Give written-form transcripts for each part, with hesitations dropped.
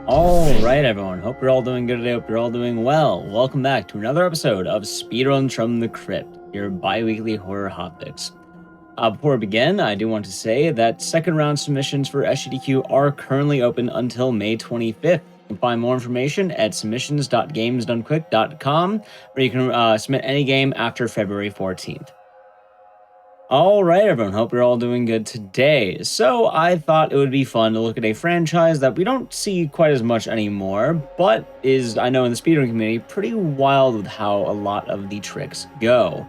Alright everyone, hope you're all doing good today, hope you're all doing well. Welcome back to another episode of Speedruns From the Crypt, your bi-weekly horror hotfix. Before we begin, I do want to say that second round submissions for SGDQ are currently open until May 25th. You can find more information at submissions.gamesdonequick.com, where you can submit any game after February 14th. Alright everyone, hope you're all doing good today. So I thought it would be fun to look at a franchise that we don't see quite as much anymore, but is, I know in the speedrun community, pretty wild with how a lot of the tricks go.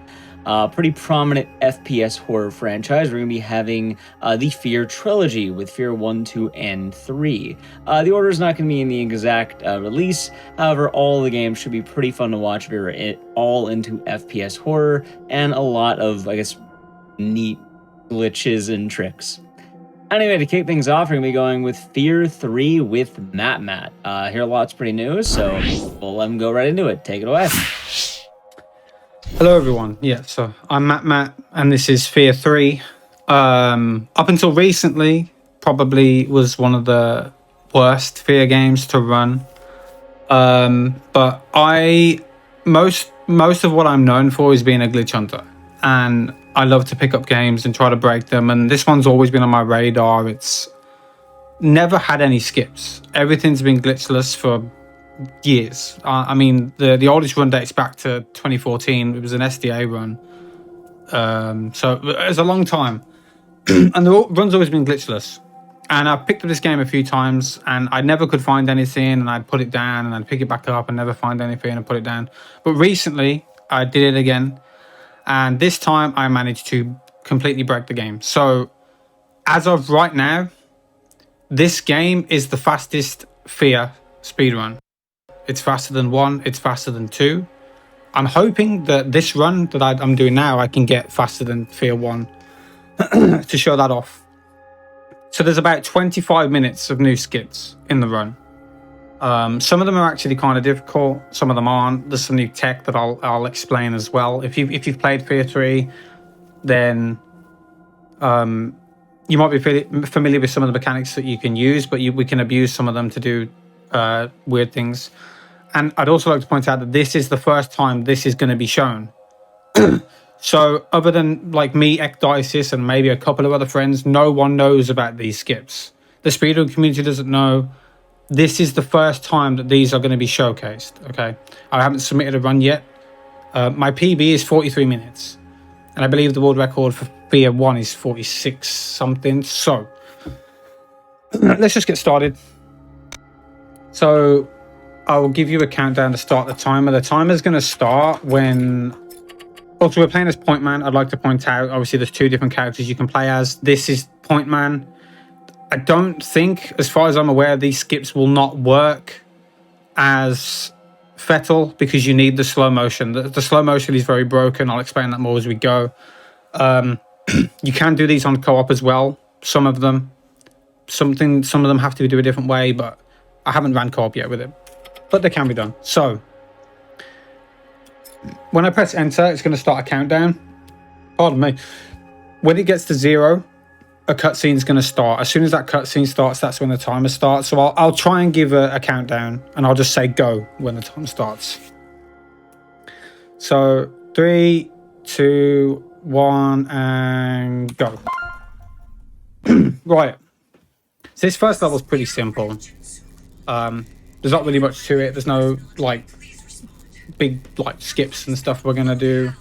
Pretty prominent FPS horror franchise. We're going to be having the F.E.A.R trilogy with F.E.A.R 1, 2, and 3. The order is not going to be in the exact release. However, all the games should be pretty fun to watch if you're all into FPS horror and a lot of, I guess, neat glitches and tricks. Anyway, to kick things off, we're going to be going with F.E.A.R 3 with Matt. Hear lots pretty news, so we'll let him go right into it. Take it away. Hello everyone, so I'm Matt, and this is F.E.A.R 3. Up until recently, probably was one of the worst F.E.A.R games to run. But most of what I'm known for is being a glitch hunter, and I love to pick up games and try to break them, and this one's always been on my radar. It's never had any skips. Everything's been glitchless for years. I mean, the oldest run dates back to 2014. It was an SDA run, so it's a long time. And the run's always been glitchless. And I've picked up this game a few times, and I never could find anything, and I'd put it down, and I'd pick it back up and never find anything and put it down. But recently, I did it again, and this time I managed to completely break the game. So, as of right now, this game is the fastest F.E.A.R speedrun. It's faster than 1, it's faster than 2. I'm hoping that this run that I'm doing now, I can get faster than F.E.A.R 1 to show that off. So there's about 25 minutes of new skits in the run. Some of them are actually kind of difficult, some of them aren't. There's some new tech that I'll explain as well. If you've played F.E.A.R 3, then you might be familiar with some of the mechanics that you can use, but we can abuse some of them to do weird things. And I'd also like to point out that this is the first time this is going to be shown. So other than like me, Ecdisis, and maybe a couple of other friends, no one knows about these skips. The speedrun community doesn't know. This is the first time that these are going to be showcased. Okay, I haven't submitted a run yet. My PB is 43 minutes, and I believe the world record for F.E.A.R 1 is 46 something. So let's just get started. So I'll give you a countdown to start the timer. The timer's going to start when... Also, we're playing as Point Man. I'd like to point out, obviously, there's 2 different characters you can play as. This is Point Man. I don't think, as far as I'm aware, these skips will not work as F.E.A.R because you need the slow motion. The slow motion is very broken. I'll explain that more as we go. You can do these on co-op as well. Some of them. Some of them have to do a different way, but I haven't ran co-op yet with it. But they can be done. So, when I press enter, it's going to start a countdown. Pardon me. When it gets to 0, a cutscene is going to start. As soon as that cutscene starts, that's when the timer starts. So I'll try and give a countdown, and I'll just say go when the time starts. So 3, 2, 1, and go. Right. So this first level is pretty simple. There's not really much to it. There's no like big skips and stuff we're gonna do.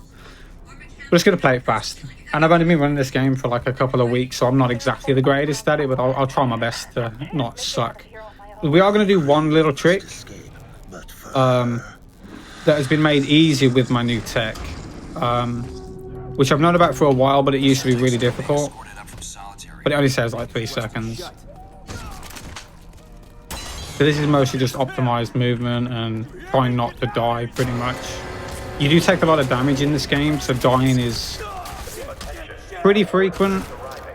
We're just gonna play it fast. And I've only been running this game for like a couple of weeks, so I'm not exactly the greatest at it, but I'll try my best to not suck. We are gonna do one little trick that has been made easy with my new tech, which I've known about for a while, but it used to be really difficult. But it only says like 3 seconds. So this is mostly just optimized movement and trying not to die, pretty much. You do take a lot of damage in this game, so dying is pretty frequent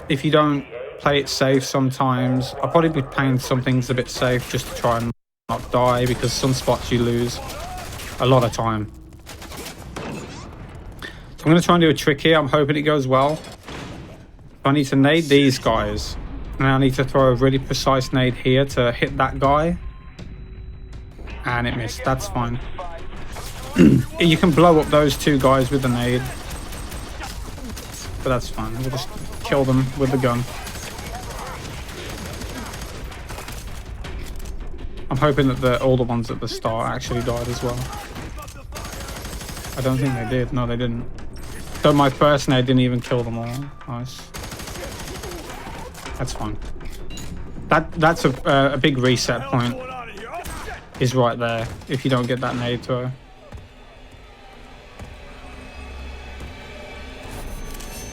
if you don't play it safe sometimes. I'll probably be playing some things a bit safe just to try and not die, because some spots you lose a lot of time. So I'm going to try and do a trick here. I'm hoping it goes well. I need to nade these guys. And I need to throw a really precise nade here to hit that guy And it missed. That's fine. You can blow up those two guys with the nade. But that's fine. We'll just kill them with the gun. I'm hoping that all the ones at the start actually died as well. I don't think they did. No, they didn't. So my first nade didn't even kill them all. Nice. That's fine. That's a big reset point. Is right there if you don't get that nade throw.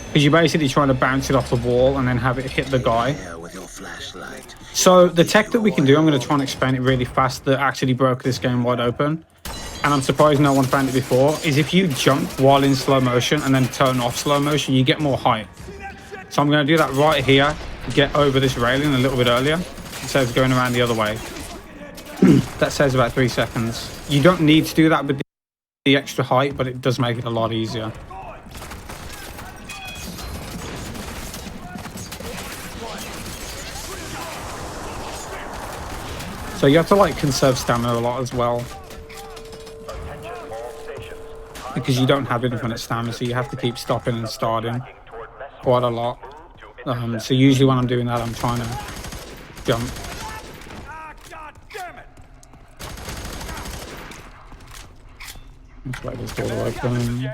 Because you're basically trying to bounce it off the wall and then have it hit the guy. So the tech that we can do, I'm going to try and explain it really fast, that actually broke this game wide open. And I'm surprised no one found it before, is if you jump while in slow motion and then turn off slow motion, you get more height. So I'm going to do that right here, get over this railing a little bit earlier, instead of going around the other way. That saves about 3 seconds. You don't need to do that with the extra height, but it does make it a lot easier. So you have to like conserve stamina a lot as well, because you don't have infinite stamina, so you have to keep stopping and starting quite a lot. So usually when I'm doing that, I'm trying to jump. Let's let this door open.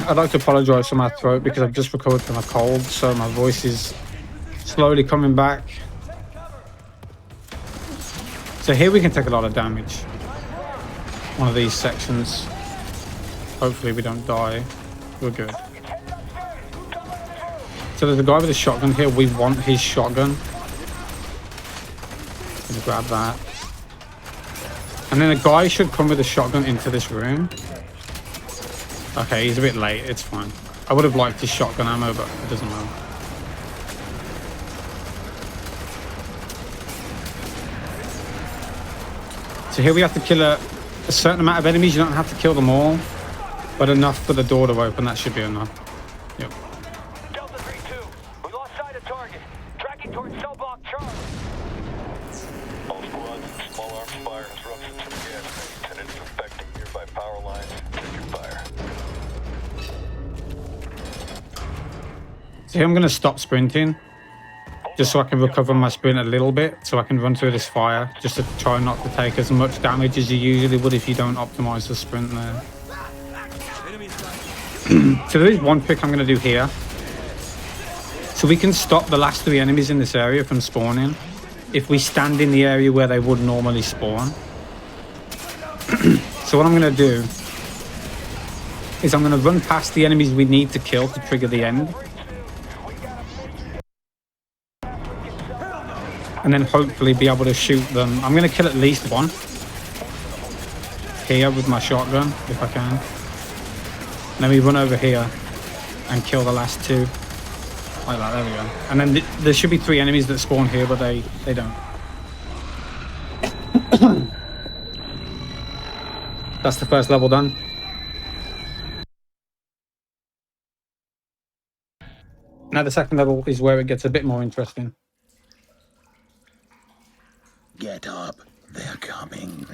I'd like to apologise for my throat because I've just recovered from a cold, so my voice is slowly coming back. So here we can take a lot of damage. One of these sections. Hopefully we don't die. We're good. So there's a guy with a shotgun here. We want his shotgun. Gonna grab that. And then a guy should come with a shotgun into this room. Okay, he's a bit late. It's fine. I would have liked his shotgun ammo, but it doesn't matter. So here we have to kill a certain amount of enemies. You don't have to kill them all, but enough for the door to open. That should be enough. Yep. Delta 3-2, we lost sight of target. Tracking towards cell block Charlie. All squads, small arms fire disruption to the gas main. Tenants affecting nearby power lines. Check your fire. So here I'm going to stop sprinting, just so I can recover my sprint a little bit, so I can run through this fire, just to try not to take as much damage as you usually would if you don't optimize the sprint there. So there is one trick I'm going to do here. So we can stop the last 3 enemies in this area from spawning if we stand in the area where they would normally spawn. So what I'm going to do is I'm going to run past the enemies we need to kill to trigger the end. And then hopefully be able to shoot them. I'm going to kill at least one here with my shotgun, if I can. And then we run over here and kill the last 2. Like that, there we go. And then there should be 3 enemies that spawn here, but they don't. That's the first level done. Now the second level is where it gets a bit more interesting. Get up, they're coming.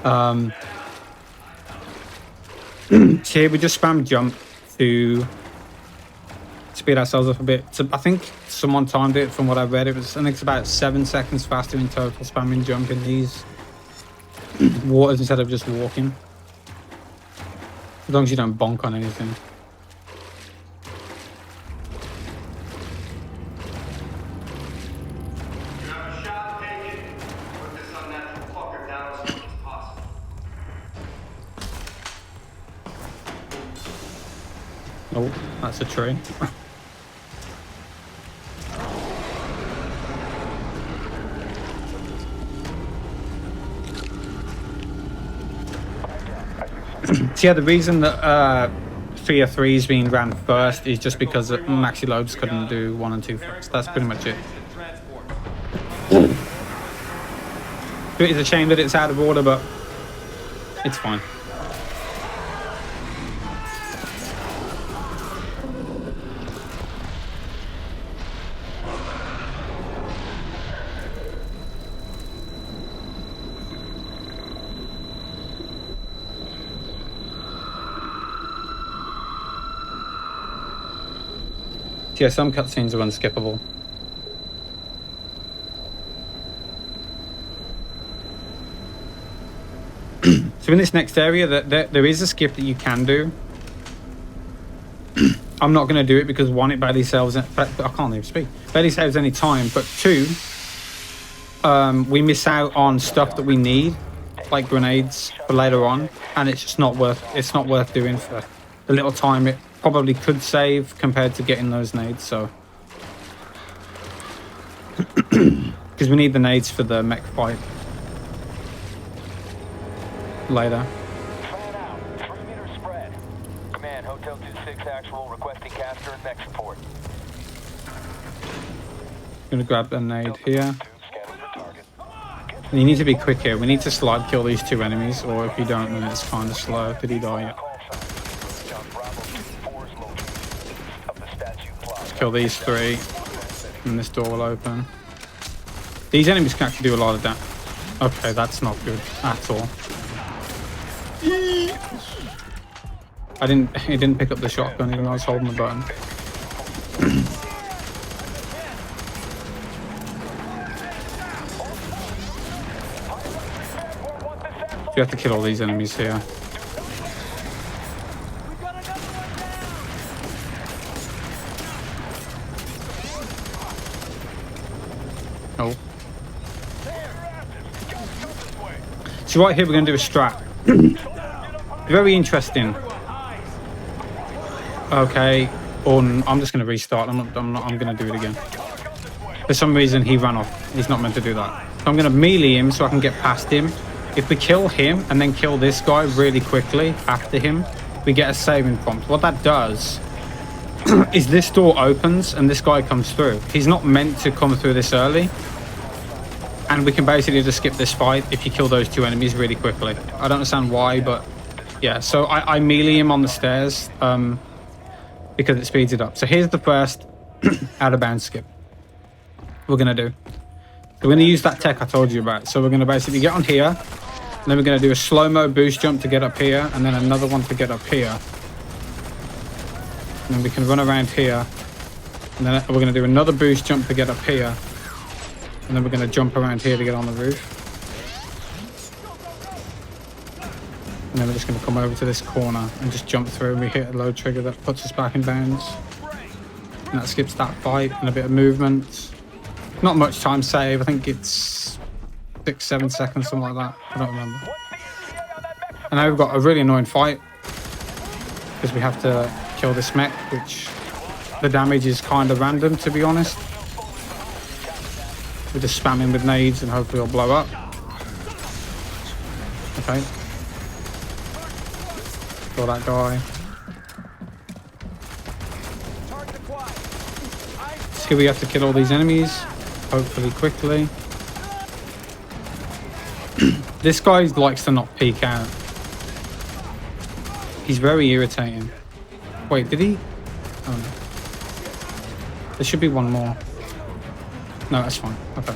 So here we just spam jump to speed ourselves up a bit. So I think someone timed it from what I read. I think it's about 7 seconds faster in total spamming jump in these waters instead of just walking. As long as you don't bonk on anything. Oh, that's a tree. So yeah, the reason that F.E.A.R 3 is being ran first is just because Maxi Loads couldn't do 1 and 2 first. That's pretty much it. It is a shame that it's out of order, but it's fine. Yeah, some cutscenes are unskippable. So in this next area, there is a skip that you can do. I'm not going to do it because one, it barely saves. I can't even speak. Barely saves any time. But two, we miss out on stuff that we need, like grenades, for later on, and it's just not worth. It's not worth doing for the little time it probably could save compared to getting those nades. So, because we need the nades for the mech fight later. Fan out. 3 meter spread. Command, Hotel 26 actual requesting caster and mech support. Gonna grab a nade here. Scanning for target. You need to be quick here. We need to slide kill these two enemies, or if you don't, then it's kind of slow. Did he die yet? Call sign. John Bravo 24's location east of the statue plaza. Kill these three, and this door will open. These enemies can actually do a lot of damage. Okay, that's not good at all. He didn't pick up the shotgun even though I was holding the button. You have to kill all these enemies here. Oh. So right here we're going to do a strat. Very interesting. Okay. I'm just going to restart. I'm going to do it again. For some reason he ran off. He's not meant to do that. So I'm going to melee him so I can get past him. If we kill him and then kill this guy really quickly after him, we get a saving prompt. What that does is this door opens and this guy comes through. He's not meant to come through this early. And we can basically just skip this fight if you kill those two enemies really quickly. I don't understand why, but yeah. So I melee him on the stairs because it speeds it up. So here's the first out of bounds skip we're going to do. So we're going to use that tech I told you about. So we're going to basically get on here. And then we're going to do a slow-mo boost jump to get up here. And then another one to get up here. And then we can run around here. And then we're going to do another boost jump to get up here. And then we're going to jump around here to get on the roof. And then we're just going to come over to this corner and just jump through. And we hit a load trigger that puts us back in bounds. And that skips that fight and a bit of movement. Not much time save. I think it's 6-7 seconds, something like that. I don't remember. And now we've got a really annoying fight because we have to kill this mech, which the damage is kind of random, to be honest. We're just spamming with nades and hopefully it'll blow up. Okay. Kill that guy. So here we have to kill all these enemies, hopefully quickly. This guy likes to not peek out. He's very irritating. Wait, did he? Oh no. There should be one more. No, that's fine. Okay.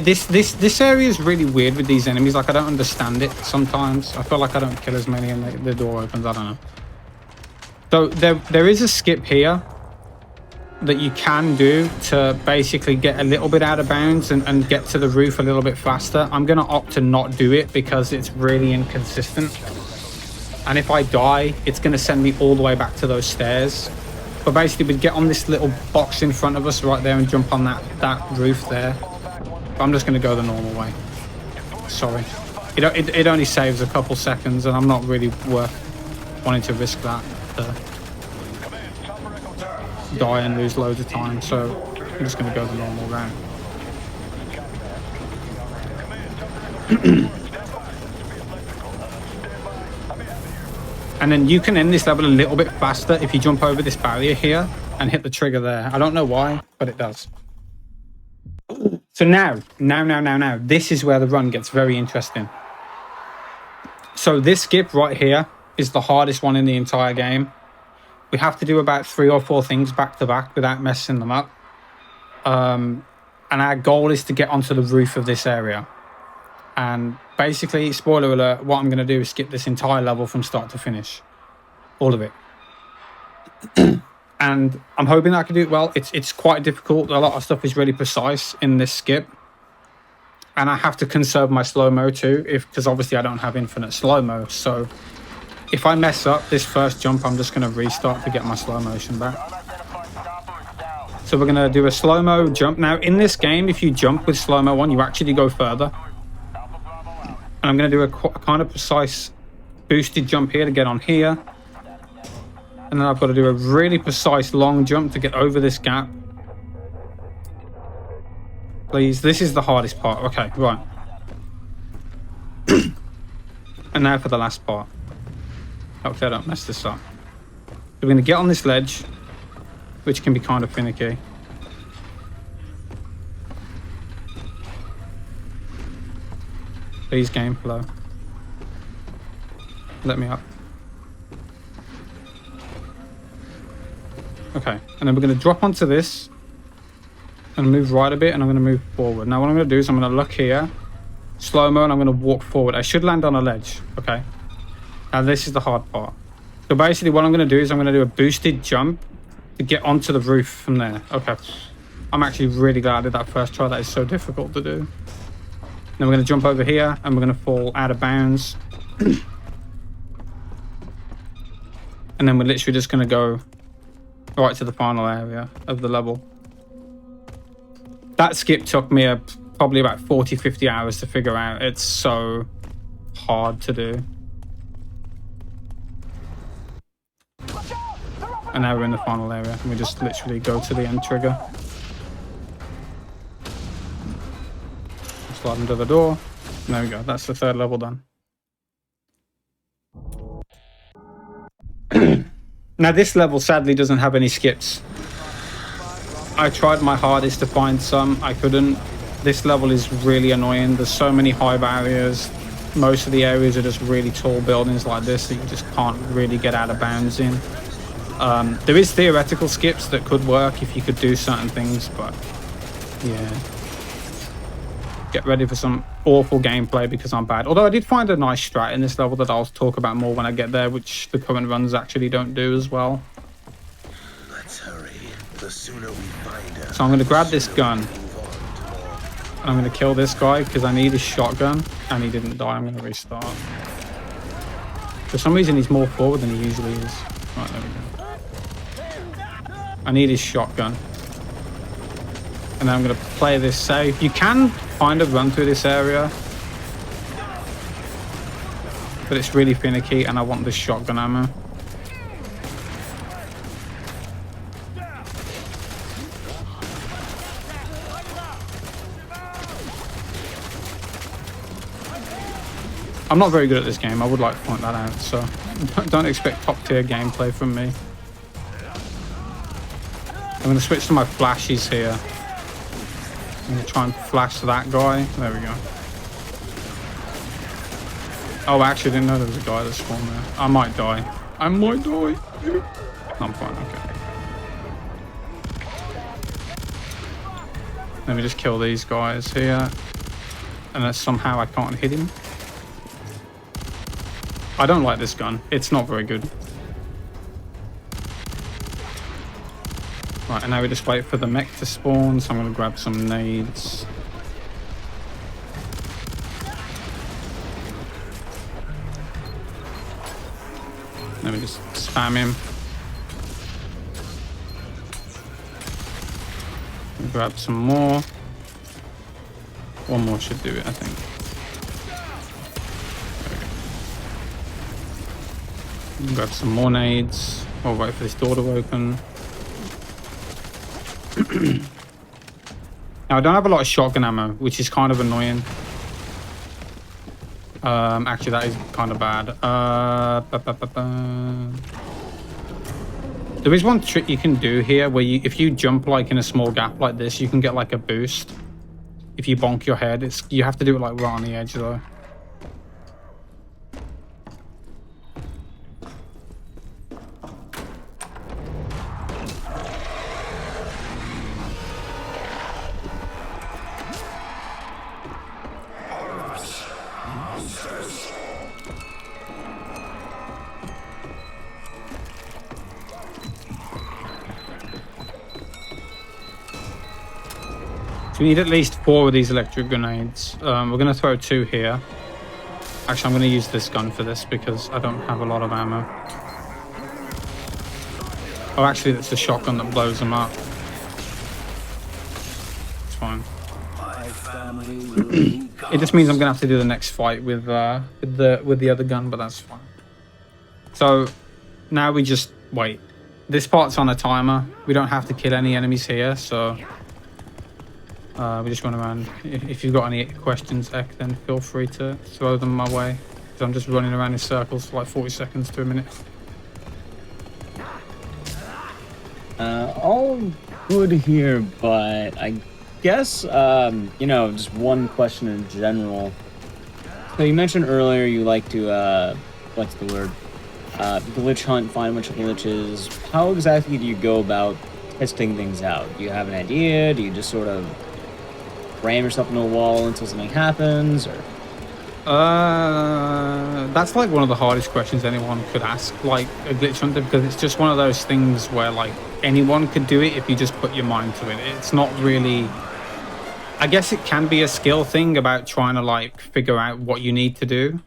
This area is really weird with these enemies. Like, I don't understand it sometimes. I feel like I don't kill as many and the door opens. I don't know. So there is a skip here that you can do to basically get a little bit out of bounds and get to the roof a little bit faster. I'm going to opt to not do it because it's really inconsistent. And if I die, it's going to send me all the way back to those stairs. But basically, we'd get on this little box in front of us right there and jump on that roof there. But I'm just going to go the normal way. Sorry. It only saves a couple seconds, and I'm not really wanting to risk that to die and lose loads of time. So I'm just going to go the normal route. And then you can end this level a little bit faster if you jump over this barrier here and hit the trigger there. I don't know why, but it does. So now, this is where the run gets very interesting. So this skip right here is the hardest one in the entire game. We have to do about 3 or 4 things back to back without messing them up. And our goal is to get onto the roof of this area. And basically, spoiler alert, what I'm going to do is skip this entire level from start to finish. All of it. And I'm hoping I can do it well. It's quite difficult. A lot of stuff is really precise in this skip. And I have to conserve my slow-mo too, because obviously I don't have infinite slow-mo. So if I mess up this first jump, I'm just going to restart to get my slow motion back. So we're going to do a slow-mo jump. Now, in this game, if you jump with slow-mo on, you actually go further. And I'm going to do a kind of precise boosted jump here to get on here. And then I've got to do a really precise long jump to get over this gap. Please, this is the hardest part. Okay, right. And now for the last part. Hopefully I don't mess this up. So we're going to get on this ledge, which can be kind of finicky. Please, game flow. Let me up. Okay, and then we're going to drop onto this and move right a bit, and I'm going to move forward. Now what I'm going to do is I'm going to look here, slow-mo, and I'm going to walk forward. I should land on a ledge, okay? Now this is the hard part. So basically what I'm going to do is I'm going to do a boosted jump to get onto the roof from there. Okay, I'm actually really glad I did that first try. That is so difficult to do. Then we're going to jump over here, and we're going to fall out of bounds. And then we're literally just going to go right to the final area of the level. That skip took me probably about 40-50 hours to figure out. It's so hard to do. And now we're in the final area, and we just literally go to the end trigger. Slide into the door. And there we go. That's the third level done. Now this level sadly doesn't have any skips. I tried my hardest to find some. I couldn't. This level is really annoying. There's so many high barriers. Most of the areas are just really tall buildings like this that you just can't really get out of bounds in. There is theoretical skips that could work if you could do certain things, but yeah. Get ready for some awful gameplay because I'm bad. Although I did find a nice strat in this level that I'll talk about more when I get there, which the current runs actually don't do as well. Let's hurry. The sooner we find her. So I'm going to grab this gun. And I'm going to kill this guy because I need his shotgun. And he didn't die. I'm going to restart. For some reason, he's more forward than he usually is. Right, there we go. I need his shotgun. And then I'm going to play this safe. You can kind of run through this area. But it's really finicky and I want this shotgun ammo. I'm not very good at this game. I would like to point that out. So don't expect top tier gameplay from me. I'm going to switch to my flashes here. I'm going to try and flash that guy. There we go. Oh, I actually didn't know there was a guy that spawned there. I might die. I might die. No, I'm fine. Okay. Let me just kill these guys here. Unless somehow I can't hit him. I don't like this gun. It's not very good. Right, and now we just wait for the mech to spawn, so I'm going to grab some nades. Let me just spam him. Grab some more. One more should do it, I think. Grab some more nades. I'll wait for this door to open. Now I don't have a lot of shotgun ammo, which is kind of annoying. Actually that is kind of bad. There is one trick you can do here where if you jump like in a small gap like this, you can get like a boost. If you bonk your head, you have to do it like right on the edge though. So we need at least 4 of these electric grenades. We're going to throw 2 here. Actually, I'm going to use this gun for this because I don't have a lot of ammo. Oh, actually, that's the shotgun that blows them up. It's fine. It just means I'm going to have to do the next fight with the other gun, but that's fine. So now we just wait. This part's on a timer. We don't have to kill any enemies here, so we just run around. If you've got any questions, Ek, then feel free to throw them my way. Because I'm just running around in circles for like 40 seconds to a minute. All good here, but I guess, you know, just one question in general. So you mentioned earlier you like to, what's the word? Glitch hunt, find a bunch of glitches. How exactly do you go about testing things out? Do you have an idea? Do you just sort of ram yourself into a wall until something happens, or? That's like one of the hardest questions anyone could ask, like a glitch hunter, because it's just one of those things where like anyone could do it if you just put your mind to it. It's not really, I guess it can be a skill thing about trying to like figure out what you need to do,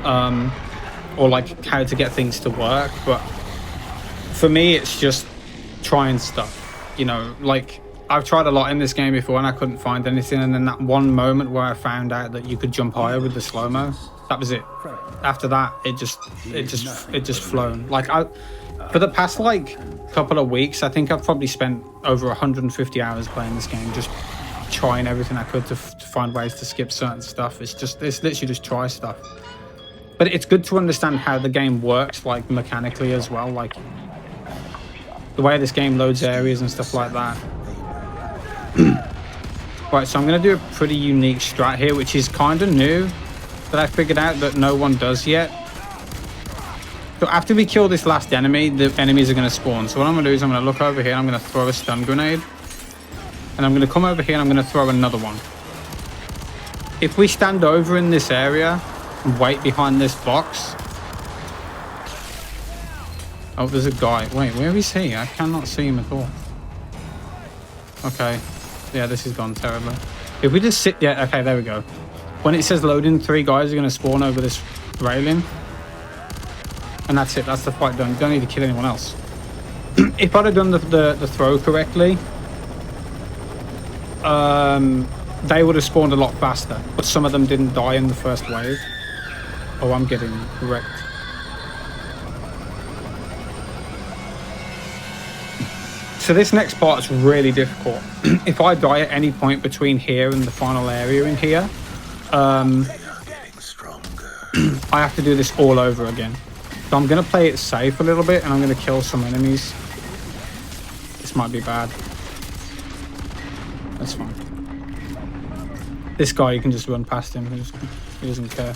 or like how to get things to work. But for me, it's just trying stuff, you know, like I've tried a lot in this game before and I couldn't find anything, and then that one moment where I found out that you could jump higher with the slow-mo, that was it. After that, it just flown. Like for the past like couple of weeks, I think I've probably spent over 150 hours playing this game, just trying everything I could to find ways to skip certain stuff. It's literally just try stuff. But it's good to understand how the game works, like mechanically as well, like the way this game loads areas and stuff like that. Right, so I'm going to do a pretty unique strat here, which is kind of new, that I figured out that no one does yet. So after we kill this last enemy, the enemies are going to spawn. So what I'm going to do is I'm going to look over here, I'm going to throw a stun grenade, and I'm going to come over here and I'm going to throw another one. If we stand over in this area and wait behind this box... Oh, there's a guy. Wait, where is he? I cannot see him at all. Okay. Yeah, this has gone terribly. If we just sit... Yeah, okay, there we go. When it says loading, 3 guys are going to spawn over this railing. And that's it. That's the fight done. You don't need to kill anyone else. If I'd have done the throw correctly, they would have spawned a lot faster. But some of them didn't die in the first wave. Oh, I'm getting wrecked. So this next part is really difficult. If I die at any point between here and the final area in here, I have to do this all over again. So I'm going to play it safe a little bit, and I'm going to kill some enemies. This might be bad. That's fine. This guy, you can just run past him. He doesn't care.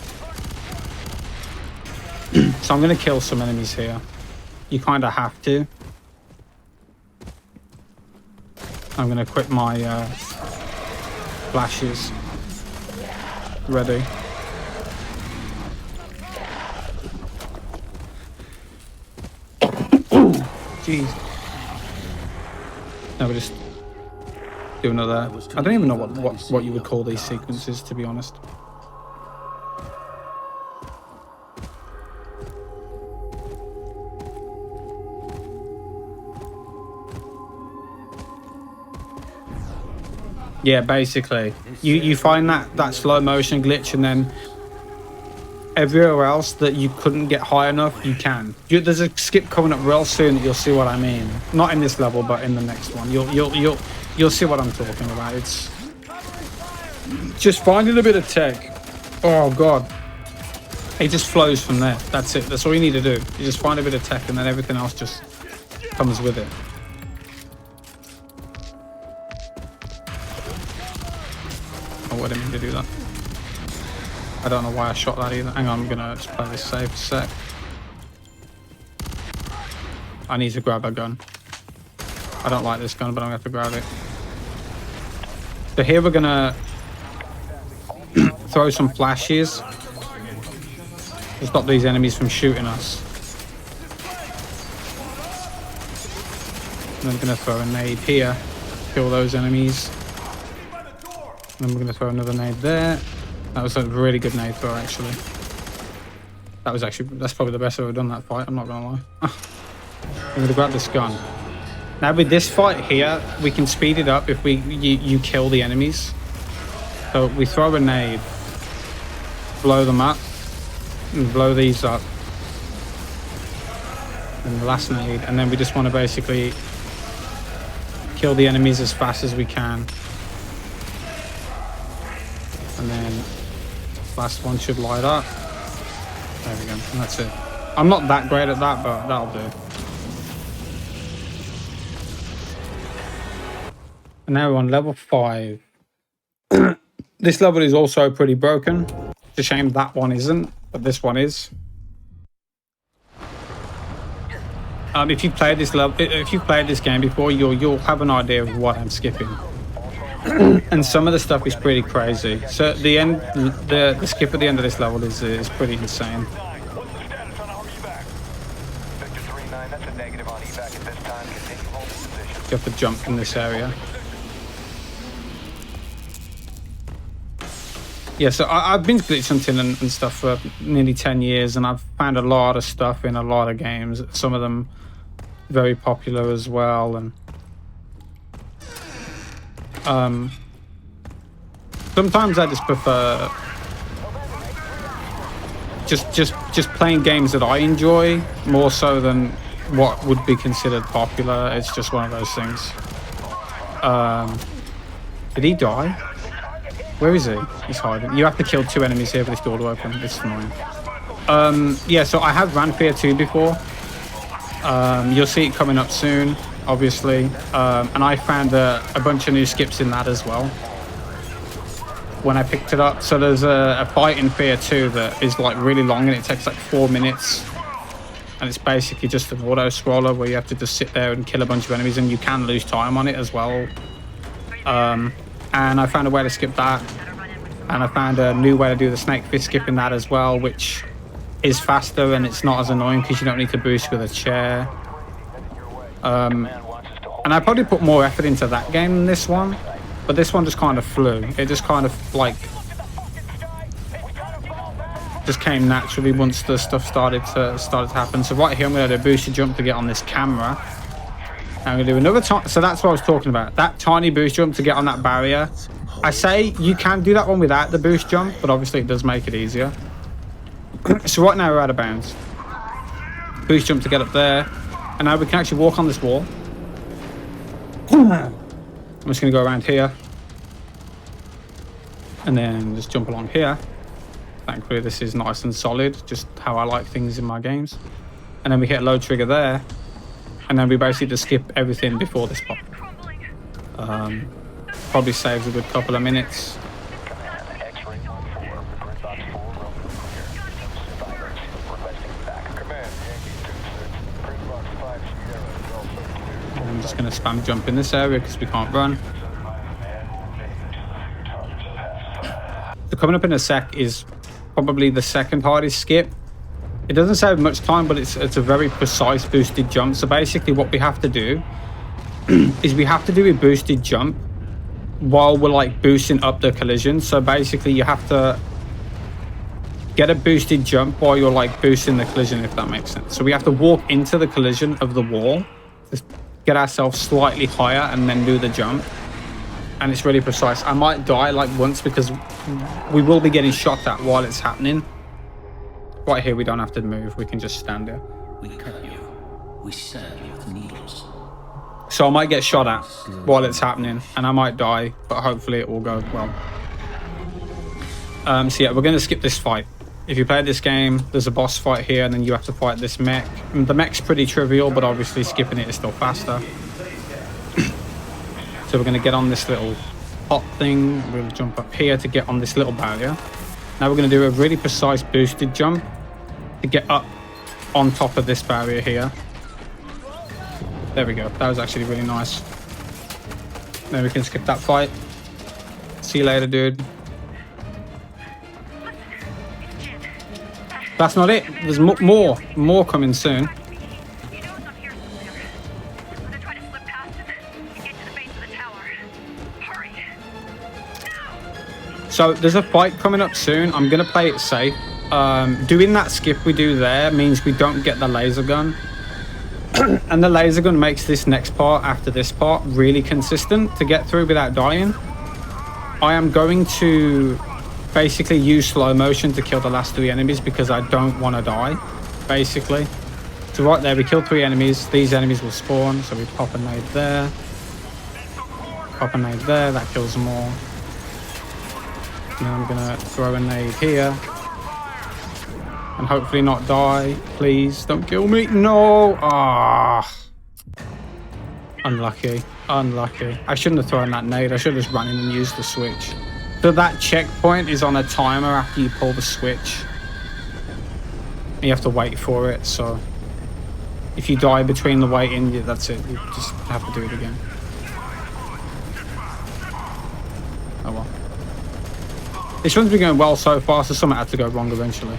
So I'm going to kill some enemies here. You kind of have to. I'm going to equip my flashes. Ready. Jeez. No, we just do another. I don't even know what you would call these sequences, to be honest. Yeah, basically, you find that slow motion glitch, and then everywhere else that you couldn't get high enough, you can. There's a skip coming up real soon that you'll see what I mean. Not in this level, but in the next one. You'll see what I'm talking about. It's just finding a bit of tech. Oh god, it just flows from there. That's it. That's all you need to do. You just find a bit of tech, and then everything else just comes with it. Oh, I didn't mean to do that. I don't know why I shot that either. Hang on, I'm gonna just play this safe a sec. I need to grab a gun. I don't like this gun, but I'm gonna have to grab it. So here we're gonna throw some flashes to stop these enemies from shooting us. And I'm gonna throw a nade here, kill those enemies. Then we're going to throw another nade there. That was a really good nade throw, actually. That's probably the best I've ever done that fight, I'm not going to lie. I'm going to grab this gun. Now with this fight here, we can speed it up if you kill the enemies. So we throw a nade, blow them up, and blow these up. And the last nade, and then we just want to basically kill the enemies as fast as we can. And then last one should light up. There we go, and that's it. I'm not that great at that, but that'll do. And now we're on level 5. This level is also pretty broken. It's a shame that one isn't, but this one is. If you've played this level, if you've played this game before, you'll have an idea of what I'm skipping. And some of the stuff is pretty crazy. So the end, the skip at the end of this level is pretty insane. What's the status on our evac? Victor 3-9, that's a negative on evac at this time. Continue holding position. You have to jump in this area. Yeah, so I've been glitch hunting and stuff for nearly 10 years, and I've found a lot of stuff in a lot of games. Some of them very popular as well, and sometimes I just prefer just playing games that I enjoy more so than what would be considered popular. It's just one of those things. Did he die? Where is he? He's hiding. You have to kill 2 enemies here for this door to open. It's annoying. Yeah, so I have ran F.E.A.R 2 before. You'll see it coming up soon, obviously. And I found a bunch of new skips in that as well when I picked it up. So there's a fight in F.E.A.R 2 that is like really long, and it takes like 4 minutes. And it's basically just an auto scroller where you have to just sit there and kill a bunch of enemies, and you can lose time on it as well. And I found a way to skip that, and I found a new way to do the snake fist skip in that as well, which is faster and it's not as annoying because you don't need to boost with a chair. And I probably put more effort into that game than this one, but this one just kind of flew. It just kind of like just came naturally once the stuff started to happen. So right here I'm going to do a boosted jump to get on this camera. I'm going to do another time. So that's what I was talking about. That tiny boost jump to get on that barrier. I say you can do that one without the boost jump, but obviously it does make it easier. So right now we're out of bounds. Boost jump to get up there. And now we can actually walk on this wall. I'm just going to go around here. And then just jump along here. Thankfully this is nice and solid. Just how I like things in my games. And then we hit load trigger there. And then we basically just skip everything before this pop. Probably saves a good couple of minutes. And I'm just going to spam jump in this area because we can't run. So coming up in a sec is probably the second hardest skip. It doesn't save much time, but it's a very precise boosted jump. So basically what we have to do is we have to do a boosted jump while we're like boosting up the collision. So basically you have to get a boosted jump while you're like boosting the collision, if that makes sense. So we have to walk into the collision of the wall, just get ourselves slightly higher and then do the jump. And it's really precise. I might die like once because we will be getting shot at while it's happening. Right here, we don't have to move. We can just stand here. We cut you. We serve you with needles. So I might get shot at while it's happening, and I might die, but hopefully it will go well. So yeah, we're going to skip this fight. If you play this game, there's a boss fight here, and then you have to fight this mech. And the mech's pretty trivial, but obviously skipping it is still faster. So we're going to get on this little hot thing. We'll jump up here to get on this little barrier. Now we're going to do a really precise boosted jump to get up on top of this barrier here. There we go. That was actually really nice. Then we can skip that fight. See you later, dude. That's not it. There's more coming soon. So there's a fight coming up soon. I'm going to play it safe. Doing that skip we do there means we don't get the laser gun. And the laser gun makes this next part after this part really consistent to get through without dying. I am going to basically use slow motion to kill the last 3 enemies because I don't want to die, basically. So right there, we kill 3 enemies. These enemies will spawn, so we pop a nade there. Pop a nade there, that kills them all. Now I'm gonna throw a nade here. And hopefully not die. Please, don't kill me. No! Ah. Unlucky. Unlucky. I shouldn't have thrown that nade. I should have just run in and used the switch. So that checkpoint is on a timer after you pull the switch. You have to wait for it, so... If you die between the waiting, that's it. You just have to do it again. Oh well. This one's been going well so far, so something had to go wrong eventually.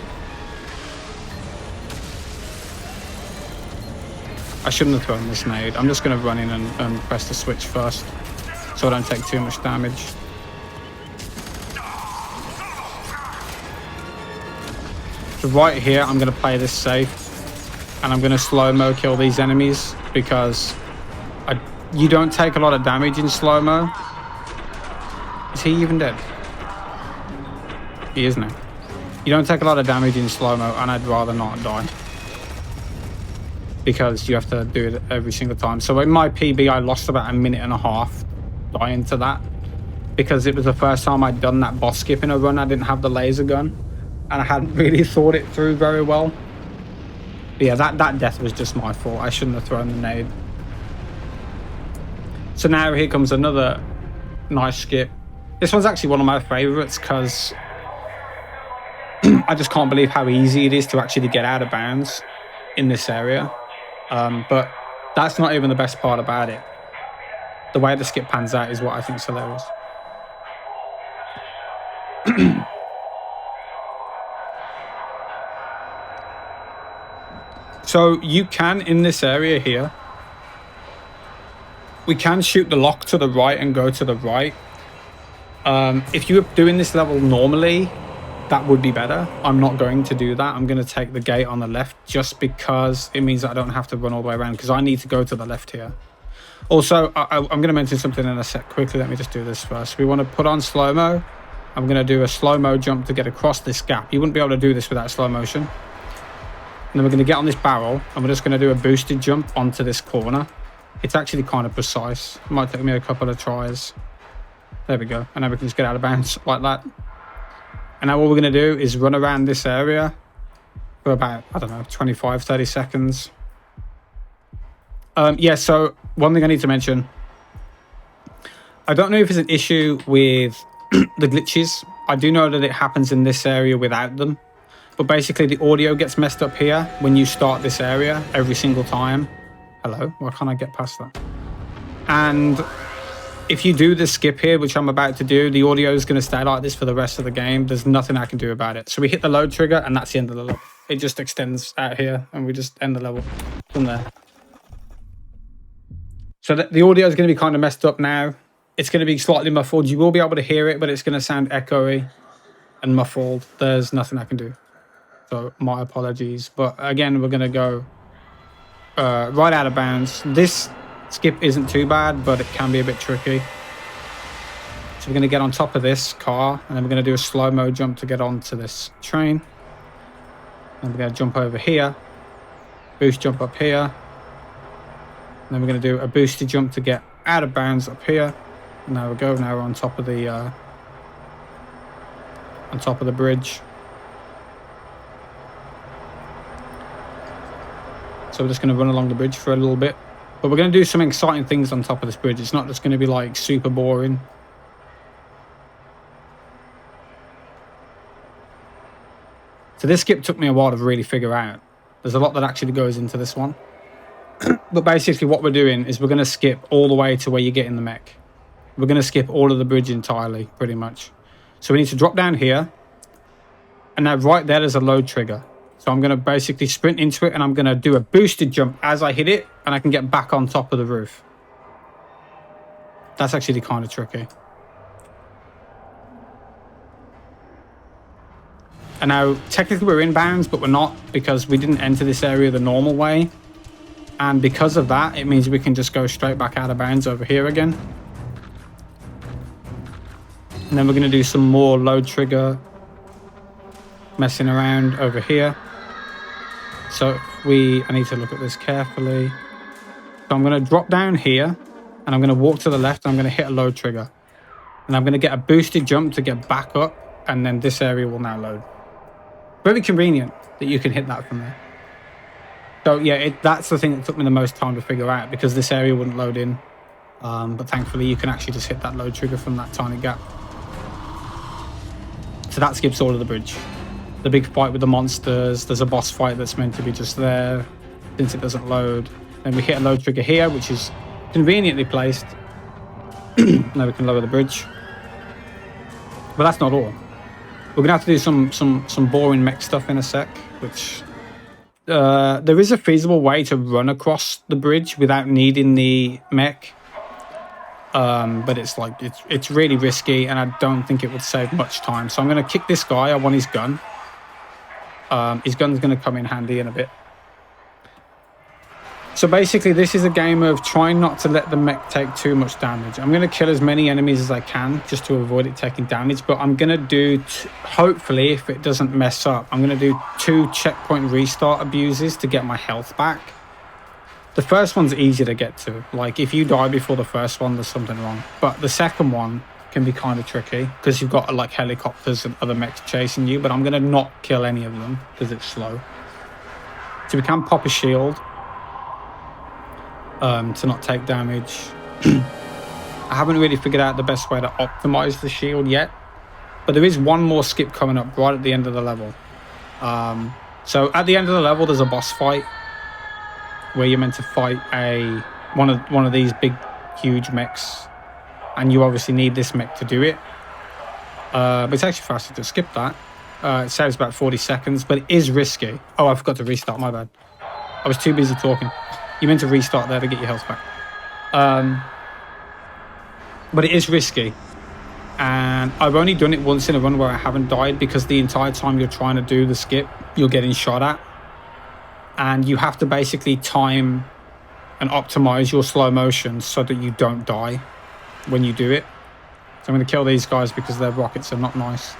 I shouldn't have thrown this nade. I'm just going to run in and press the switch first, so I don't take too much damage. So right here, I'm going to play this safe, and I'm going to slow-mo kill these enemies, because you don't take a lot of damage in slow-mo. Is he even dead? He is now. You don't take a lot of damage in slow-mo, and I'd rather not die. Because you have to do it every single time. So in my PB, I lost about 1.5 minutes dying to that. Because it was the first time I'd done that boss skip in a run. I didn't have the laser gun. And I hadn't really thought it through very well. But yeah, that death was just my fault. I shouldn't have thrown the nade. So now here comes another nice skip. This one's actually one of my favorites because I just can't believe how easy it is to actually get out of bounds in this area. But that's not even the best part about it. The way the skip pans out is what I think is hilarious. So you can, in this area here, we can shoot the lock to the right and go to the right. If you were doing this level normally, that would be better. I'm not going to do that. I'm going to take the gate on the left just because it means that I don't have to run all the way around, because I need to go to the left here. Also, I'm going to mention something in a sec. Quickly, let me just do this first. We want to put on slow-mo. I'm going to do a slow-mo jump to get across this gap. You wouldn't be able to do this without slow motion. And then we're going to get on this barrel, and we're just going to do a boosted jump onto this corner. It's actually kind of precise. It might take me a couple of tries. There we go. And now we can just get out of bounds like that. And now what we're going to do is run around this area for about, I don't know, 25, 30 seconds. Yeah, so one thing I need to mention. I don't know if it's an issue with the glitches. I do know that it happens in this area without them. But basically the audio gets messed up here when you start this area every single time. Hello, why can't I get past that? And if you do the skip here, which I'm about to do, the audio is going to stay like this for the rest of the game. There's nothing I can do about it. So we hit the load trigger and that's the end of the level. It just extends out here and we just end the level from there. So the audio is going to be kind of messed up now. It's going to be slightly muffled. You will be able to hear it, but it's going to sound echoey and muffled. There's nothing I can do. So my apologies. But again, we're going to go right out of bounds. This skip isn't too bad, but it can be a bit tricky. So we're going to get on top of this car, and then we're going to do a slow-mo jump to get onto this train. And we're going to jump over here, boost jump up here. And then we're going to do a boosted jump to get out of bounds up here. And there we go. Now we're on top of the bridge. So we're just going to run along the bridge for a little bit. But we're going to do some exciting things on top of this bridge. It's not just going to be like super boring. So this skip took me a while to really figure out. There's a lot that actually goes into this one. But basically what we're doing is we're going to skip all the way to where you get in the mech. We're going to skip all of the bridge entirely, pretty much. So we need to drop down here. And now right there's a load trigger. So I'm going to basically sprint into it and I'm going to do a boosted jump as I hit it. And I can get back on top of the roof. That's actually kind of tricky. And now, technically we're inbounds, but we're not because we didn't enter this area the normal way. And because of that, it means we can just go straight back out of bounds over here again. And then we're going to do some more load trigger messing around over here. So I need to look at this carefully. So I'm going to drop down here and I'm going to walk to the left. And I'm going to hit a load trigger. And I'm going to get a boosted jump to get back up. And then this area will now load. Very convenient that you can hit that from there. So yeah, that's the thing that took me the most time to figure out because this area wouldn't load in. But thankfully you can actually just hit that load trigger from that tiny gap. So that skips all of the bridge. The big fight with the monsters. There's a boss fight that's meant to be just there since it doesn't load. Then we hit a load trigger here, which is conveniently placed. Now we can lower the bridge. But that's not all. We're gonna have to do some boring mech stuff in a sec, which there is a feasible way to run across the bridge without needing the mech. But it's really risky and I don't think it would save much time. So I'm going to kick this guy. I want his gun. His gun's going to come in handy in a bit. So basically this is a game of trying not to let the mech take too much damage. I'm going to kill as many enemies as I can just to avoid it taking damage. But I'm going to do, hopefully if it doesn't mess up, I'm going to do 2 checkpoint restart abuses to get my health back. The first one's easy to get to. Like, if you die before the first one, there's something wrong. But the second one can be kind of tricky because you've got, like, helicopters and other mechs chasing you. But I'm going to not kill any of them because it's slow. So we can pop a shield to not take damage. I haven't really figured out the best way to optimize the shield yet. But there is one more skip coming up right at the end of the level. So at the end of the level, there's a boss fight where you're meant to fight one of these big huge mechs, and you obviously need this mech to do it, but it's actually faster to skip that. It saves about 40 seconds, but it is risky. Oh, I forgot to restart, my bad. I was too busy talking. You meant to restart there to get your health back. But it is risky, and I've only done it once in a run where I haven't died because the entire time you're trying to do the skip, you're getting shot at. And you have to basically time and optimize your slow motion so that you don't die when you do it. So I'm going to kill these guys because their rockets are not nice.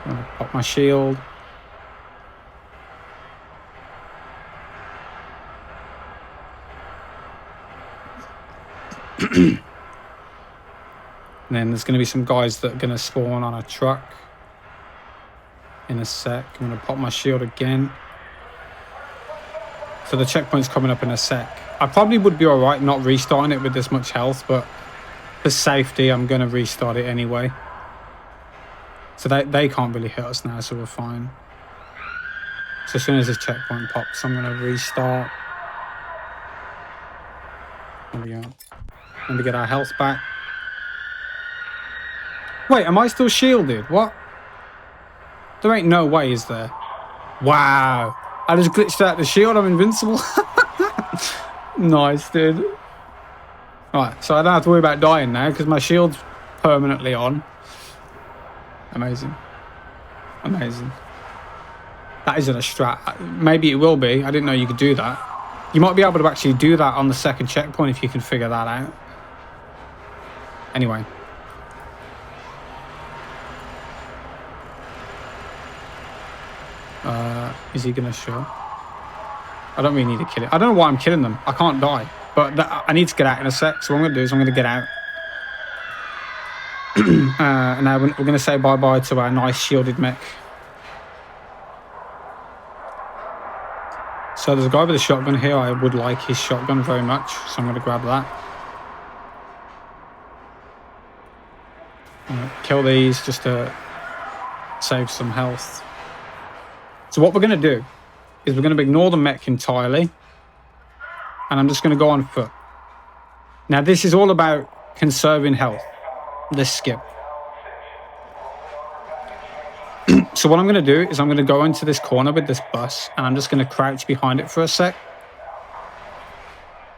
I'm going to pop my shield. And then there's going to be some guys that are going to spawn on a truck in a sec. I'm going to pop my shield again. So the checkpoint's coming up in a sec. I probably would be alright not restarting it with this much health, but for safety, I'm going to restart it anyway. So they can't really hit us now, so we're fine. So as soon as this checkpoint pops, I'm going to restart. There we go. And we get our health back. Wait, am I still shielded? What? There ain't no way, is there? Wow. I just glitched out the shield. I'm invincible. Nice, dude. Alright, so I don't have to worry about dying now because my shield's permanently on. Amazing. Amazing. That isn't a strat. Maybe it will be. I didn't know you could do that. You might be able to actually do that on the second checkpoint if you can figure that out. Anyway. Is he gonna show? I don't really need to kill it. I don't know why I'm killing them. I can't die. But I need to get out in a sec. So what I'm gonna do is I'm gonna get out. And now we're gonna say bye-bye to our nice shielded mech. So there's a guy with a shotgun here. I would like his shotgun very much. So I'm gonna grab that. Kill these just to save some health. So what we're going to do is we're going to ignore the mech entirely. And I'm just going to go on foot. Now this is all about conserving health. This skip. So what I'm going to do is I'm going to go into this corner with this bus. And I'm just going to crouch behind it for a sec.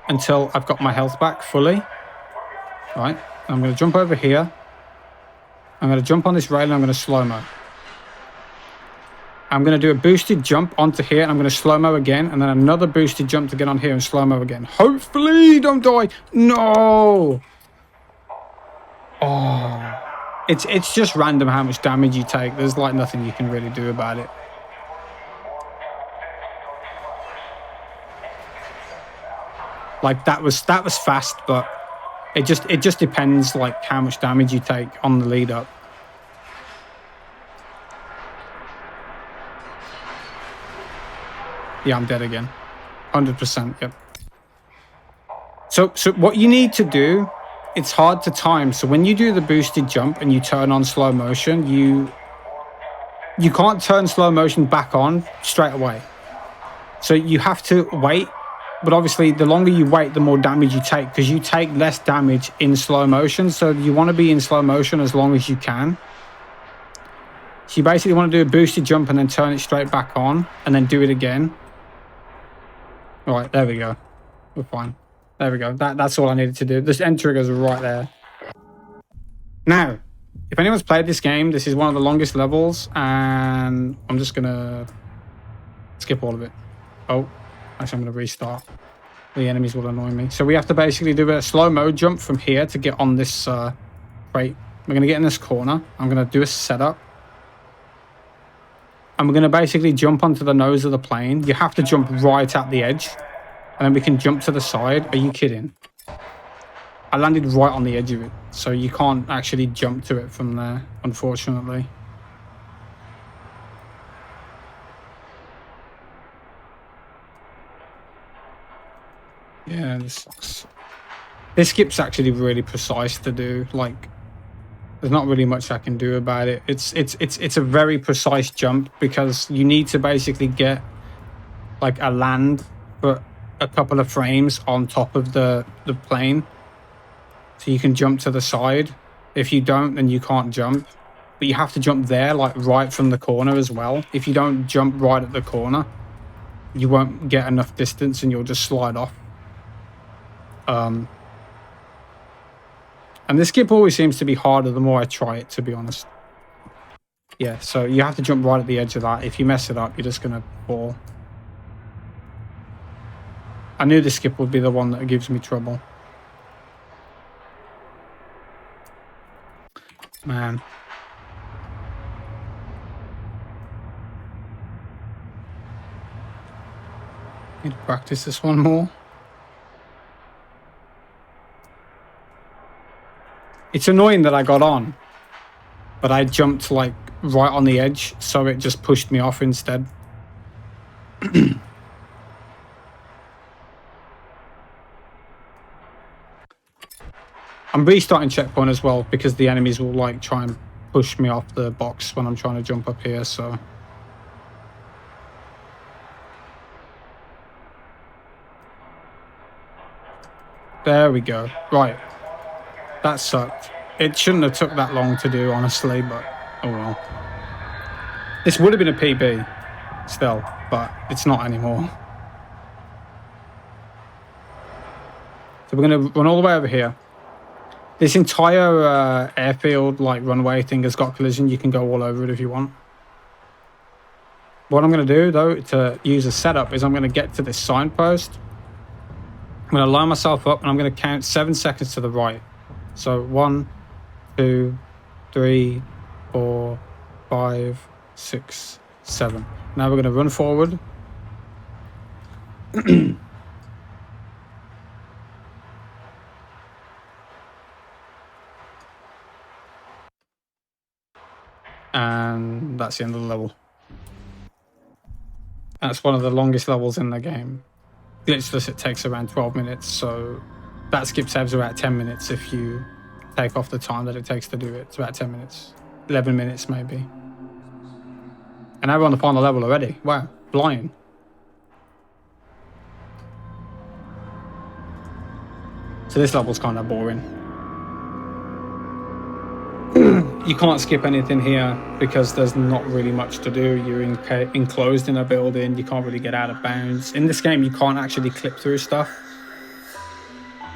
Until I've got my health back fully. Right, I'm going to jump over here. I'm going to jump on this rail and I'm going to slow-mo. I'm going to do a boosted jump onto here and I'm going to slow-mo again. And then another boosted jump to get on here and slow-mo again. Hopefully, don't die. No! Oh. It's just random how much damage you take. There's like nothing you can really do about it. Like that was fast, but it just depends like how much damage you take on the lead up. Yeah, I'm dead again. 100%, yep. So what you need to do, it's hard to time. So when you do the boosted jump and you turn on slow motion, you can't turn slow motion back on straight away. So you have to wait. But obviously, the longer you wait, the more damage you take, because you take less damage in slow motion. So you want to be in slow motion as long as you can. So you basically want to do a boosted jump and then turn it straight back on and then do it again. All right, there we go. We're fine. There we go. That's all I needed to do. This end triggers are right there. Now, if anyone's played this game, this is one of the longest levels, and I'm just going to skip all of it. Oh. Actually, I'm going to restart. The enemies will annoy me. So we have to basically do a slow-mo jump from here to get on this crate. We're going to get in this corner. I'm going to do a setup. And we're going to basically jump onto the nose of the plane. You have to jump right at the edge. And then we can jump to the side. Are you kidding? I landed right on the edge of it. So you can't actually jump to it from there, unfortunately. Yeah, this sucks. This skip's actually really precise to do. Like, there's not really much I can do about it. It's a very precise jump because you need to basically get like a land for a couple of frames on top of the plane, so you can jump to the side. If you don't, then you can't jump. But you have to jump there, like right from the corner as well. If you don't jump right at the corner, you won't get enough distance and you'll just slide off. And this skip always seems to be harder the more I try it, to be honest. Yeah, so you have to jump right at the edge of that. If you mess it up, you're just going to fall. I knew this skip would be the one that gives me trouble. Man. Need to practice this one more. It's annoying that I got on, but I jumped like right on the edge, so it just pushed me off instead. I'm restarting checkpoint as well because the enemies will like try and push me off the box when I'm trying to jump up here, so. There we go. Right. That sucked. It shouldn't have took that long to do, honestly, but oh well. This would have been a PB still, but it's not anymore. So we're going to run all the way over here. This entire airfield, like runway thing has got collision. You can go all over it if you want. What I'm going to do, though, to use a setup is I'm going to get to this signpost. I'm going to line myself up and I'm going to count 7 seconds to the right. So 1, 2, 3, 4, 5, 6, 7. Now we're going to run forward. And that's the end of the level. That's one of the longest levels in the game. Glitchless, it takes around 12 minutes, so that skip saves about 10 minutes if you take off the time that it takes to do it. It's about 10 minutes. 11 minutes, maybe. And now we're on the final level already. Wow, flying. So this level's kind of boring. You can't skip anything here because there's not really much to do. You're enclosed in a building. You can't really get out of bounds. In this game, you can't actually clip through stuff.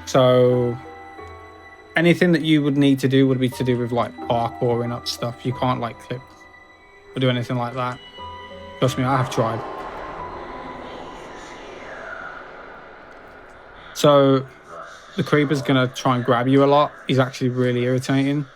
So anything that you would need to do would be to do with like parkouring up stuff. You can't like clip or do anything like that. Trust me, I have tried. So the creeper's gonna try and grab you a lot. He's actually really irritating.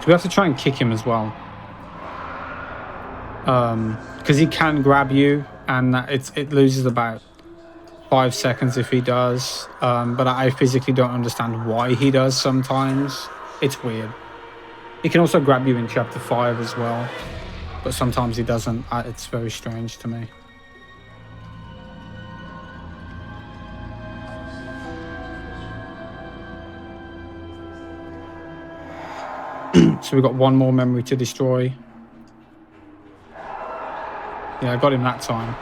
We have to try and kick him as well, because he can grab you, and it loses about 5 seconds if he does. But I physically don't understand why he does sometimes. It's weird. He can also grab you in chapter 5 as well, but sometimes he doesn't. It's very strange to me. So we've got one more memory to destroy. Yeah, I got him that time.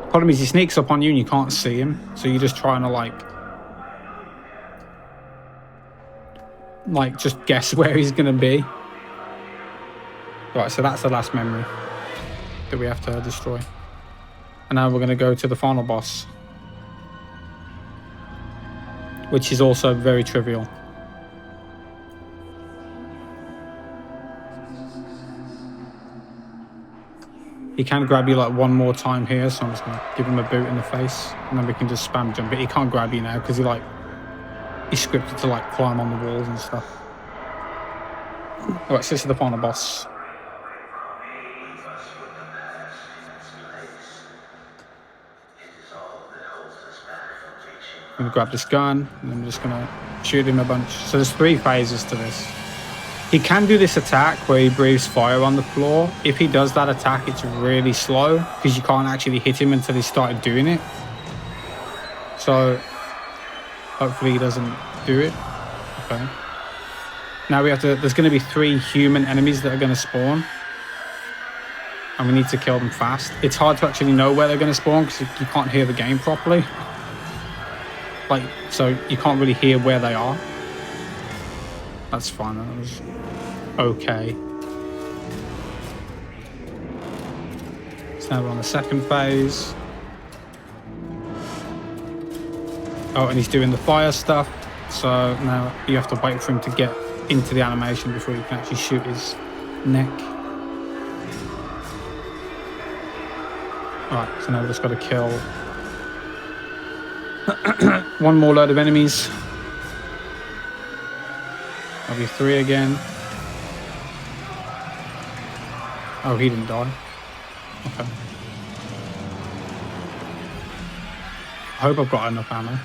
Problem is he sneaks up on you and you can't see him. So you're just trying to like just guess where he's going to be. Right, so that's the last memory that we have to destroy. And now we're going to go to the final boss, which is also very trivial. He can grab you like one more time here, so I'm just going to give him a boot in the face, and then we can just spam jump. But he can't grab you now because he's scripted to like climb on the walls and stuff. Alright, so this is the final boss. I'm going to grab this gun, and I'm just going to shoot him a bunch. So there's 3 phases to this. He can do this attack where he breathes fire on the floor. If he does that attack, it's really slow because you can't actually hit him until he started doing it. So hopefully he doesn't do it. Okay. Now there's going to be 3 human enemies that are going to spawn. And we need to kill them fast. It's hard to actually know where they're going to spawn because you can't hear the game properly. So you can't really hear where they are. That's fine. That was okay. So now we're on the second phase. Oh, and he's doing the fire stuff. So now you have to wait for him to get into the animation before you can actually shoot his neck. Alright, so now we've just got to kill one more load of enemies. That'll be 3 again. Oh, he didn't die. Okay. I hope I've got enough ammo.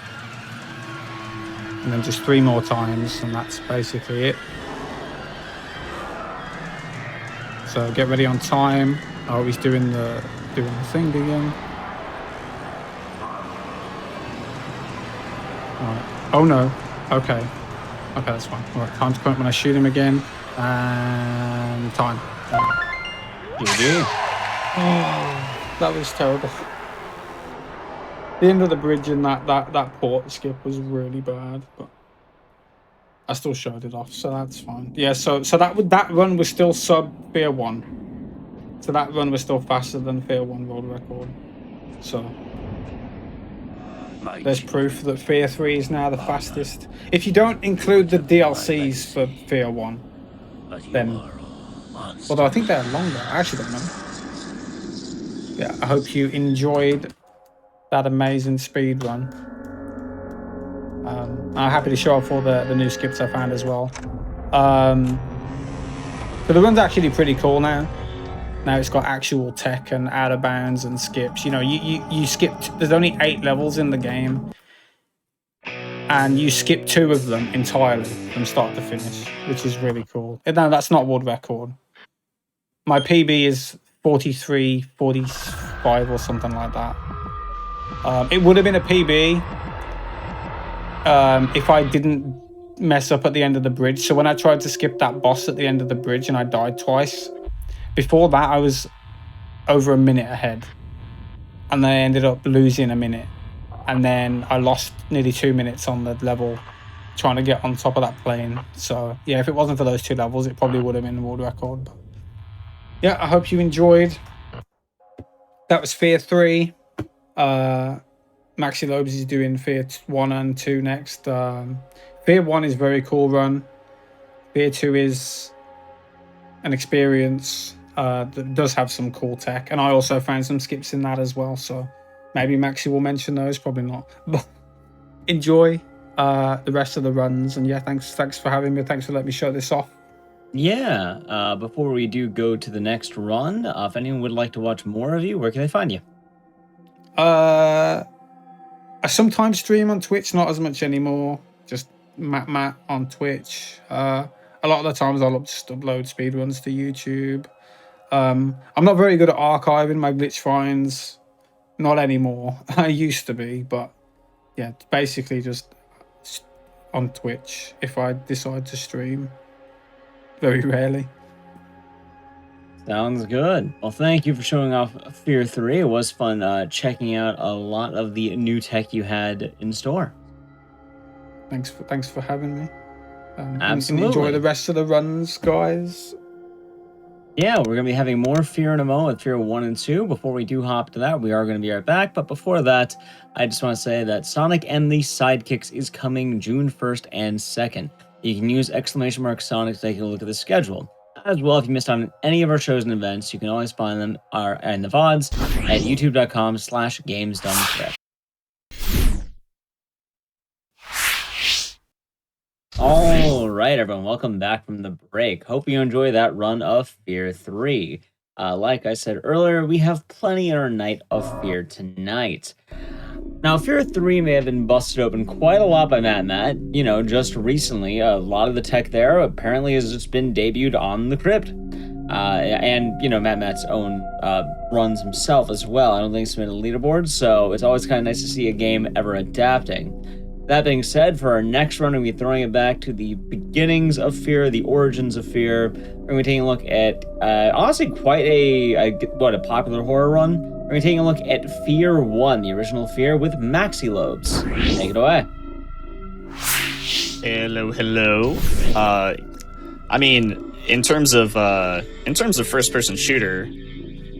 And then just 3 more times, and that's basically it. So get ready on time. Oh, he's doing the thing again. Right. Oh no. Okay. Okay, that's fine. Alright, time to count when I shoot him again. And time. GG. Oh, that was terrible. The end of the bridge in that port skip was really bad, but I still showed it off, so that's fine. Yeah, so that run was still sub F.E.A.R 1. So that run was still faster than F.E.A.R 1 world record. So there's proof that F.E.A.R 3 is now the fastest. If you don't include the DLCs for F.E.A.R 1, then, although I think they're longer, I actually don't know. Yeah, I hope you enjoyed that amazing speed run. I'm happy to show off all the new skips I found as well. So the run's actually pretty cool now. Now it's got actual tech and out of bounds and skips. You know, you skipped. There's only 8 levels in the game, and you skip 2 of them entirely from start to finish, which is really cool. No, that's not world record. My PB is 43, 45 or something like that. It would have been a PB if I didn't mess up at the end of the bridge. So when I tried to skip that boss at the end of the bridge and I died twice, before that I was over a minute ahead. And then I ended up losing a minute. And then I lost nearly 2 minutes on the level trying to get on top of that plane. So yeah, if it wasn't for those 2 levels, it probably would have been the world record. But yeah, I hope you enjoyed. That was F.E.A.R 3. Maxi Lobes is doing F.E.A.R 1 and 2 next. F.E.A.R 1 is a very cool run. F.E.A.R 2 is an experience that does have some cool tech. And I also found some skips in that as well. So maybe Maxi will mention those, probably not. But enjoy the rest of the runs. And yeah, thanks for having me. Thanks for letting me show this off. Yeah, before we do go to the next run, if anyone would like to watch more of you, where can they find you? I sometimes stream on Twitch, not as much anymore. Just Matt on Twitch. A lot of the times I'll just upload speedruns to YouTube. I'm not very good at archiving my glitch finds. Not anymore. I used to be, but yeah, basically just on Twitch if I decide to stream. Very rarely. Sounds good. Well, thank you for showing off F.E.A.R 3. It was fun checking out a lot of the new tech you had in store. Thanks for having me. Absolutely. And enjoy the rest of the runs, guys. Yeah, we're going to be having more F.E.A.R in a moment with F.E.A.R 1 and 2. Before we do hop to that, we are going to be right back. But before that, I just want to say that Sonic and the Sidekicks is coming June 1st and 2nd. You can use !Sonic to take a look at the schedule. As well, if you missed out on any of our shows and events, you can always find them in the VODs at youtube.com/gamesdumbtrip. All right, everyone, welcome back from the break. Hope you enjoy that run of F.E.A.R 3. Like I said earlier, we have plenty in our night of F.E.A.R tonight. Now, F.E.A.R 3 may have been busted open quite a lot by Matt. You know, just recently, a lot of the tech there apparently has just been debuted on the Crypt. And, you know, Matt's own runs himself as well. I don't think it's been a leaderboard, so it's always kind of nice to see a game ever adapting. That being said, for our next run, we're going to be throwing it back to the beginnings of F.E.A.R, the origins of F.E.A.R. We're going to be taking a look at, honestly, quite a popular horror run. We're going to take a look at F.E.A.R 1, the original F.E.A.R with Maxi Lobes. Take it away. Hello. I mean, in terms of first-person shooter,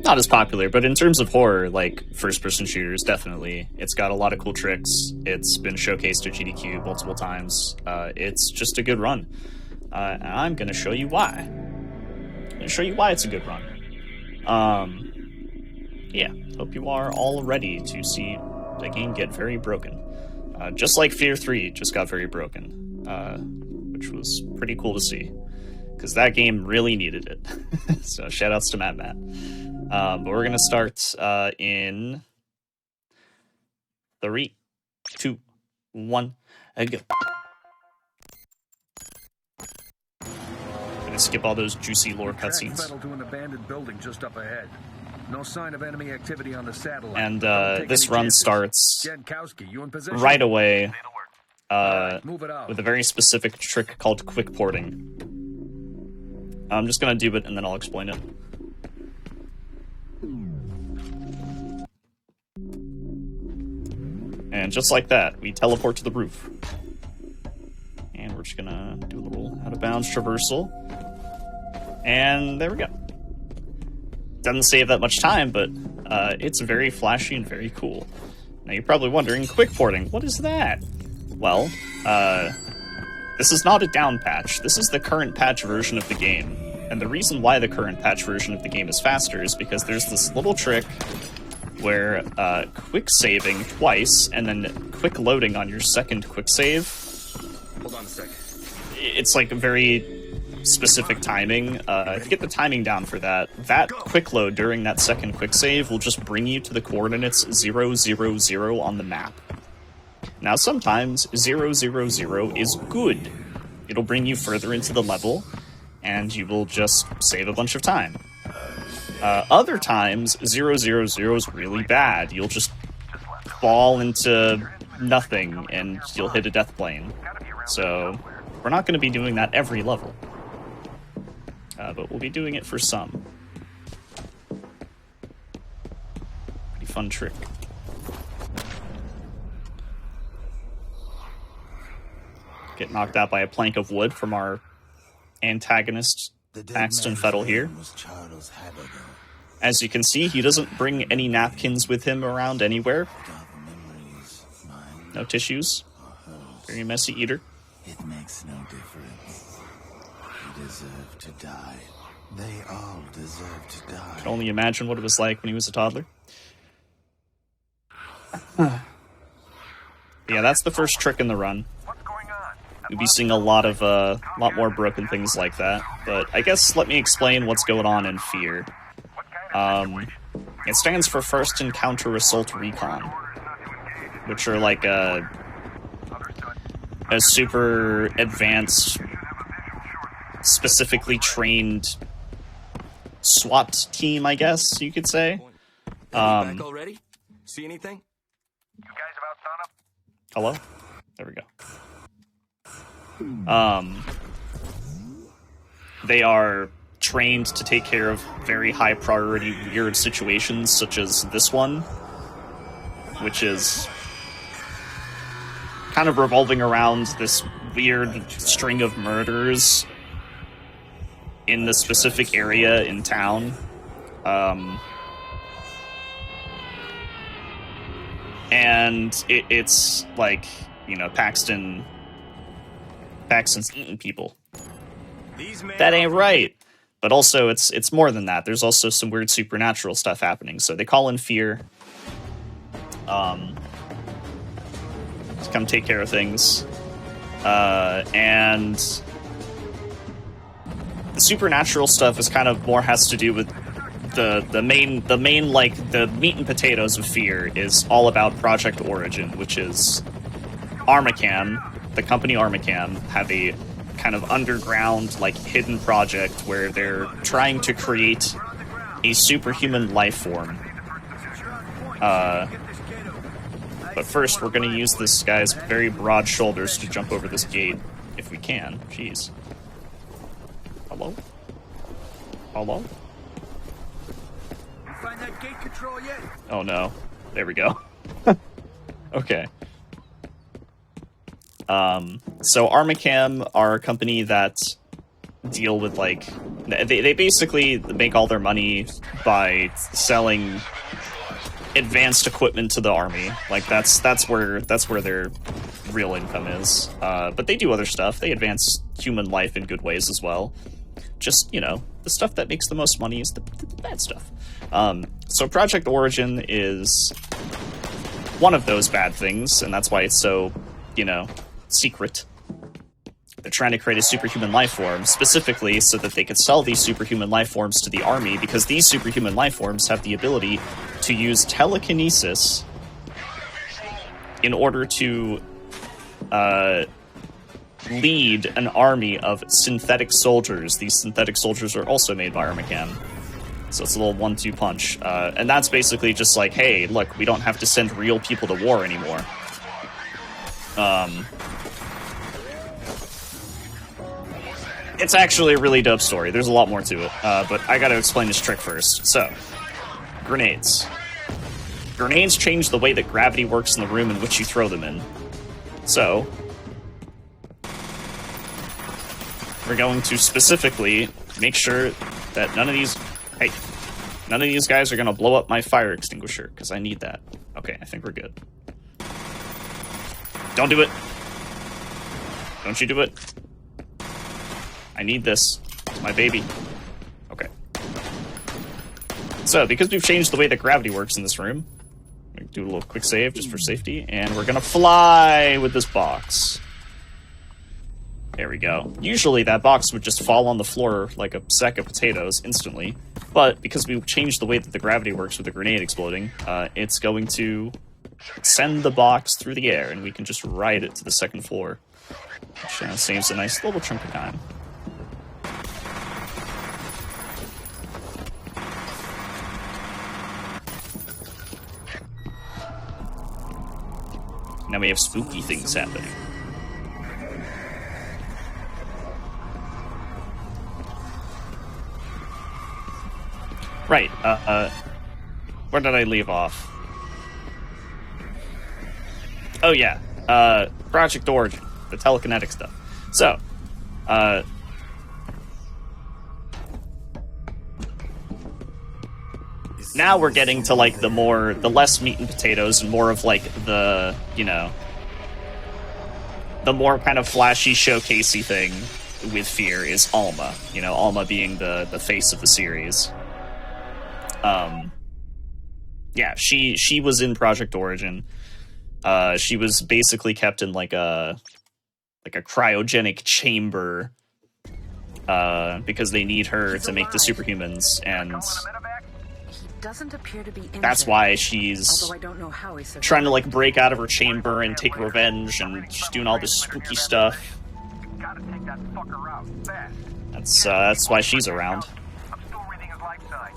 not as popular, but in terms of horror, like first-person shooters, definitely. It's got a lot of cool tricks. It's been showcased at GDQ multiple times. It's just a good run. And I'm going to show you why. I'm going to show you why it's a good run. Yeah, hope you are all ready to see the game get very broken. Just like F.E.A.R 3 just got very broken, which was pretty cool to see, because that game really needed it. So shoutouts to Matt. But we're going to start in 3, 2, 1, and go. Gonna skip all those juicy lore cutscenes. To an abandoned building just up ahead. No sign of enemy activity on the satellite. And this run starts you in position? right away with a very specific trick called quick porting. I'm just gonna do it and then I'll explain it. And just like that, we teleport to the roof. And we're just gonna do a little out-of-bounds traversal. And there we go. Doesn't save that much time, but it's very flashy and very cool. Now you're probably wondering, quick porting, what is that? Well, this is not a down patch. This is the current patch version of the game. And the reason why the current patch version of the game is faster is because there's this little trick where quick saving twice and then quick loading on your second quick save. Hold on a sec. It's like a very specific timing. If you get the timing down for that quick load during that second quick save will just bring you to the coordinates 0, 0, 0 on the map. Now, sometimes 000 is good. It'll bring you further into the level, and you will just save a bunch of time. Other times, 000 is really bad. You'll just fall into nothing, and you'll hit a death plane. So, we're not going to be doing that every level. But we'll be doing it for some. Pretty fun trick. Get knocked out by a plank of wood from our antagonist, Paxton Fettle here. As you can see, he doesn't bring any napkins with him around anywhere. No tissues. Very messy eater. It makes no difference. You deserve to die. They all deserve to die. I can only imagine what it was like when he was a toddler. Yeah, that's the first trick in the run. You'll be seeing a lot more broken things like that. But I guess let me explain what's going on in F.E.A.R. It stands for First Encounter Assault Recon, which are like a super advanced, specifically trained SWAT team, I guess you could say. Back already? See anything? You guys about sun up? Hello? There we go. They are trained to take care of very high priority weird situations such as this one, which is kind of revolving around this weird string of murders in the specific area in town. And it's like, you know, Paxton's eating people. That ain't right. But also, it's more than that. There's also some weird supernatural stuff happening. So they call in F.E.A.R. To come take care of things. And the supernatural stuff is kind of more has to do with the main like the meat and potatoes of F.E.A.R. is all about Project Origin, which is Armacam, the company Armacam, have a kind of underground, like, hidden project where they're trying to create a superhuman life form. But first, we're going to use this guy's very broad shoulders to jump over this gate, if we can. Jeez. Hello? Hello? You find that gate control yet? Oh no. There we go. Okay. So Armacam are a company that deal with, like, they basically make all their money by selling advanced equipment to the army. Like, that's where their real income is. But they do other stuff. They advance human life in good ways as well. Just, you know, the stuff that makes the most money is the bad stuff. So Project Origin is one of those bad things, and that's why it's so, you know, secret. They're trying to create a superhuman life form, specifically so that they could sell these superhuman life forms to the army, because these superhuman life forms have the ability to use telekinesis in order to lead an army of synthetic soldiers. These synthetic soldiers are also made by Armacam. So it's a little 1-2 punch. And that's basically just like, hey, look, we don't have to send real people to war anymore. It's actually a really dope story. There's a lot more to it, but I gotta explain this trick first. So, grenades. Grenades change the way that gravity works in the room in which you throw them in. So, we're going to specifically make sure that none of these guys are gonna blow up my fire extinguisher, because I need that. Okay, I think we're good. Don't do it. Don't you do it. I need this. It's my baby. Okay. So, because we've changed the way that gravity works in this room, we do a little quick save just for safety, and we're gonna fly with this box. There we go. Usually that box would just fall on the floor like a sack of potatoes instantly, but because we've changed the way that the gravity works with the grenade exploding, it's going to send the box through the air, and we can just ride it to the second floor. Which saves a nice little chunk of time. Now we have spooky things happening. Right, where did I leave off? Oh yeah, Project Origin, the telekinetic stuff. So, now we're getting to, like, the less meat and potatoes and more of, like, the, you know, the more kind of flashy, showcasey thing with F.E.A.R is Alma. You know, Alma being the face of the series. Yeah, she was in Project Origin. She was basically kept in, like a cryogenic chamber, because they need her to make the superhumans, and doesn't appear to be injured. That's why she's Although I don't know how he survived. trying to, like, break out of her chamber and take revenge, and she's doing all this spooky stuff. Gotta take that fucker out fast. That's why she's around. I'm still reading his life signs.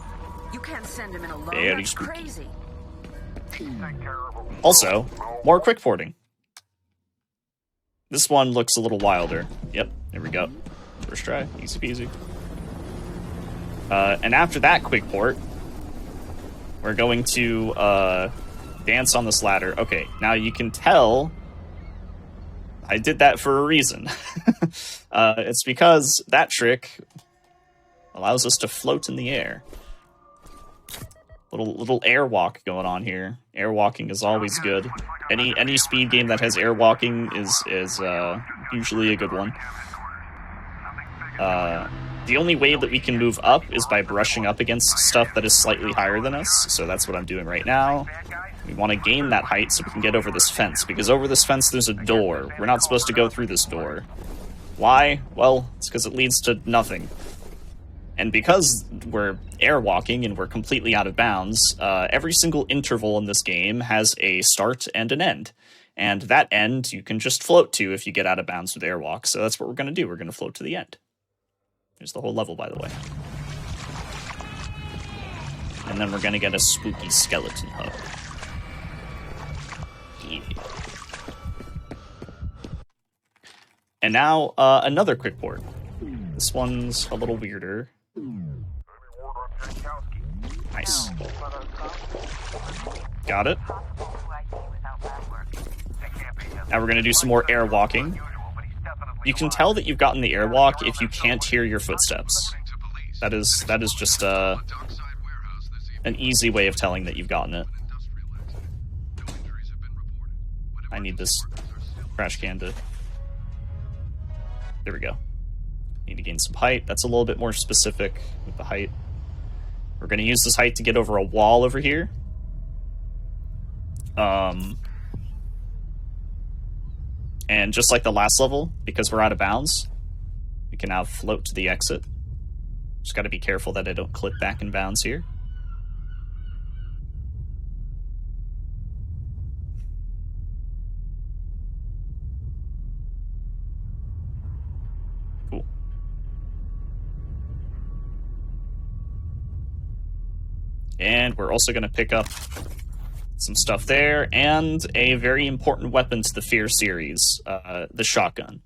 You can't send him in alone. Very That's spooky. crazy. Also, more quick porting. This one looks a little wilder. Yep, there we go. First try, easy peasy. And after that quick port, we're going to dance on this ladder. Okay, now you can tell I did that for a reason. It's because that trick allows us to float in the air. Little airwalk going on here. Airwalking is always good. Any speed game that has airwalking is usually a good one. The only way that we can move up is by brushing up against stuff that is slightly higher than us, so that's what I'm doing right now. We want to gain that height so we can get over this fence, because over this fence there's a door. We're not supposed to go through this door. Why? Well, it's because it leads to nothing. And because we're airwalking and we're completely out of bounds, every single interval in this game has a start and an end. And that end you can just float to if you get out of bounds with airwalk, so that's what we're going to do. We're going to float to the end. There's the whole level, by the way. And then we're going to get a spooky skeleton hub. Yeah. And now, another quick port. This one's a little weirder. Nice. Got it. Now we're going to do some more air walking. You can tell that you've gotten the airwalk if you can't hear your footsteps. That is just an easy way of telling that you've gotten it. I need this trash can to... There we go. Need to gain some height. That's a little bit more specific with the height. We're going to use this height to get over a wall over here. And just like the last level, because we're out of bounds, we can now float to the exit. Just got to be careful that I don't clip back in bounds here. Cool. And we're also going to pick up some stuff there, and a very important weapon to the F.E.A.R series, the shotgun.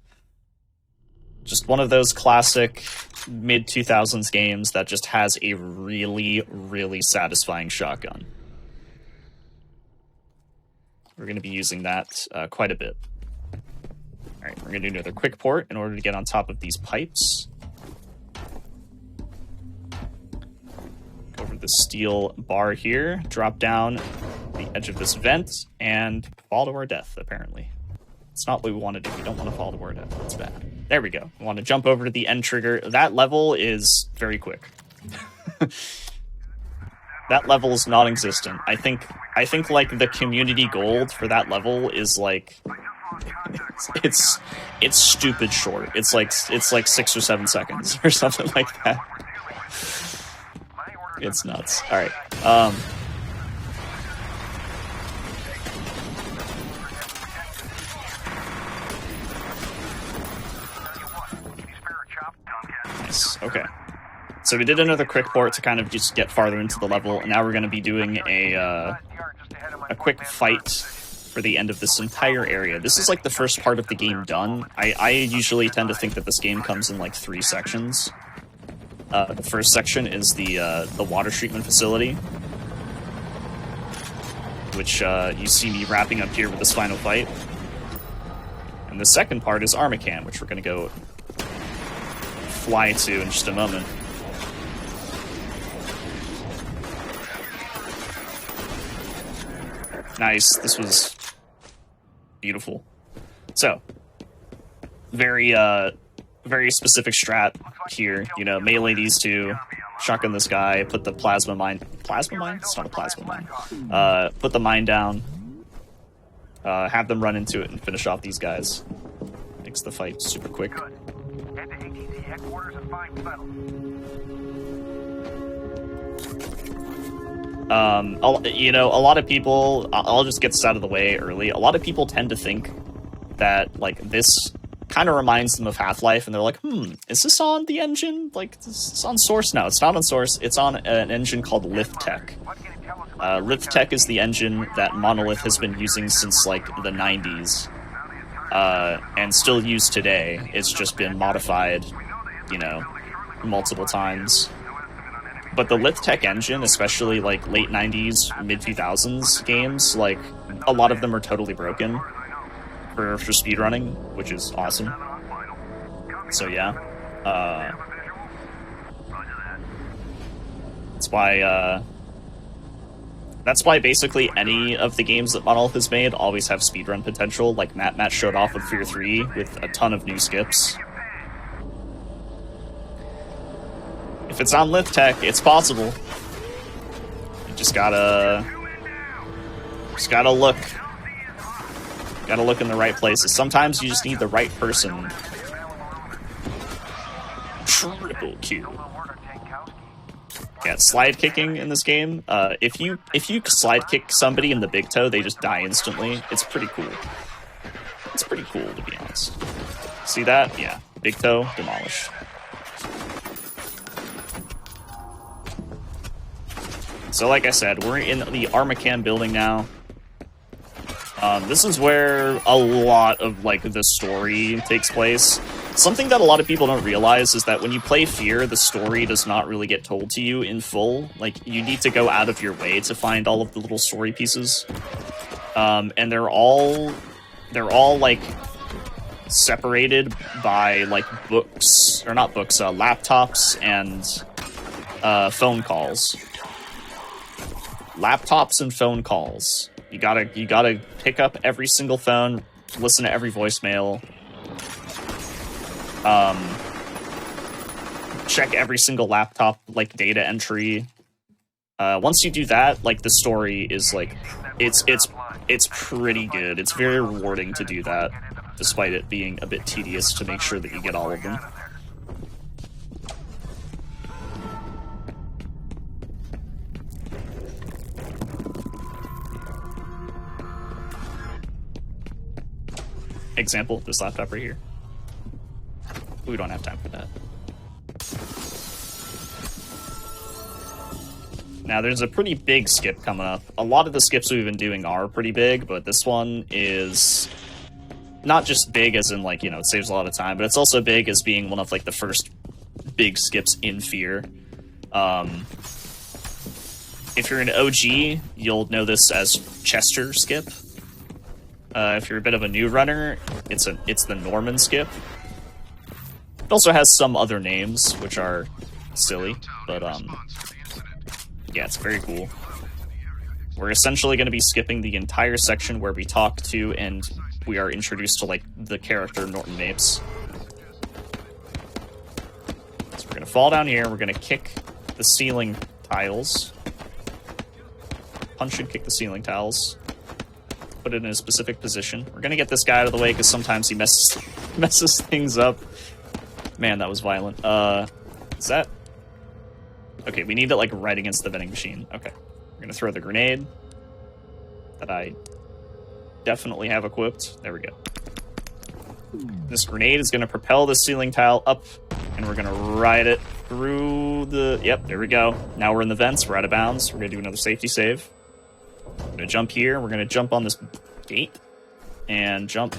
Just one of those classic mid-2000s games that just has a really, really satisfying shotgun. We're going to be using that quite a bit. Alright, we're going to do another quick port in order to get on top of these pipes. Go over the steel bar here, drop down the edge of this vent, and fall to our death, apparently. It's not what we want to do. We don't want to fall to our death. That's bad. There we go. We want to jump over to the end trigger. That level is very quick. That level is non-existent. I think like the community gold for that level is like it's stupid short. It's like 6 or 7 seconds or something like that. It's nuts. All right. Nice. Okay. So we did another quick port to kind of just get farther into the level, and now we're going to be doing a quick fight for the end of this entire area. This is like the first part of the game done. I usually tend to think that this game comes in like 3 sections. The first section is the water treatment facility, which you see me wrapping up here with this final fight. And the second part is Armacam, which we're going to go fly to in just a moment. Nice. This was beautiful. So, very specific strat here. You know, melee these two, shotgun this guy, put the plasma mine. Plasma mine? It's not a plasma mine. Put the mine down. Have them run into it and finish off these guys. Makes the fight super quick. Head to ATC headquarters and find settled. You know, a lot of people, I'll just get this out of the way early. A lot of people tend to think that, like, this kind of reminds them of Half-Life, and they're like, is this on the engine? Like, it's on Source now. It's not on Source. It's on an engine called Liftech. Liftech is the engine that Monolith has been using since, like, the 90s. And still used today. It's just been modified, you know, multiple times. But the Liftech engine, especially like late 90s, mid 2000s games, like a lot of them are totally broken for speedrunning, which is awesome. So yeah, that's why basically any of the games that Monolith has made always have speedrun potential. Like Matt showed off with F.E.A.R 3 with a ton of new skips. If it's on Liftech, it's possible. You just gotta look. Gotta look in the right places. Sometimes you just need the right person. Triple kill. Yeah, slide kicking in this game. If you slide kick somebody in the big toe, they just die instantly. It's pretty cool. It's pretty cool, to be honest. See that? Yeah. Big toe, demolished. So like I said, we're in the Armacam building now. This is where a lot of, like, the story takes place. Something that a lot of people don't realize is that when you play F.E.A.R, the story does not really get told to you in full. Like, you need to go out of your way to find all of the little story pieces. And they're all, like, separated by, like, books, or not books, laptops and phone calls. Laptops and phone calls. You gotta pick up every single phone, listen to every voicemail, check every single laptop, like, data entry. Once you do that, like, the story is, like, it's pretty good. It's very rewarding to do that, despite it being a bit tedious to make sure that you get all of them. Example, this laptop right here. We don't have time for that. Now, there's a pretty big skip coming up. A lot of the skips we've been doing are pretty big, but this one is not just big as in, like, you know, it saves a lot of time, but it's also big as being one of, like, the first big skips in F.E.A.R. If you're an OG, you'll know this as Chester skip. If you're a bit of a new runner, it's the Norman skip. It also has some other names, which are silly, but yeah, it's very cool. We're essentially going to be skipping the entire section where we talk to and we are introduced to, like, the character Norton Mapes. So we're going to fall down here, we're going to kick the ceiling tiles. Punch and kick the ceiling tiles. Put it in a specific position. We're gonna get this guy out of the way because sometimes he messes things up. Man, that was violent. Is that... Okay, we need it, like, right against the vending machine. Okay. We're gonna throw the grenade that I definitely have equipped. There we go. This grenade is gonna propel the ceiling tile up And we're gonna ride it through the... Yep, there we go. Now we're in the vents. We're out of bounds. We're gonna do another safety save. We're gonna jump here. We're gonna jump on this gate. And jump.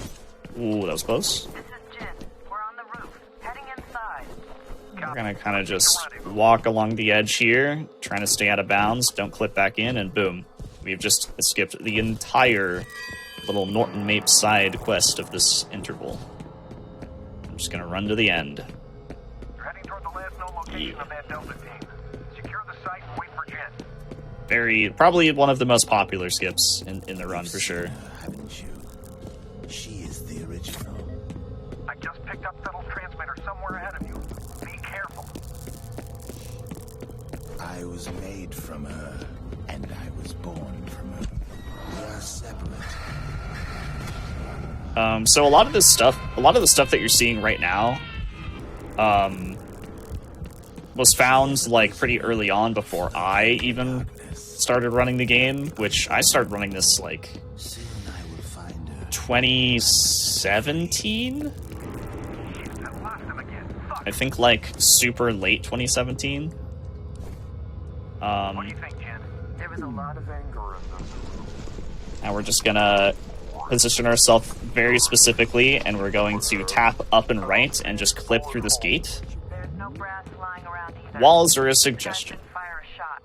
Ooh, that was close. This is Jin. We're on the roof. Heading inside. We're gonna kind of just walk along the edge here, trying to stay out of bounds. Don't clip back in, and boom. We've just skipped the entire little Norton Mapes side quest of this interval. I'm just gonna run to the end. You're heading toward the last known location of that Delta team. Secure the site and wait for Jen. Probably one of the most popular skips in the run for sure. Haven't you? She is the original. I just picked up Settle's transmitter somewhere ahead of you. Be careful. I was made from her, and I was born from her. We are separate. So a lot of the stuff that you're seeing right now, was found like pretty early on before I even started running the game, which I started running this like Soon I will find her. 2017? I think like super late 2017. What do you think, Jen? There was a lot of anger in this. Now we're just gonna position ourselves very specifically, and we're going to tap up and right and just clip through this gate. There's no brass lying around either. Walls are a suggestion. Fire a shot.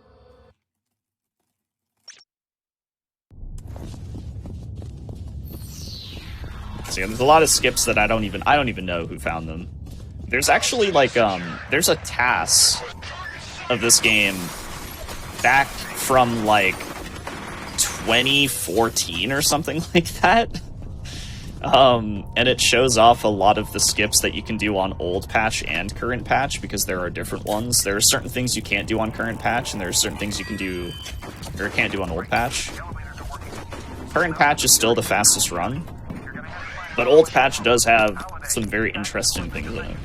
So yeah, there's a lot of skips that I don't even know who found them. There's actually like there's a TAS of this game back from like 2014 or something like that. And it shows off a lot of the skips that you can do on old patch and current patch, because there are different ones. There are certain things you can't do on current patch, and there are certain things you can do or can't do on old patch. Current patch is still the fastest run, but old patch does have some very interesting things in it.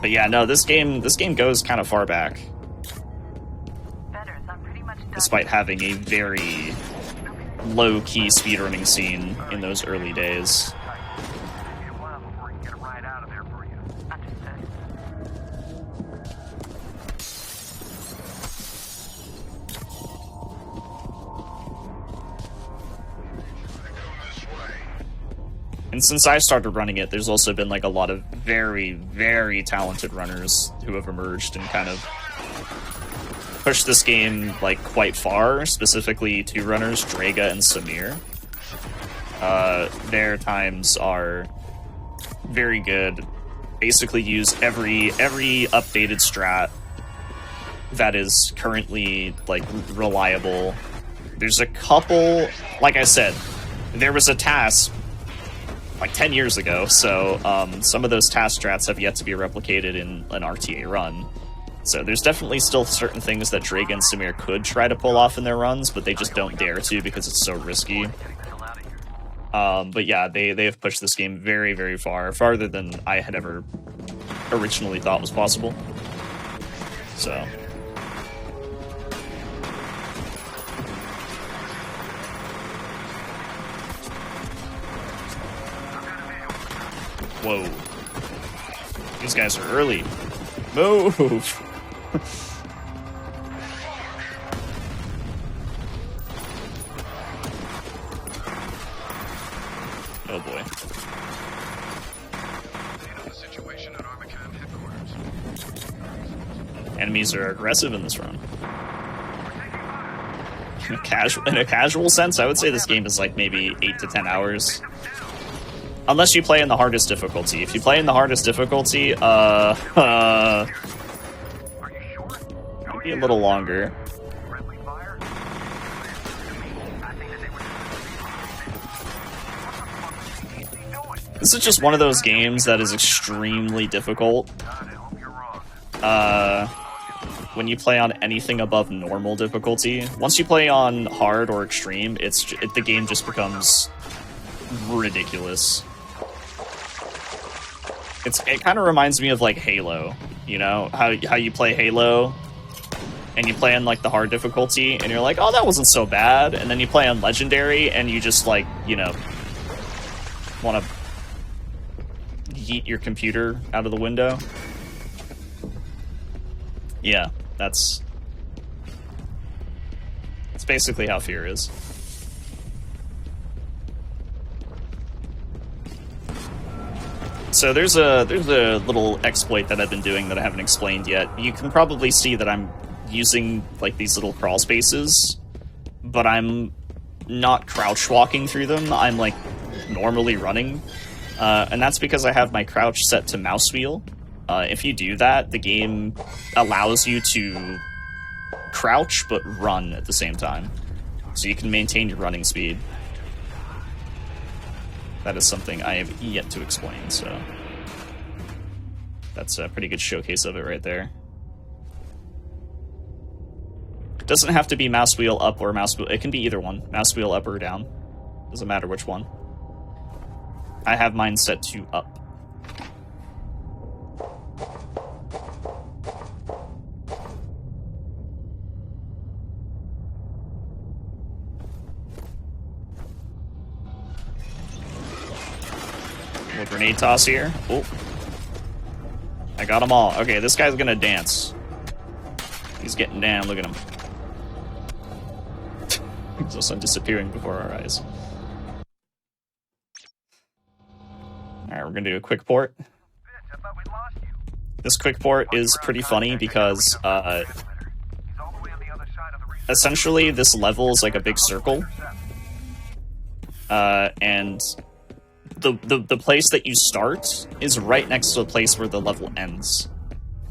But yeah, no, this game goes kind of far back, despite having a very low-key speedrunning scene in those early days. And since I started running it, there's also been like a lot of very, very talented runners who have emerged and kind of pushed this game like quite far, specifically two runners, Draga and Samir. Their times are very good. Basically use every updated strat that is currently like reliable. There's a couple, like I said, there was a task like 10 years ago, so some of those task strats have yet to be replicated in an RTA run. So there's definitely still certain things that Drake and Samir could try to pull off in their runs, but they just don't dare to because it's so risky. But yeah, they have pushed this game very, very far, farther than I had ever originally thought was possible. So... Whoa. These guys are early. Move! Oh boy. Enemies are aggressive in this run. In a casual sense, I would say this game is like maybe 8 to 10 hours. Unless you play in the hardest difficulty. If you play in the hardest difficulty, maybe a little longer. This is just one of those games that is extremely difficult. When you play on anything above normal difficulty. Once you play on hard or extreme, the game just becomes ridiculous. It kind of reminds me of like Halo, you know, how you play Halo and you play on like the hard difficulty and you're like, oh, that wasn't so bad, and then you play on legendary and you just like, you know, want to yeet your computer out of the window. Yeah, that's basically how F.E.A.R is. So there's a little exploit that I've been doing that I haven't explained yet. You can probably see that I'm using like these little crawl spaces, but I'm not crouch walking through them. I'm like normally running, and that's because I have my crouch set to mouse wheel. If you do that, the game allows you to crouch but run at the same time, so you can maintain your running speed. That is something I have yet to explain, so that's a pretty good showcase of it right there. It doesn't have to be mouse wheel up or mouse wheel, it can be either one, mouse wheel up or down. Doesn't matter which one. I have mine set to up. Little grenade toss here. Oh, I got them all. Okay, this guy's gonna dance. He's getting down. Look at him. He's also disappearing before our eyes. All right, we're gonna do a quick port. This quick port is pretty funny because essentially this level is like a big circle, and the place that you start is right next to the place where the level ends.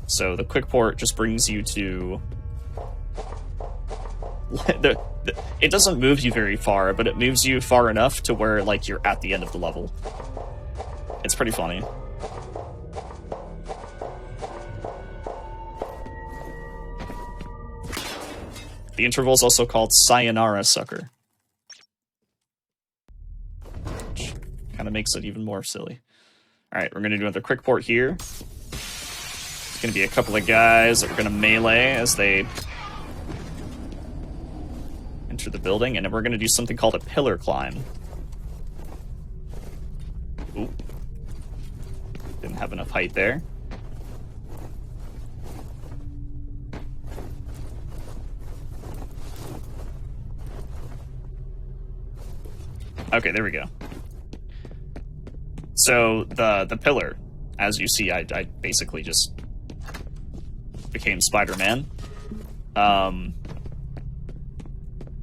So the quick port just brings you to it doesn't move you very far, but it moves you far enough to where like you're at the end of the level. It's pretty funny. The interval is also called Sayonara Sucker. Kind of makes it even more silly. Alright, we're going to do another quick port here. It's going to be a couple of guys that we're going to melee as they enter the building, and then we're going to do something called a pillar climb. Ooh. Didn't have enough height there. Okay, there we go. So the pillar, as you see, I basically just became Spider-Man. I'm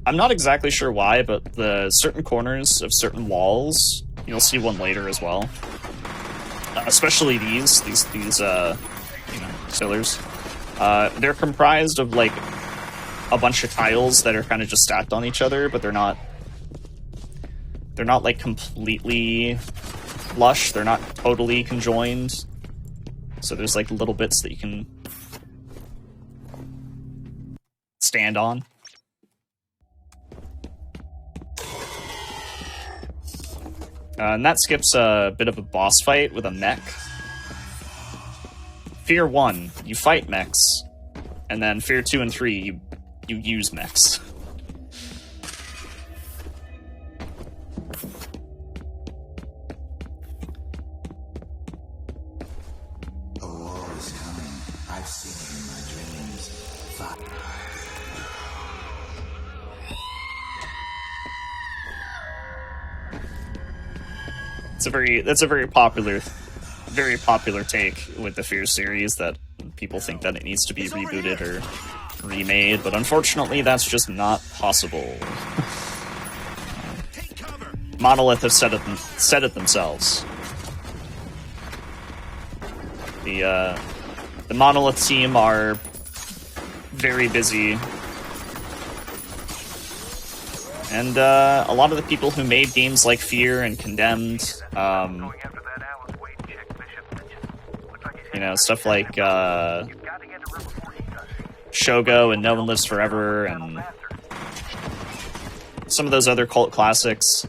not exactly sure why, but the certain corners of certain walls, you'll see one later as well. Especially these pillars. They're comprised of like a bunch of tiles that are kind of just stacked on each other, but they're not like completely flush. They're not totally conjoined. So there's like little bits that you can stand on. And that skips a bit of a boss fight with a mech. F.E.A.R 1, you fight mechs, and then F.E.A.R 2 and 3, you use mechs. A war is coming. I've seen it in my dreams. That's a very popular take with the F.E.A.R series, that people think that it needs to be rebooted or remade, but unfortunately that's just not possible. Monolith have said it themselves. The Monolith team are very busy. And a lot of the people who made games like F.E.A.R and Condemned, you know, stuff like Shogo and No One Lives Forever, and some of those other cult classics,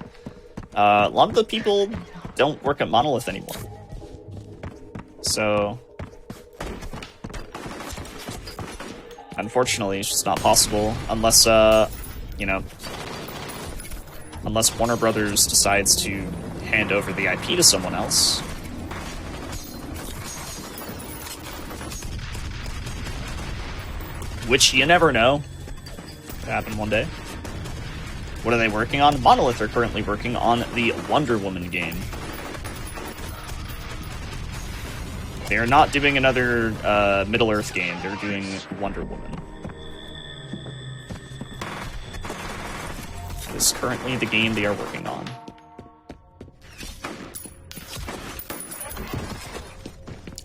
a lot of the people don't work at Monolith anymore. So, unfortunately, it's just not possible unless, you know, unless Warner Brothers decides to hand over the IP to someone else. which you never know. Could happen one day. What are they working on? Monolith are currently working on the Wonder Woman game. They are not doing another Middle-earth game. They're doing Wonder Woman. This is currently the game they are working on.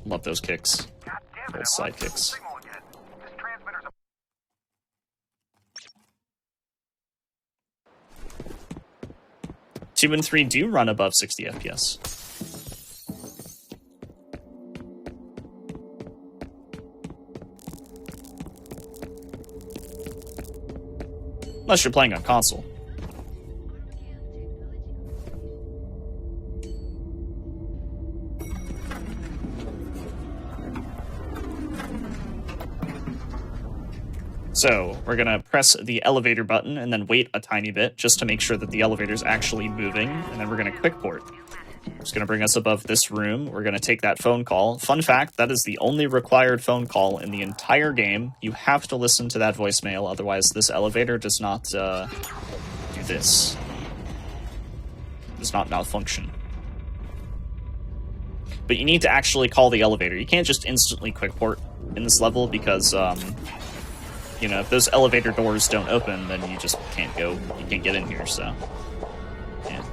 Love those kicks. Those side kicks. 2 and 3 do run above 60 FPS. Unless you're playing on console. So, we're gonna press the elevator button and then wait a tiny bit just to make sure that the elevator's actually moving, and then we're gonna quick port. It's gonna bring us above this room. We're gonna take that phone call. Fun fact, that is the only required phone call in the entire game. You have to listen to that voicemail, otherwise this elevator does not do this. Does not malfunction. But you need to actually call the elevator. You can't just instantly quick port in this level because, you know, if those elevator doors don't open, then you just can't go, you can't get in here, so, yeah.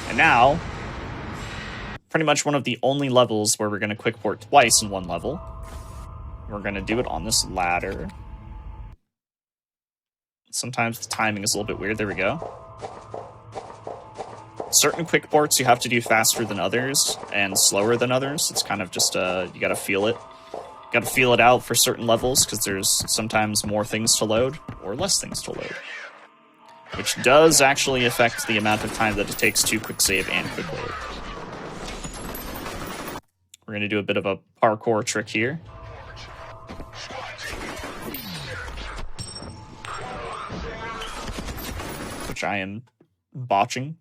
And now, pretty much one of the only levels where we're going to quick port twice in one level. We're going to do it on this ladder. Sometimes the timing is a little bit weird. There we go. Certain quick ports you have to do faster than others and slower than others. It's kind of just, you gotta feel it. You gotta feel it out for certain levels, because there's sometimes more things to load, or less things to load. Which does actually affect the amount of time that it takes to quick save and quick load. We're gonna do a bit of a parkour trick here. Which I am botching.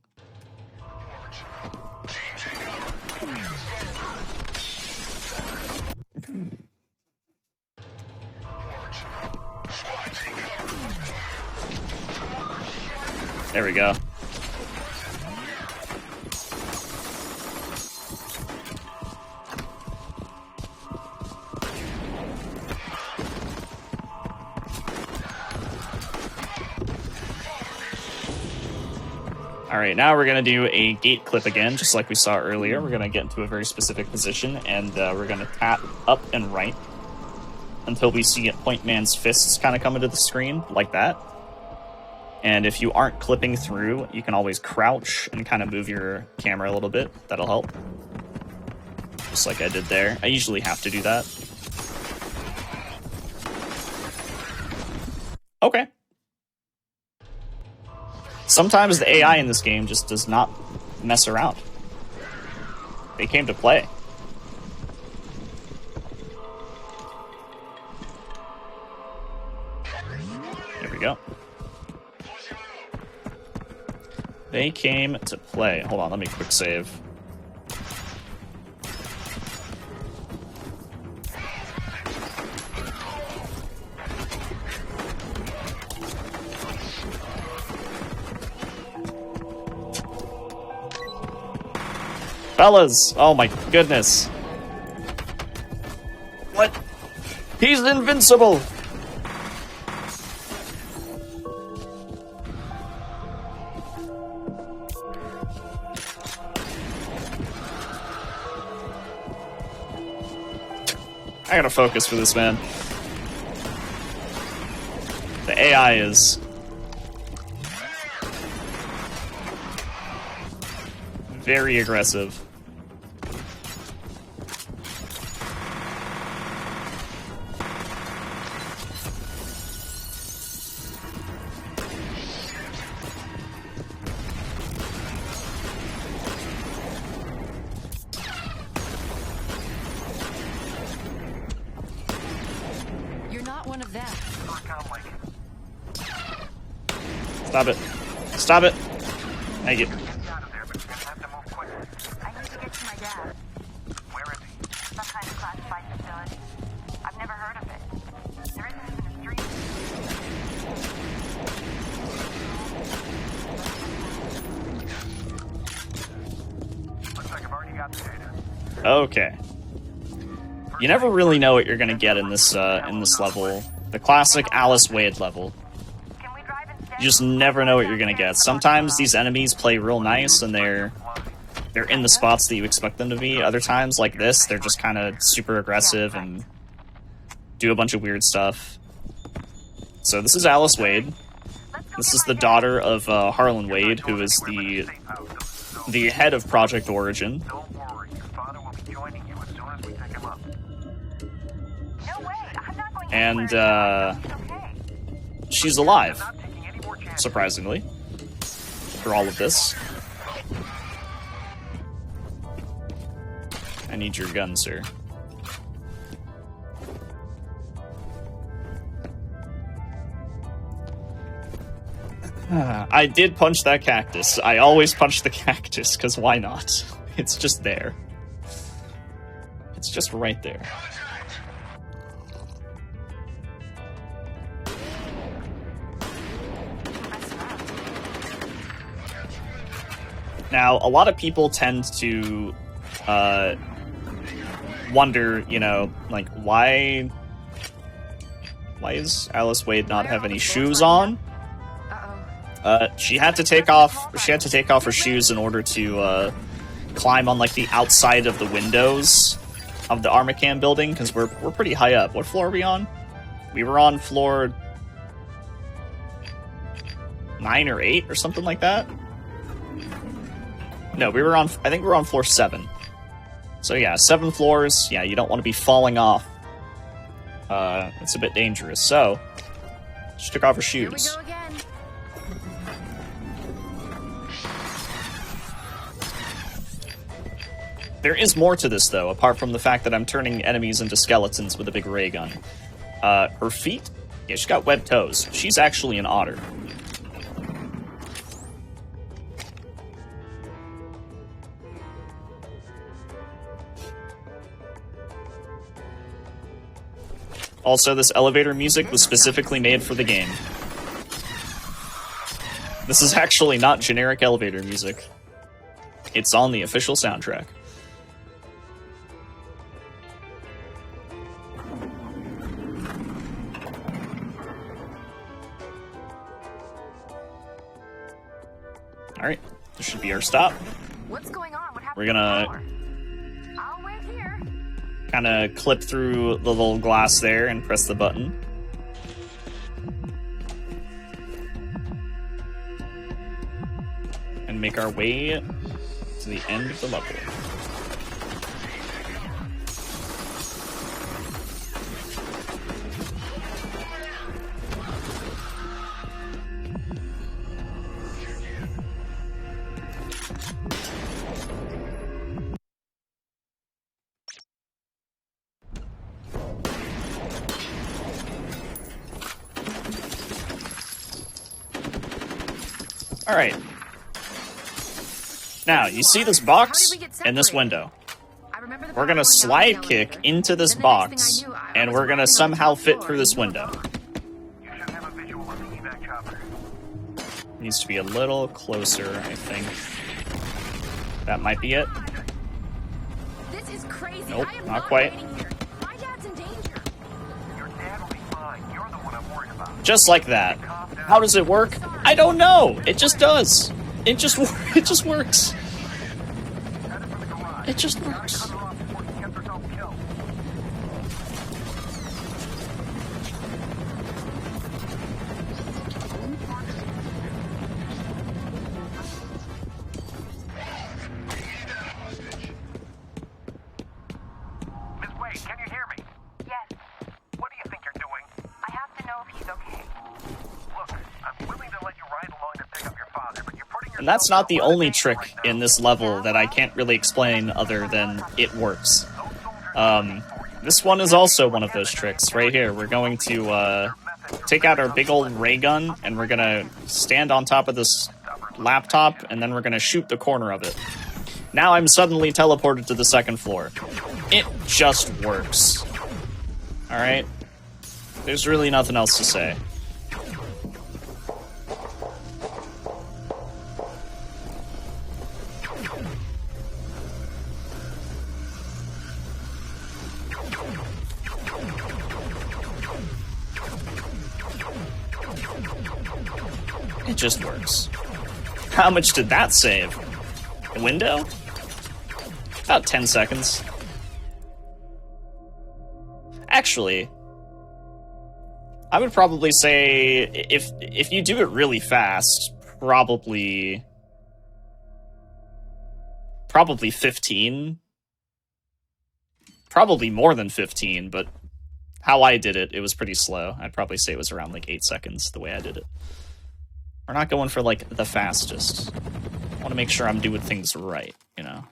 There we go. Alright, now we're going to do a gate clip again, just like we saw earlier. We're going to get into a very specific position, and we're going to tap up and right until we see Point Man's fists kind of come into the screen, like that. And if you aren't clipping through, you can always crouch and kind of move your camera a little bit. That'll help. Just like I did there. I usually have to do that. Okay. Sometimes the AI in this game just does not mess around. They came to play. There we go. They came to play. Hold on, let me quick save. Fellas! Oh my goodness. What? He's invincible! I gotta focus for this, man. The AI is very aggressive. Stop it. Stop it. Thank you. I need to get to my dad. Where is he? Okay. You never really know what you're gonna get in this level. The classic Alice Wade level. Can we drive instead? You just never know what you're gonna get. Sometimes these enemies play real nice and they're in the spots that you expect them to be. Other times, like this, they're just kind of super aggressive and do a bunch of weird stuff. So this is Alice Wade. This is the daughter of Harlan Wade, who is the head of Project Origin. Don't worry, your father will be joining you as soon as we pick him up. No way. I'm not going And anywhere. It's okay. she's alive, Not taking any more chances. surprisingly, for all of this. I need your gun, sir. I did punch that cactus. I always punch the cactus, because why not? It's just there. It's just right there. Now, a lot of people tend to wonder, you know, like, why does Alice Wade not have any shoes on? She had to take off her shoes in order to climb on like the outside of the windows of the Armacam building, because we're pretty high up. What floor are we on? We were on floor 9 or 8 or something like that. No, we were on. I think we were on floor 7. So yeah, 7 floors. Yeah, you don't want to be falling off. It's a bit dangerous. So she took off her Here we shoes. go again. There is more to this, though, apart from the fact that I'm turning enemies into skeletons with a big ray gun. Her feet? Yeah, she's got webbed toes. She's actually an otter. Also, this elevator music was specifically made for the game. This is actually not generic elevator music. It's on the official soundtrack. Alright, this should be our stop. What's going on? What happened? We're gonna to the power? I'll wait here. kind of clip through the little glass there and press the button. And make our way to the end of the level. All right. Now, you see this box and this window. We're gonna slide kick into this box, and we're gonna somehow fit through this window. You should have a visual of the evac chopper. Needs to be a little closer, I think. That might be it. This is crazy. Nope, I am not quite. waiting here. My dad's in danger. Your dad will be fine. You're the one I'm worried about. Just like that. How does it work? I don't know. It just does. It just works. Headed for the garage. It just works. Cut her off before she gets herself killed. Miss Wade, can you hear me? Yes. What do you think you're doing? I have to know if he's okay. Look, I'm willing to let you ride along to pick up your father, but you're putting yourself And that's not in the a lot of only danger trick right now. in this level that I can't really explain other than it works. This one is also one of those tricks. Right here, we're going to take out our big old ray gun, and we're gonna stand on top of this laptop, and then we're gonna shoot the corner of it. Now I'm suddenly teleported to the second floor. It just works. Alright? There's really nothing else to say. It just works. How much did that save? A window? About 10 seconds. Actually, I would probably say if you do it really fast, probably 15. Probably more than 15, but how I did it, it was pretty slow. I'd probably say it was around like 8 seconds the way I did it. We're not going for like the fastest. I want to make sure I'm doing things right, you know?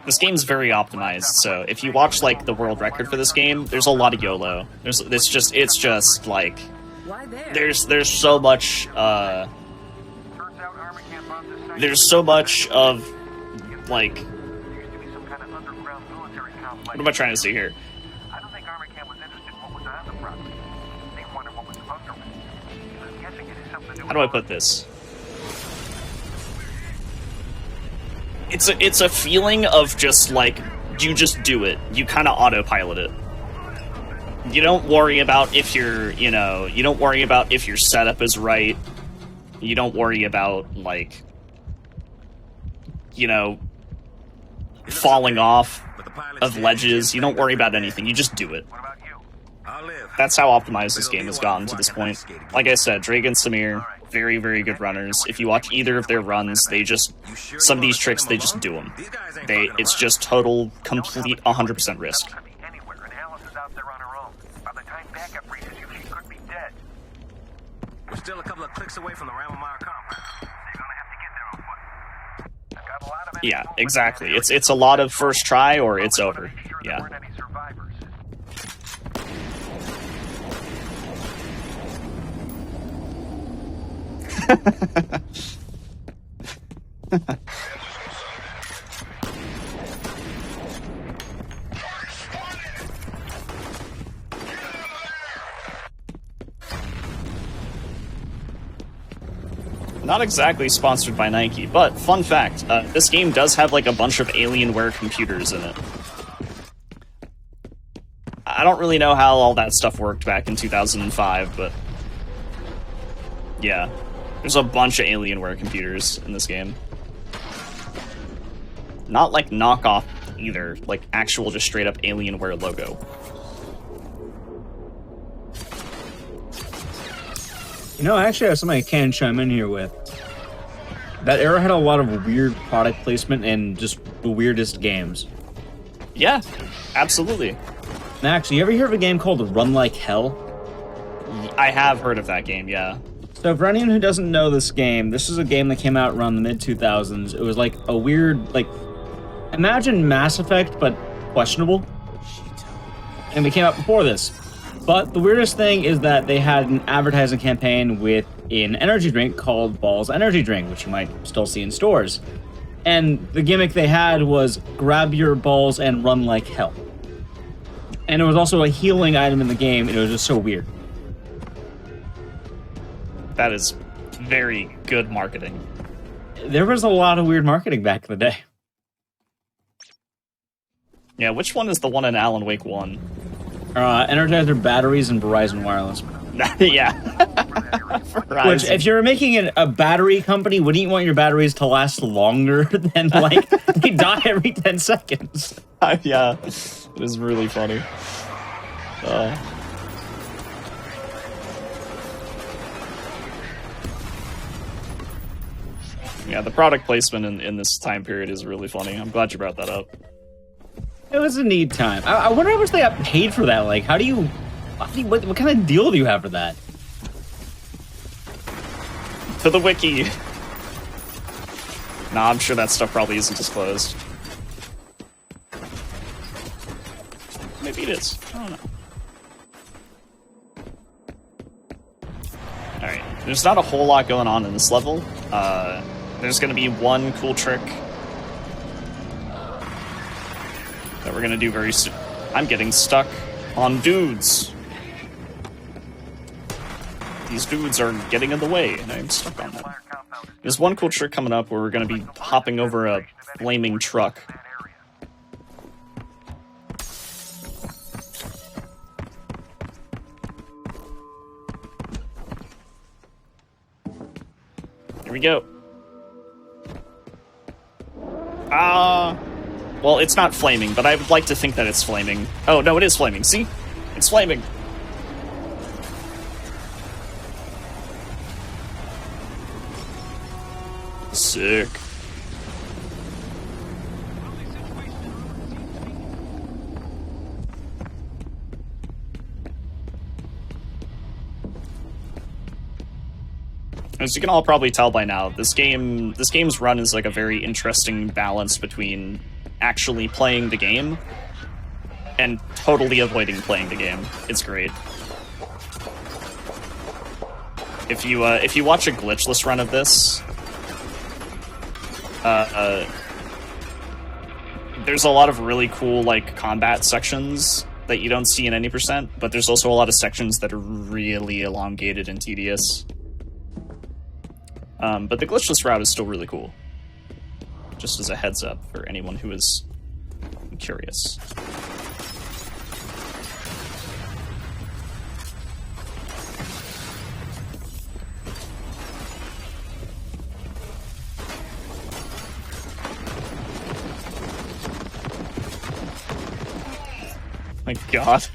This game's very optimized, so if you watch like the world record for this game, there's a lot of YOLO. It's just like there's so much there's so much of like what am I trying to say here? I don't think Army Camp was interested in what was on the property. They wanted what was under it. I'm guessing it has something to do with... How do I put this? It's a feeling of just like you just do it. You kind of autopilot it. You don't worry about if you're, you don't worry about if your setup is right. You don't worry about like, falling off of ledges. You don't worry about anything. You just do it. That's how optimized this game has gotten to this point. Like I said, Drake and Samir, very, very good runners. If you watch either of their runs, some of these tricks, they just do them. It's just total, complete, 100% risk. We're still a couple of clicks away from the Ramamar compound. They're gonna have to get there on foot. I've got a lot of... Yeah, exactly. It's a lot of first try or it's over. Yeah. Not exactly sponsored by Nike, but fun fact, this game does have like a bunch of Alienware computers in it. I don't really know how all that stuff worked back in 2005, but yeah, there's a bunch of Alienware computers in this game. Not like knockoff either, like actual just straight up Alienware logo. I actually have something I can chime in here with. That era had a lot of weird product placement and just the weirdest games. Yeah, absolutely. Max, you ever hear of a game called Run Like Hell? I have heard of that game, yeah. So for anyone who doesn't know this is a game that came out around the mid-2000s. It was like a weird, like, imagine Mass Effect, but questionable. And it came out before this. But the weirdest thing is that they had an advertising campaign with an energy drink called Balls Energy Drink, which you might still see in stores. And the gimmick they had was grab your balls and run like hell. And it was also a healing item in the game, and it was just so weird. That is very good marketing. There was a lot of weird marketing back in the day. Yeah, which one is the one in Alan Wake 1? Energizer batteries and Verizon Wireless. Yeah. Which, if you're making a battery company, wouldn't you want your batteries to last longer than, like, they die every 10 seconds? Yeah, it was really funny. Yeah, the product placement in this time period is really funny. I'm glad you brought that up. It was a neat time. I wonder how much they got paid for that. Like, what kind of deal do you have for that? To the wiki. Nah, I'm sure that stuff probably isn't disclosed. Maybe it is. I don't know. Alright, there's not a whole lot going on in this level. There's gonna be one cool trick that we're gonna do very soon. I'm getting stuck on dudes. These dudes are getting in the way, and I'm stuck on them. There's one cool trick coming up where we're gonna be hopping over a flaming truck. Here we go. Well, it's not flaming, but I would like to think that it's flaming. Oh, no, it is flaming. See? It's flaming. Sick. As you can all probably tell by now, this game's run is like a very interesting balance between actually playing the game and totally avoiding playing the game. It's great. If you watch a glitchless run of this, there's a lot of really cool like combat sections that you don't see in any %, but there's also a lot of sections that are really elongated and tedious. But the glitchless route is still really cool. Just as a heads up for anyone who is curious. My god.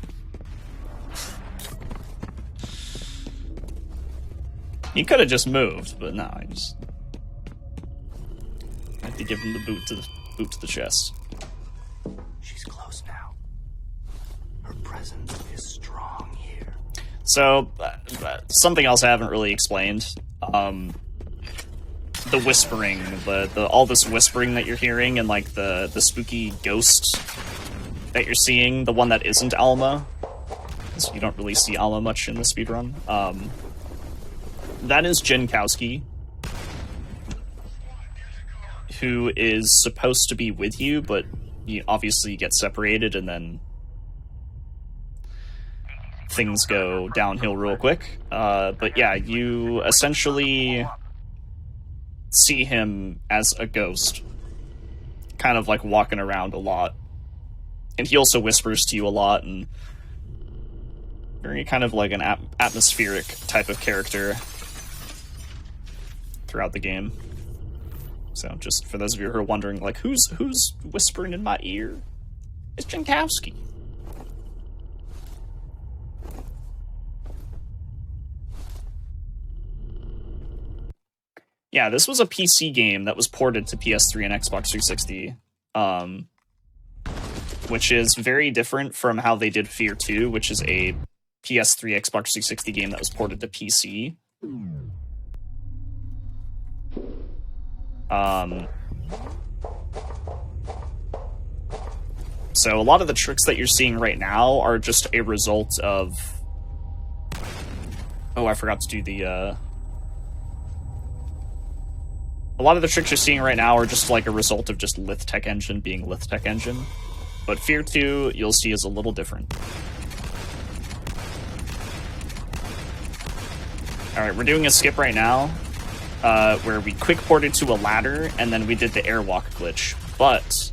He could have just moved, but no, I had to give him the boot to the chest. She's close now. Her presence is strong here. So, something else I haven't really explained. The whispering, all this whispering that you're hearing, and like the spooky ghost that you're seeing, the one that isn't Alma, because you don't really see Alma much in the speedrun. That is Jankowski, who is supposed to be with you, but you obviously get separated, and then things go downhill real quick. But yeah, you essentially see him as a ghost, kind of like walking around a lot. And he also whispers to you a lot, and very kind of like an atmospheric type of character throughout the game. So just for those of you who are wondering, like, who's whispering in my ear? It's Jankowski. Yeah, this was a PC game that was ported to PS3 and Xbox 360, which is very different from how they did F.E.A.R 2, which is a PS3 Xbox 360 game that was ported to PC. So a lot of the tricks that you're seeing right now are just a result of... Oh, I forgot to do the, A lot of the tricks you're seeing right now are just like a result of just Lithtech Engine being Lithtech Engine. But F.E.A.R 2, you'll see, is a little different. Alright, we're doing a skip right now, where we quick ported to a ladder, and then we did the airwalk glitch. But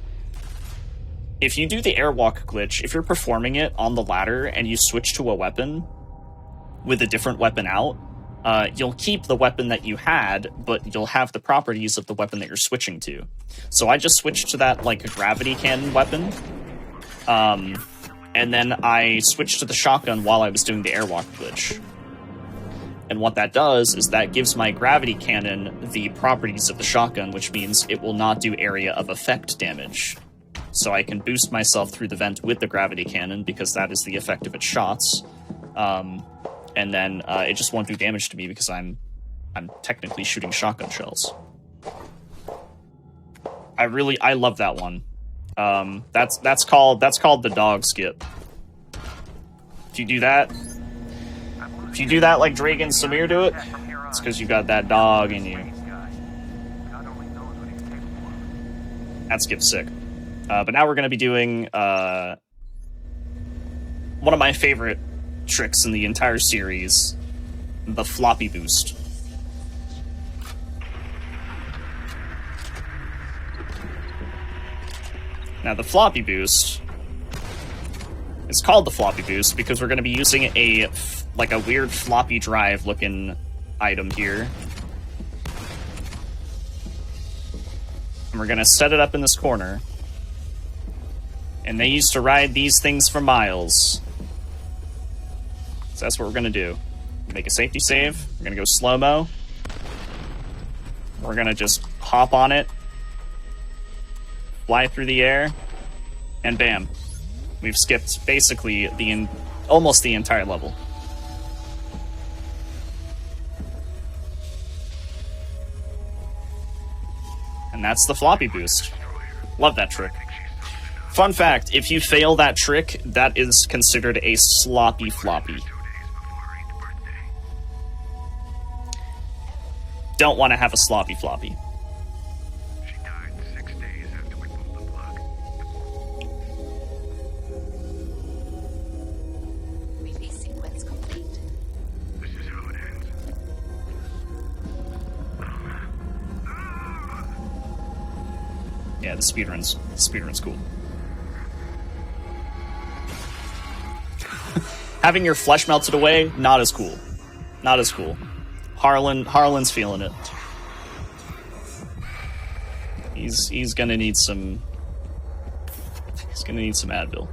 if you do the airwalk glitch, if you're performing it on the ladder and you switch to a weapon with a different weapon out, you'll keep the weapon that you had, but you'll have the properties of the weapon that you're switching to. So I just switched to that, like, gravity cannon weapon, and then I switched to the shotgun while I was doing the airwalk glitch. And what that does is that gives my gravity cannon the properties of the shotgun, which means it will not do area of effect damage. So I can boost myself through the vent with the gravity cannon, because that is the effect of its shots. And then it just won't do damage to me because I'm technically shooting shotgun shells. I love that one. That's called the dog skip. If you do that like Drake and Samir do it, it's because you got that dog in you. That skip's sick. But now we're going to be doing one of my favorite tricks in the entire series, the floppy boost. Now the floppy boost, it's called the floppy boost because we're going to be using a weird floppy drive looking item here. And we're gonna set it up in this corner. And they used to ride these things for miles. So that's what we're gonna do. Make a safety save. We're gonna go slow-mo. We're gonna just hop on it, fly through the air, and bam. We've skipped basically almost the entire level. And that's the floppy boost. Love that trick. Fun fact, if you fail that trick, that is considered a sloppy floppy. Don't want to have a sloppy floppy. She died 6 days after we pulled the plug. Repeat sequence complete. This is how it ends. Yeah, the speedrun's cool. Having your flesh melted away, not as cool. Not as cool. Harlan's feeling it. He's gonna need some. He's gonna need some Advil.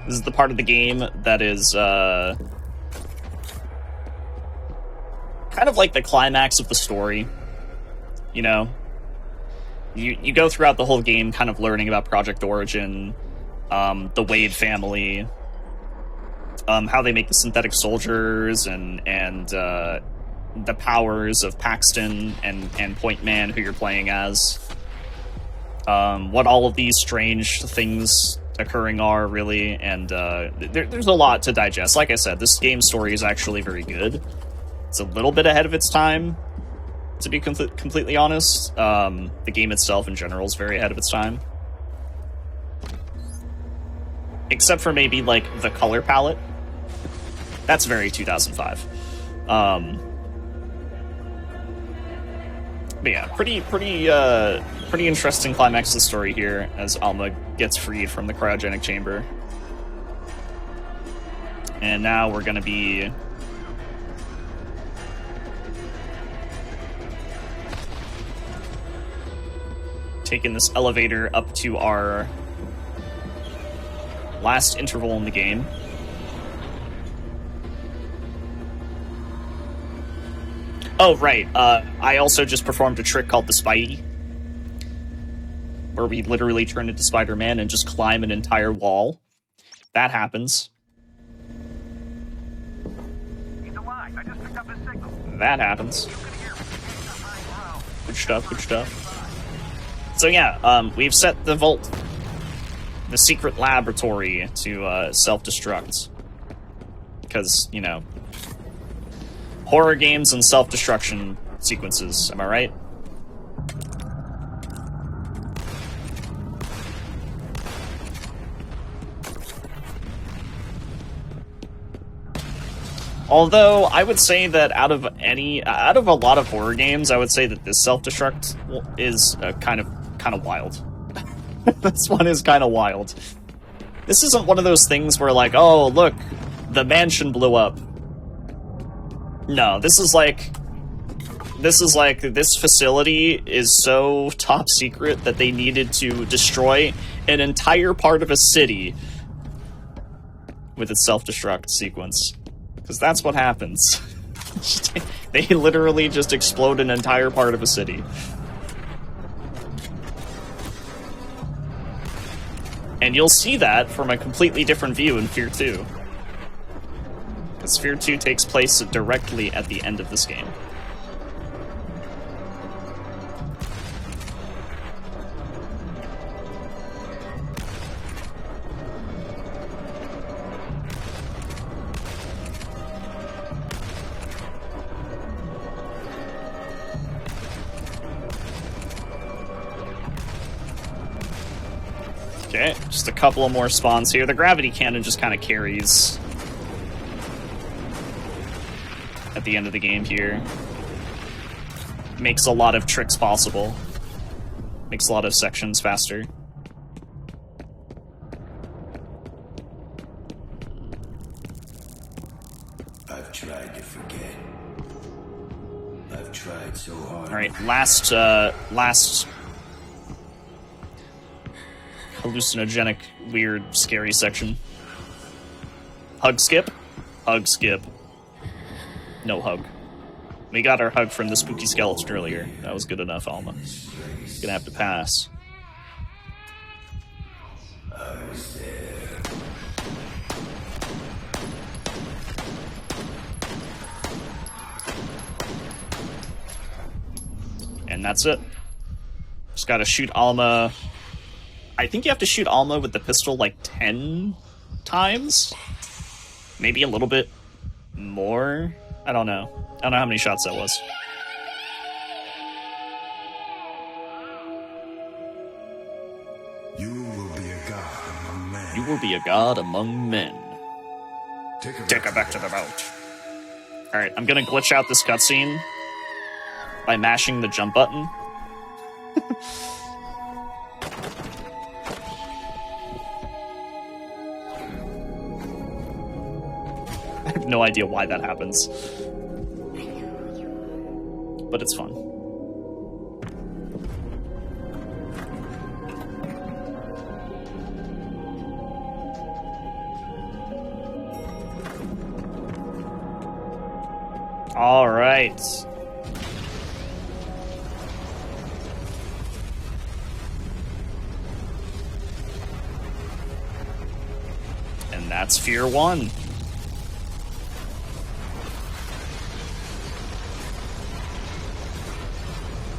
This is the part of the game that is kind of like the climax of the story. You know, you go throughout the whole game kind of learning about Project Origin, the Wade family, how they make the synthetic soldiers, and the powers of Paxton and Point Man, who you're playing as. What all of these strange things occurring are, really, and there's a lot to digest. Like I said, this game's story is actually very good. It's a little bit ahead of its time, to be completely honest. The game itself, in general, is very ahead of its time. Except for maybe, like, the color palette. That's very 2005. But yeah, pretty interesting climax to the story here, as Alma gets freed from the cryogenic chamber. And now we're gonna be... taking this elevator up to our last interval in the game. Oh, right. I also just performed a trick called the Spidey, where we literally turn into Spider-Man and just climb an entire wall. That happens. He's alive. I just picked up his signal. That happens. Good stuff, good stuff. So yeah, we've set the vault, the secret laboratory, to self-destruct. Because, you know, horror games and self-destruction sequences, am I right? Although, I would say that out of a lot of horror games, I would say that this self-destruct is kind of wild. This one is kind of wild. This isn't one of those things where, like, oh, look, the mansion blew up. No, this is like, this facility is so top secret that they needed to destroy an entire part of a city with its self-destruct sequence. Because that's what happens. They literally just explode an entire part of a city. And you'll see that from a completely different view in F.E.A.R 2. Because F.E.A.R 2 takes place directly at the end of this game. Okay, just a couple of more spawns here. The gravity cannon just kind of carries at the end of the game here. Makes a lot of tricks possible. Makes a lot of sections faster. I've tried to forget. I've tried so hard. All right, last hallucinogenic, weird, scary section. Hug skip, hug skip. No hug. We got our hug from the spooky skeleton earlier. That was good enough, Alma. Gonna have to pass. And that's it. Just gotta shoot Alma. I think you have to shoot Alma with the pistol like 10 times? Maybe a little bit more? I don't know. I don't know how many shots that was. You will be a god among men. You will be a god among men. Take her back to the boat. Alright, I'm gonna glitch out this cutscene by mashing the jump button. I have no idea why that happens. But it's fun. All right. And that's F.E.A.R 1.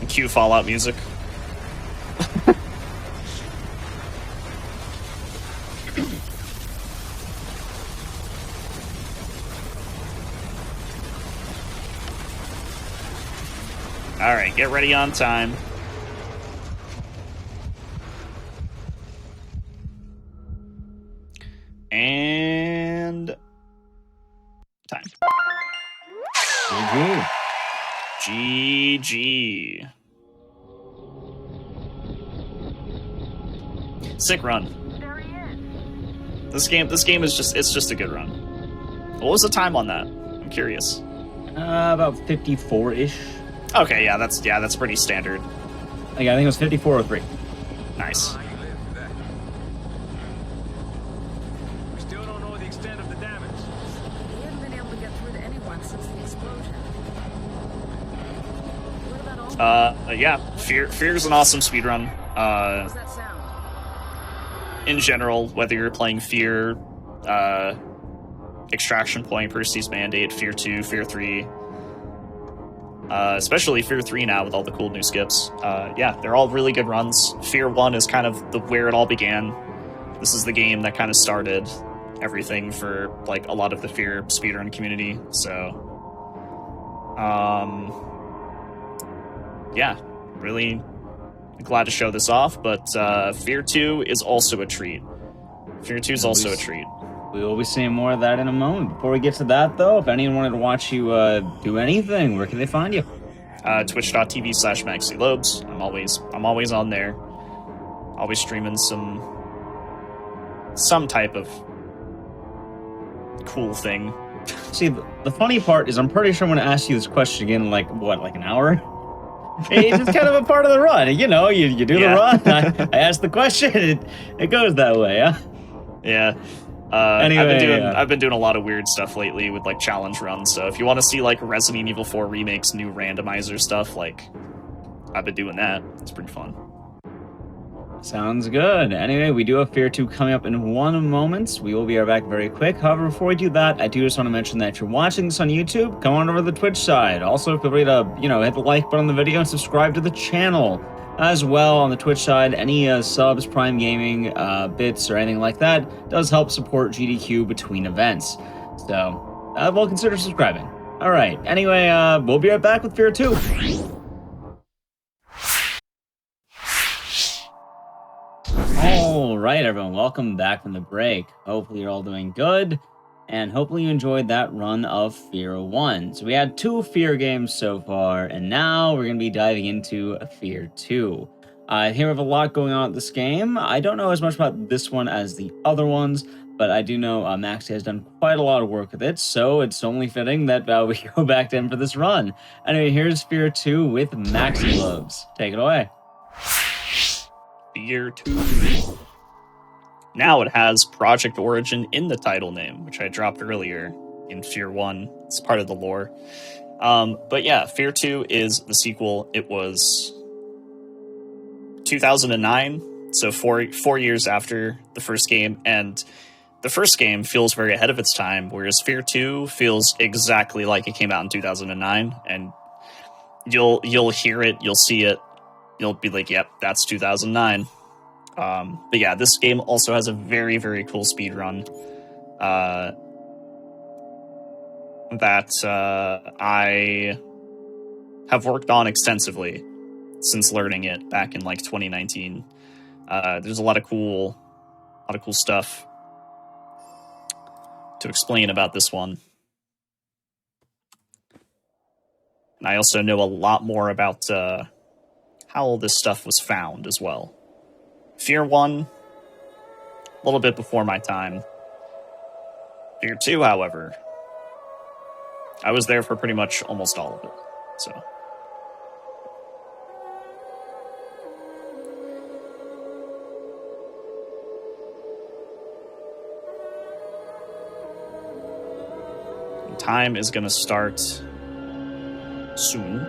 Cue Fallout music. Alright, get ready on time. And time. GG. GG. Sick run. There he is. This game is just a good run. What was the time on that? I'm curious. About 54-ish. Okay, yeah, that's pretty standard. Like, I think it was 54:03. Nice. How you live through that? We still don't know the extent of the damage. We haven't been able to get through to anyone since the explosion. What about all? Yeah, F.E.A.R is an awesome speedrun. What does that sound? In general, whether you're playing F.E.A.R, Extraction Point, Percy's Mandate, F.E.A.R 2, F.E.A.R 3, especially F.E.A.R 3 now with all the cool new skips. Yeah, they're all really good runs. F.E.A.R 1 is kind of where it all began. This is the game that kind of started everything for like a lot of the F.E.A.R speedrun community. So, yeah, really glad to show this off. But F.E.A.R 2 is also a treat. F.E.A.R 2 is also a treat. We will be seeing more of that in a moment. Before we get to that, though, if anyone wanted to watch you do anything, where can they find you? Twitch.tv/MaxiLobes. I'm always on there. Always streaming some type of cool thing. See, the funny part is I'm pretty sure I'm going to ask you this question again in, like, what, like an hour? It's just kind of a part of the run. You know, you do the run, I ask the question, it goes that way, huh? Yeah. Anyway, I've been doing a lot of weird stuff lately with like challenge runs. So if you want to see like Resident Evil 4 Remake's new randomizer stuff, like I've been doing that. It's pretty fun. Sounds good. Anyway, we do have F.E.A.R 2 coming up in 1 moment. We will be right back very quick. However, before we do that, I do just want to mention that if you're watching this on YouTube, come on over to the Twitch side. Also, feel free to, hit the like button on the video and subscribe to the channel. As well, on the Twitch side, any subs, Prime Gaming, bits, or anything like that does help support GDQ between events. So, we'll consider subscribing. Alright, anyway, we'll be right back with F.E.A.R 2. Alright, everyone, welcome back from the break. Hopefully you're all doing good, and hopefully you enjoyed that run of F.E.A.R 1. So we had 2 F.E.A.R games so far, and now we're going to be diving into F.E.A.R 2. Here we have a lot going on with this game. I don't know as much about this one as the other ones, but I do know Maxi has done quite a lot of work with it, so it's only fitting that we go back to him for this run. Anyway, here's F.E.A.R 2 with Maxi Gloves. Take it away. F.E.A.R 2. Now it has Project Origin in the title name, which I dropped earlier in F.E.A.R 1. It's part of the lore. But yeah, F.E.A.R 2 is the sequel. It was 2009, so four years after the first game, and the first game feels very ahead of its time, whereas F.E.A.R 2 feels exactly like it came out in 2009, and you'll hear it, you'll see it, you'll be like, yep, that's 2009. But yeah, this game also has a very, very cool speedrun that I have worked on extensively since learning it back in like 2019. There's a lot of cool stuff to explain about this one. And I also know a lot more about how all this stuff was found as well. F.E.A.R 1, a little bit before my time. F.E.A.R 2, however, I was there for pretty much almost all of it, so. Time is gonna start soon.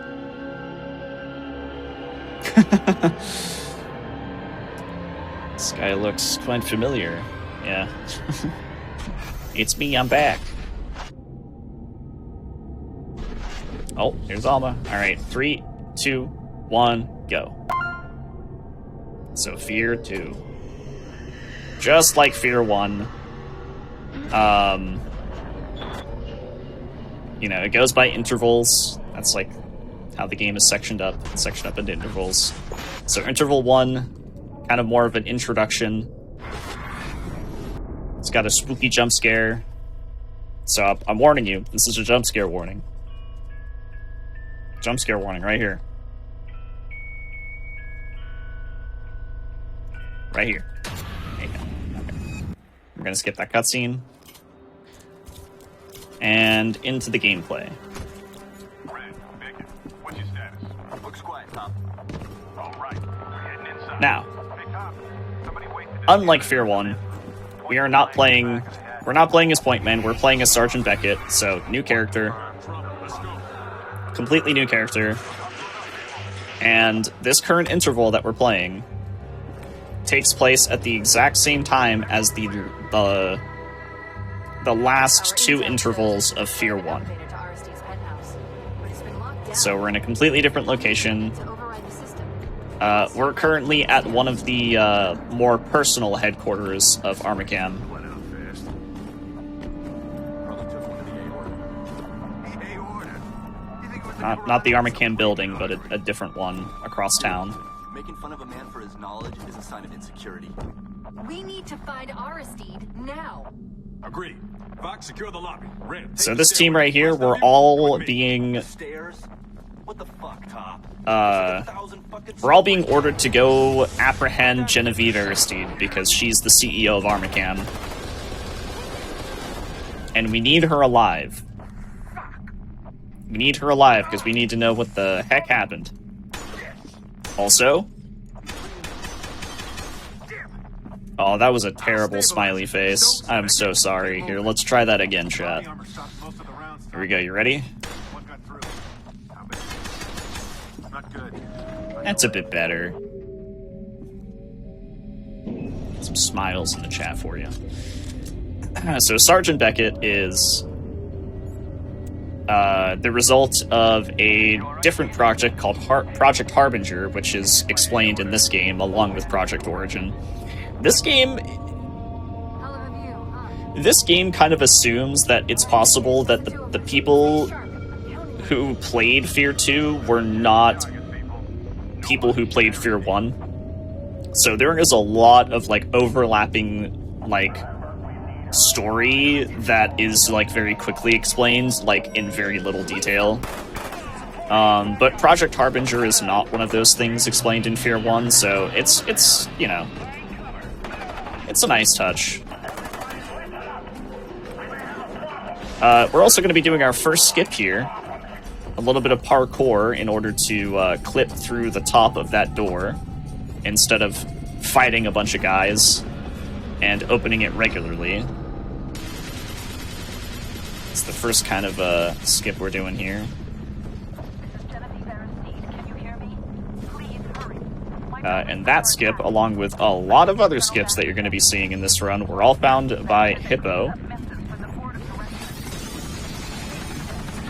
This guy looks quite familiar. Yeah. It's me, I'm back. Oh, here's Alma. Alright, 3, 2, 1, go. So F.E.A.R 2. Just like F.E.A.R 1. You know, it goes by intervals. That's like how the game is sectioned up into intervals. So interval 1, kind of more of an introduction. It's got a spooky jump scare. So I'm warning you, this is a jump scare warning. Jump scare warning right here. Right here. There you go. Okay. We're gonna skip that cutscene. And into the gameplay. Now, unlike F.E.A.R 1, we're not playing as Pointman, we're playing as Sergeant Beckett, so new character. Completely new character. And this current interval that we're playing takes place at the exact same time as the last two intervals of F.E.A.R 1. So we're in a completely different location. We're currently at one of the more personal headquarters of Armacam. Not the Armacam building, but a different one across town. Making fun of a man for his knowledge is a sign of insecurity. We need to find Aristide now. Agreed. Fox, secure the lobby. Red, So this team right here, we're all being What the fuck, Top? we're all being ordered to go apprehend Genevieve Aristide because she's the CEO of Armacam. And we need her alive. We need her alive because we need to know what the heck happened. Also... Oh, that was a terrible smiley face. I'm so sorry. Here, let's try that again, chat. Here we go, you ready? That's a bit better. Some smiles in the chat for you. So Sergeant Beckett is the result of a different project called Project Harbinger, which is explained in this game along with Project Origin. This game kind of assumes that it's possible that the people who played F.E.A.R 2 were not people who played F.E.A.R 1. So there is a lot of like overlapping like story that is like very quickly explained, like in very little detail. But Project Harbinger is not one of those things explained in F.E.A.R 1, so it's you know, it's a nice touch. We're also going to be doing our first skip here. A little bit of parkour in order to clip through the top of that door instead of fighting a bunch of guys and opening it regularly. It's the first kind of skip we're doing here. And that skip, along with a lot of other skips that you're going to be seeing in this run, were all found by Hippo,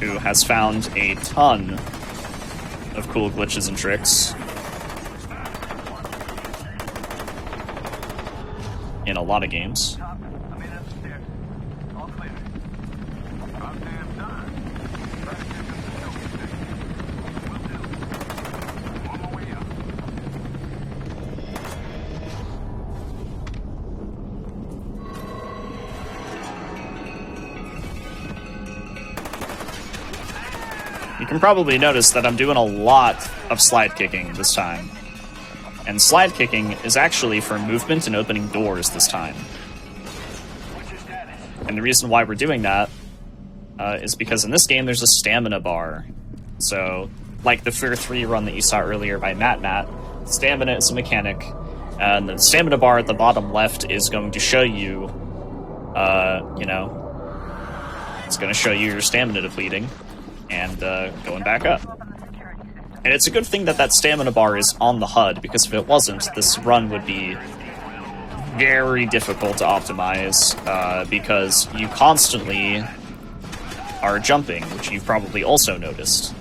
who has found a ton of cool glitches and tricks in a lot of games. You can probably notice that I'm doing a lot of slide kicking this time. And slide kicking is actually for movement and opening doors this time. And the reason why we're doing that is because in this game there's a stamina bar. So, like the F.E.A.R 3 run that you saw earlier by Matt, stamina is a mechanic, and the stamina bar at the bottom left is going to show you, you know, it's going to show you your stamina depleting and going back up. And it's a good thing that that stamina bar is on the HUD, because if it wasn't, this run would be very difficult to optimize, because you constantly are jumping, which you've probably also noticed.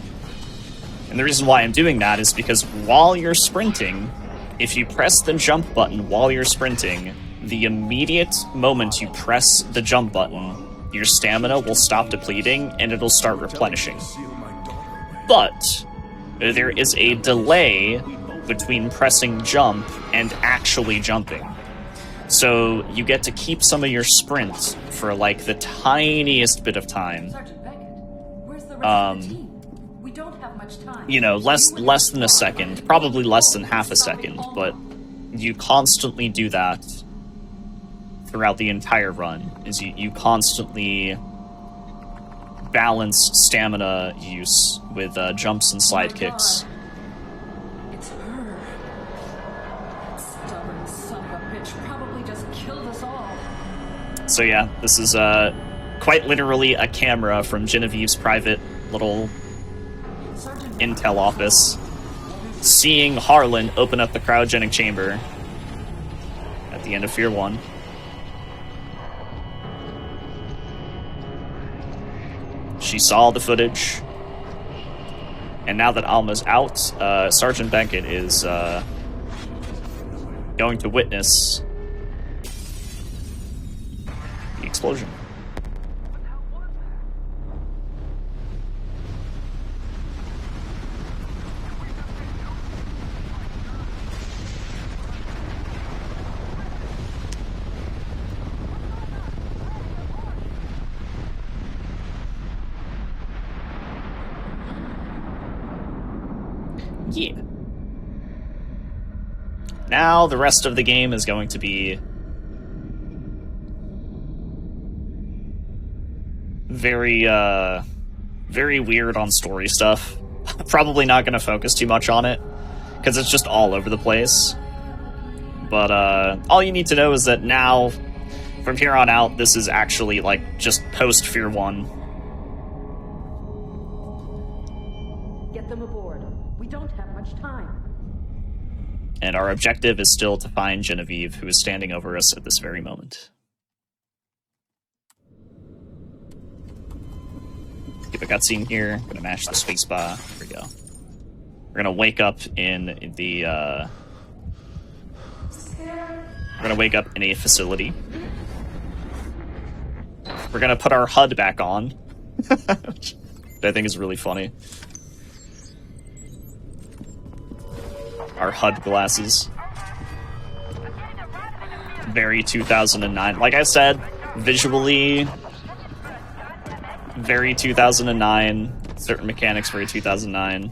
And the reason why I'm doing that is because while you're sprinting, if you press the jump button while you're sprinting, the immediate moment you press the jump button, your stamina will stop depleting and it'll start replenishing. But there is a delay between pressing jump and actually jumping. So you get to keep some of your sprint for like the tiniest bit of time. Sergeant Beckett, where's the rest of the team? We don't have much time. You know, less than a second, probably less than half a second, but you constantly do that throughout the entire run. Is you constantly balance stamina use with jumps and slide kicks. It's her. That stubborn son of a bitch probably just killed us all. So yeah, this is quite literally a camera from Genevieve's private little intel office, seeing Harlan open up the cryogenic chamber at the end of F.E.A.R 1. She saw the footage, and now that Alma's out, Sergeant Beckett is going to witness the explosion. Yeah. Now the rest of the game is going to be very weird on story stuff. Probably not going to focus too much on it, because it's just all over the place. But all you need to know is that now, from here on out, this is actually like just post F.E.A.R 1. Get them aboard. We don't have much time. And our objective is still to find Genevieve, who is standing over us at this very moment. Skip a cutscene here. I'm gonna mash the spacebar. Here we go. We're gonna wake up in the we're gonna wake up in a facility. We're gonna put our HUD back on. Which I think is really funny. Our HUD glasses. Very 2009. Like I said, visually, very 2009. Certain mechanics very 2009.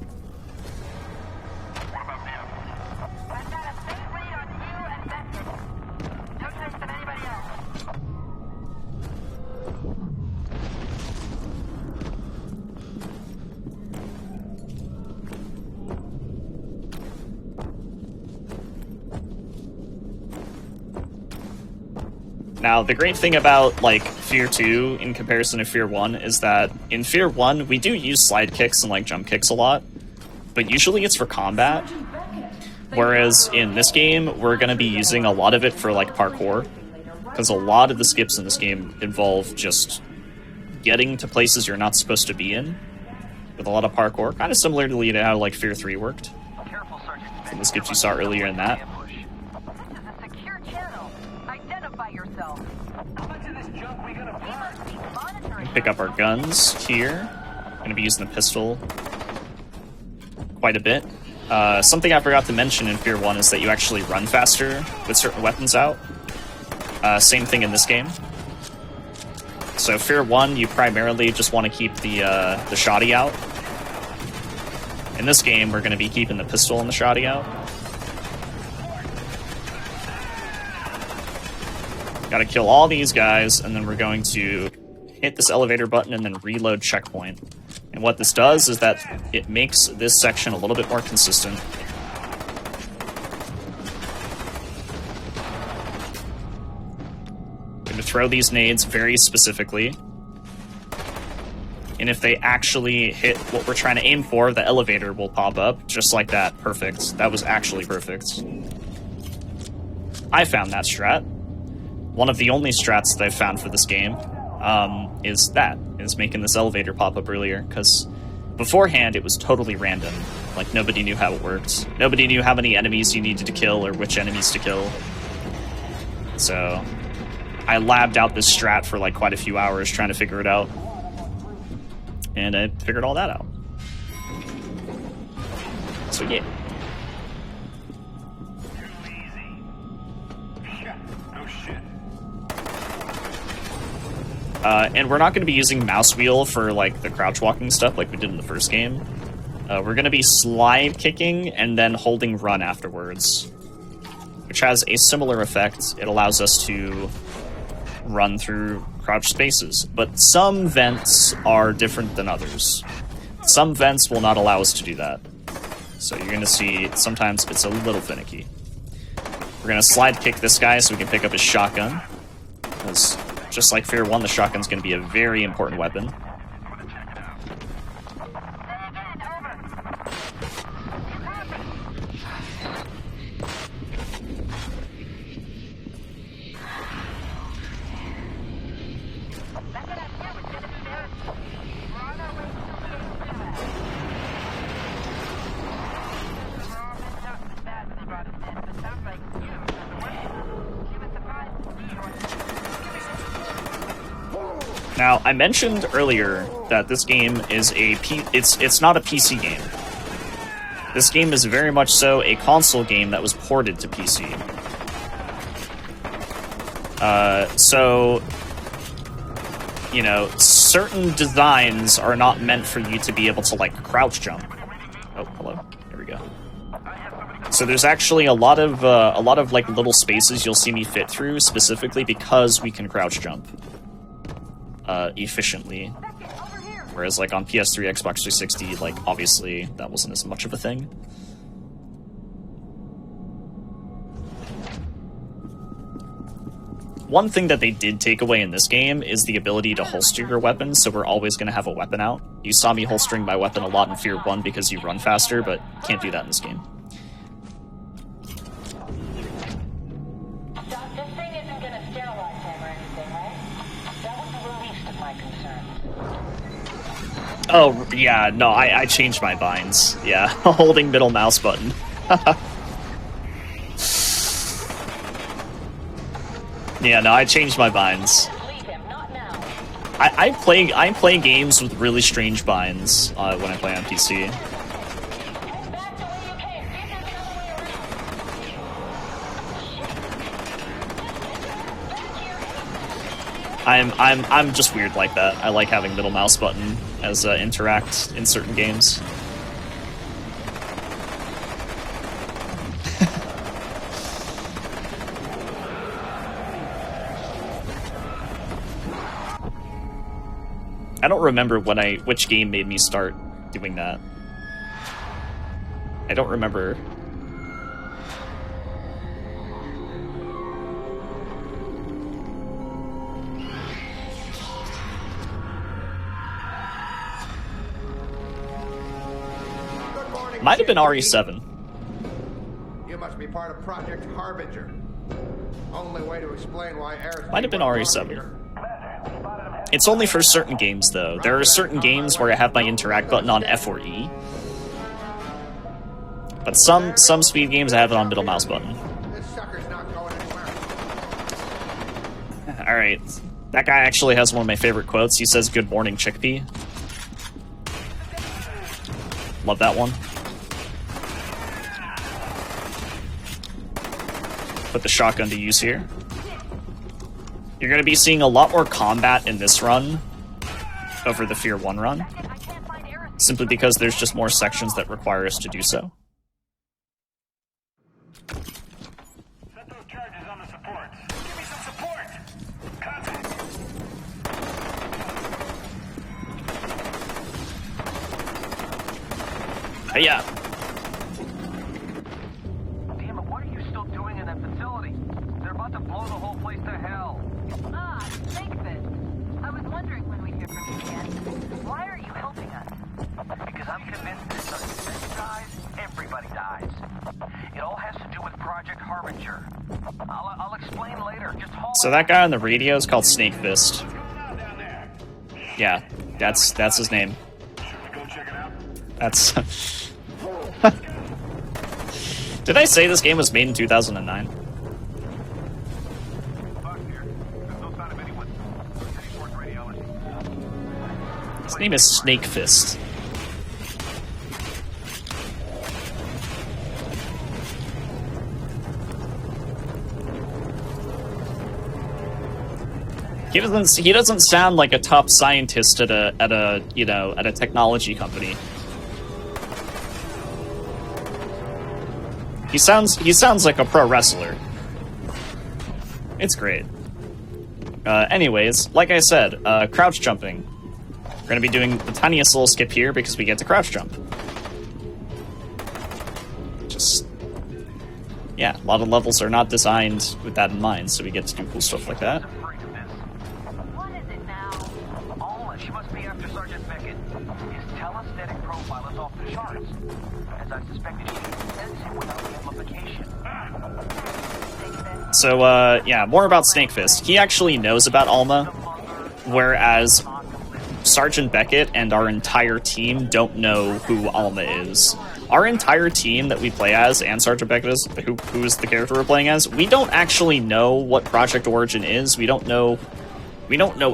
Now, the great thing about, like, F.E.A.R 2 in comparison to F.E.A.R 1 is that in F.E.A.R 1, we do use slide kicks and, like, jump kicks a lot, but usually it's for combat, whereas in this game, we're going to be using a lot of it for, like, parkour, because a lot of the skips in this game involve just getting to places you're not supposed to be in, with a lot of parkour, kind of similarly to how, like, F.E.A.R 3 worked, from the skips you saw earlier in that. Pick up our guns here. I'm going to be using the pistol quite a bit. Something I forgot to mention in F.E.A.R 1 is that you actually run faster with certain weapons out. Same thing in this game. So F.E.A.R 1, you primarily just want to keep the shoddy out. In this game, we're going to be keeping the pistol and the shoddy out. Gotta kill all these guys, and then we're going to hit this elevator button and then reload checkpoint. And what this does is that it makes this section a little bit more consistent. I'm going to throw these nades very specifically. And if they actually hit what we're trying to aim for, the elevator will pop up, just like that. Perfect. That was actually perfect. I found that strat. One of the only strats that I've found for this game is making this elevator pop up earlier, because beforehand it was totally random. Like, nobody knew how it worked. Nobody knew how many enemies you needed to kill or which enemies to kill. So I labbed out this strat for like quite a few hours trying to figure it out. And I figured all that out. So yeah. And we're not going to be using mouse wheel for, like, the crouch walking stuff like we did in the first game. We're going to be slide kicking and then holding run afterwards, which has a similar effect. It allows us to run through crouch spaces, but some vents are different than others. Some vents will not allow us to do that. So you're going to see sometimes it's a little finicky. We're going to slide kick this guy so we can pick up his shotgun. Because just like F.E.A.R 1, the shotgun's going to be a very important weapon. Now, I mentioned earlier that this game is it's not a PC game. This game is very much so a console game that was ported to PC. So, you know, certain designs are not meant for you to be able to, like, crouch jump. Oh, hello. There we go. So there's actually a lot of like little spaces you'll see me fit through specifically because we can crouch jump efficiently. Whereas, like, on PS3, Xbox 360, like, obviously that wasn't as much of a thing. One thing that they did take away in this game is the ability to holster your weapon, so we're always going to have a weapon out. You saw me holstering my weapon a lot in F.E.A.R 1 because you run faster, but can't do that in this game. Oh, yeah, no, I changed my binds. Yeah, holding middle mouse button. Yeah, no, I changed my binds. I play games with really strange binds when I play on PC. I'm just weird like that. I like having middle mouse button as interact in certain games. I don't remember which game made me start doing that. I don't remember. Might have been RE7. You must be part of Project Harbinger. Only way to explain why Aerith Might have been RE7. It's only for certain games, though. There are certain games where I have my interact button on F or E. But some speed games I have it on middle mouse button. This sucker's not going anywhere. Alright. That guy actually has one of my favorite quotes. He says, "Good morning, chickpea." Love that one. Put the shotgun to use here. You're going to be seeing a lot more combat in this run over the F.E.A.R 1 run. Simply because there's just more sections that require us to do so. Set those charges on the supports. Give me some support. Contact. Hey, yeah. Damn it, what are you still doing in that facility? They're about to blow the whole place to hell. Ah, thanks, Fist. I was wondering when we'd hear from you again. Why are you helping us? Because I'm convinced that if something dies, everybody dies. It all has to do with Project Harbinger. I'll explain later. Just hold So that guy on the radio is called Snake Fist. Yeah, that's his name. Go check it out. That's... Did I say this game was made in 2009? His name is Snake Fist. He doesn't sound like a top scientist at a technology company. He sounds like a pro wrestler. It's great. Anyways, like I said, crouch jumping. We're gonna be doing the tiniest little skip here because we get to crouch jump. Just, yeah, a lot of levels are not designed with that in mind, so we get to do cool stuff like that. What is it now? Alma, she must be after Sergeant Beckett. His telesthetic profile is off the charts. As I suspected, she can sense him without amplification. So, yeah, more about Snake Fist. He actually knows about Alma, whereas Sergeant Beckett and our entire team don't know who Alma is. Our entire team that we play as, and Sergeant Beckett is, who is the character we're playing as, we don't actually know what Project Origin is. We don't know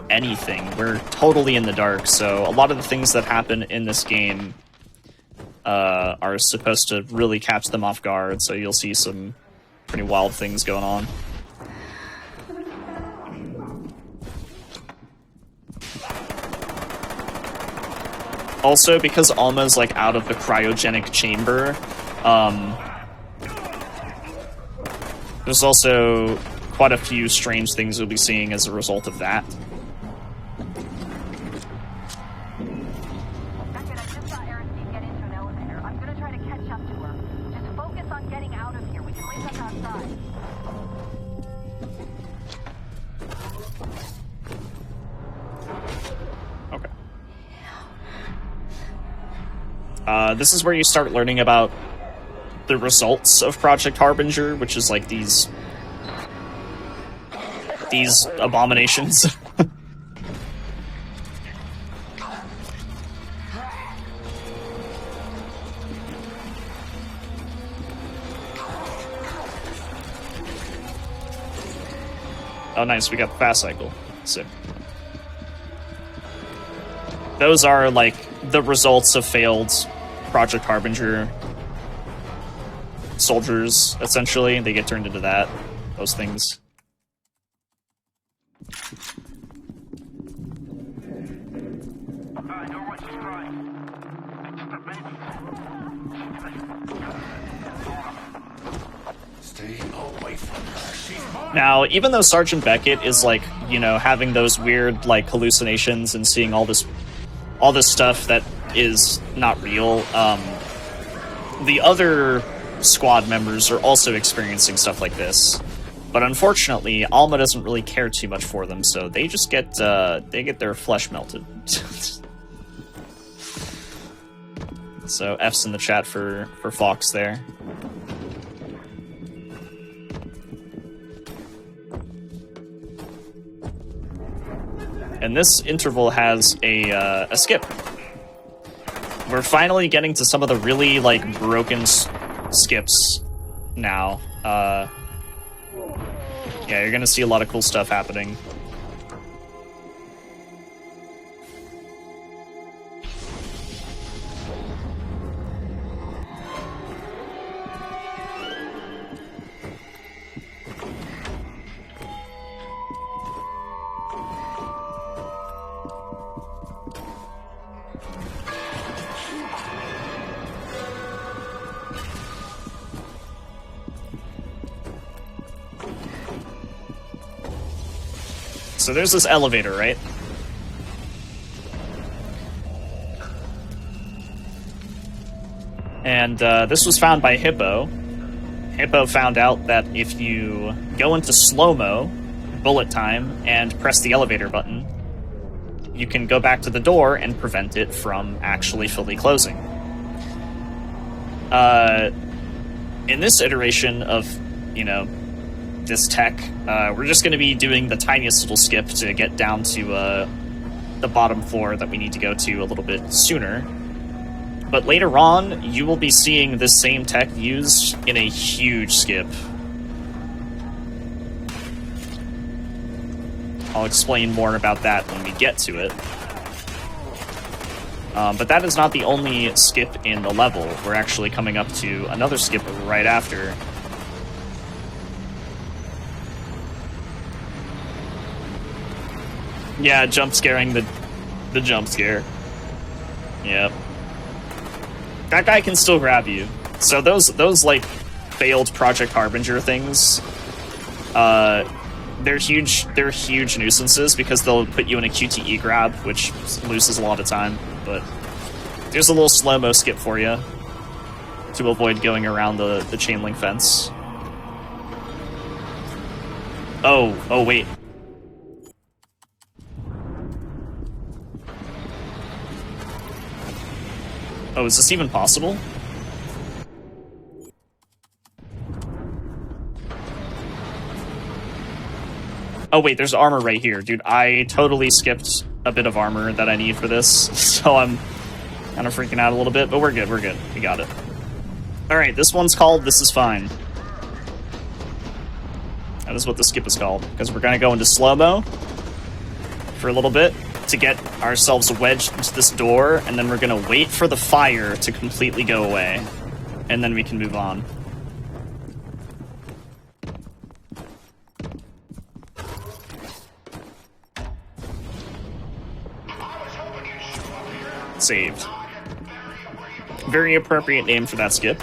anything. We're totally in the dark, so a lot of the things that happen in this game are supposed to really catch them off guard, so you'll see some pretty wild things going on. Also, because Alma's like out of the cryogenic chamber, there's also quite a few strange things we'll be seeing as a result of that. Beckett, I just saw Aerith get into an elevator. I'm gonna try to catch up to her. Just focus on getting out of here. We can wait up outside. Okay. This is where you start learning about the results of Project Harbinger, which is like these abominations. Oh, nice, we got the fast cycle. Sick. Those are, like, the results of failed Project Harbinger soldiers, essentially. They get turned into that. Those things. Now, even though Sergeant Beckett is, like, you know, having those weird, like, hallucinations and seeing all this stuff that is not real, the other squad members are also experiencing stuff like this. But unfortunately, Alma doesn't really care too much for them, so they just get, they get their flesh melted. So F's in the chat for Fox there. And this interval has a skip. We're finally getting to some of the really, like, broken skips now. Yeah, you're gonna see a lot of cool stuff happening. So there's this elevator, right? And this was found by Hippo. Hippo found out that if you go into slow-mo, bullet time, and press the elevator button, you can go back to the door and prevent it from actually fully closing. In this iteration of, you know, this tech, we're just going to be doing the tiniest little skip to get down to the bottom floor that we need to go to a little bit sooner. But later on, you will be seeing this same tech used in a huge skip. I'll explain more about that when we get to it. But that is not the only skip in the level. We're actually coming up to another skip right after. Yeah, jump scaring the jump scare. Yep. That guy can still grab you. So those like failed Project Harbinger things, they're huge nuisances because they'll put you in a QTE grab, which loses a lot of time. But there's a little slow-mo skip for you to avoid going around the chain link fence. Oh wait. Oh, is this even possible? Oh wait, there's armor right here. Dude, I totally skipped a bit of armor that I need for this, so I'm kind of freaking out a little bit, but we're good, we got it. Alright, this one's called This Is Fine. That is what the skip is called, because we're gonna go into slow-mo for a little bit to get ourselves wedged into this door, and then we're gonna wait for the fire to completely go away, and then we can move on. Saved. Very appropriate name for that skip.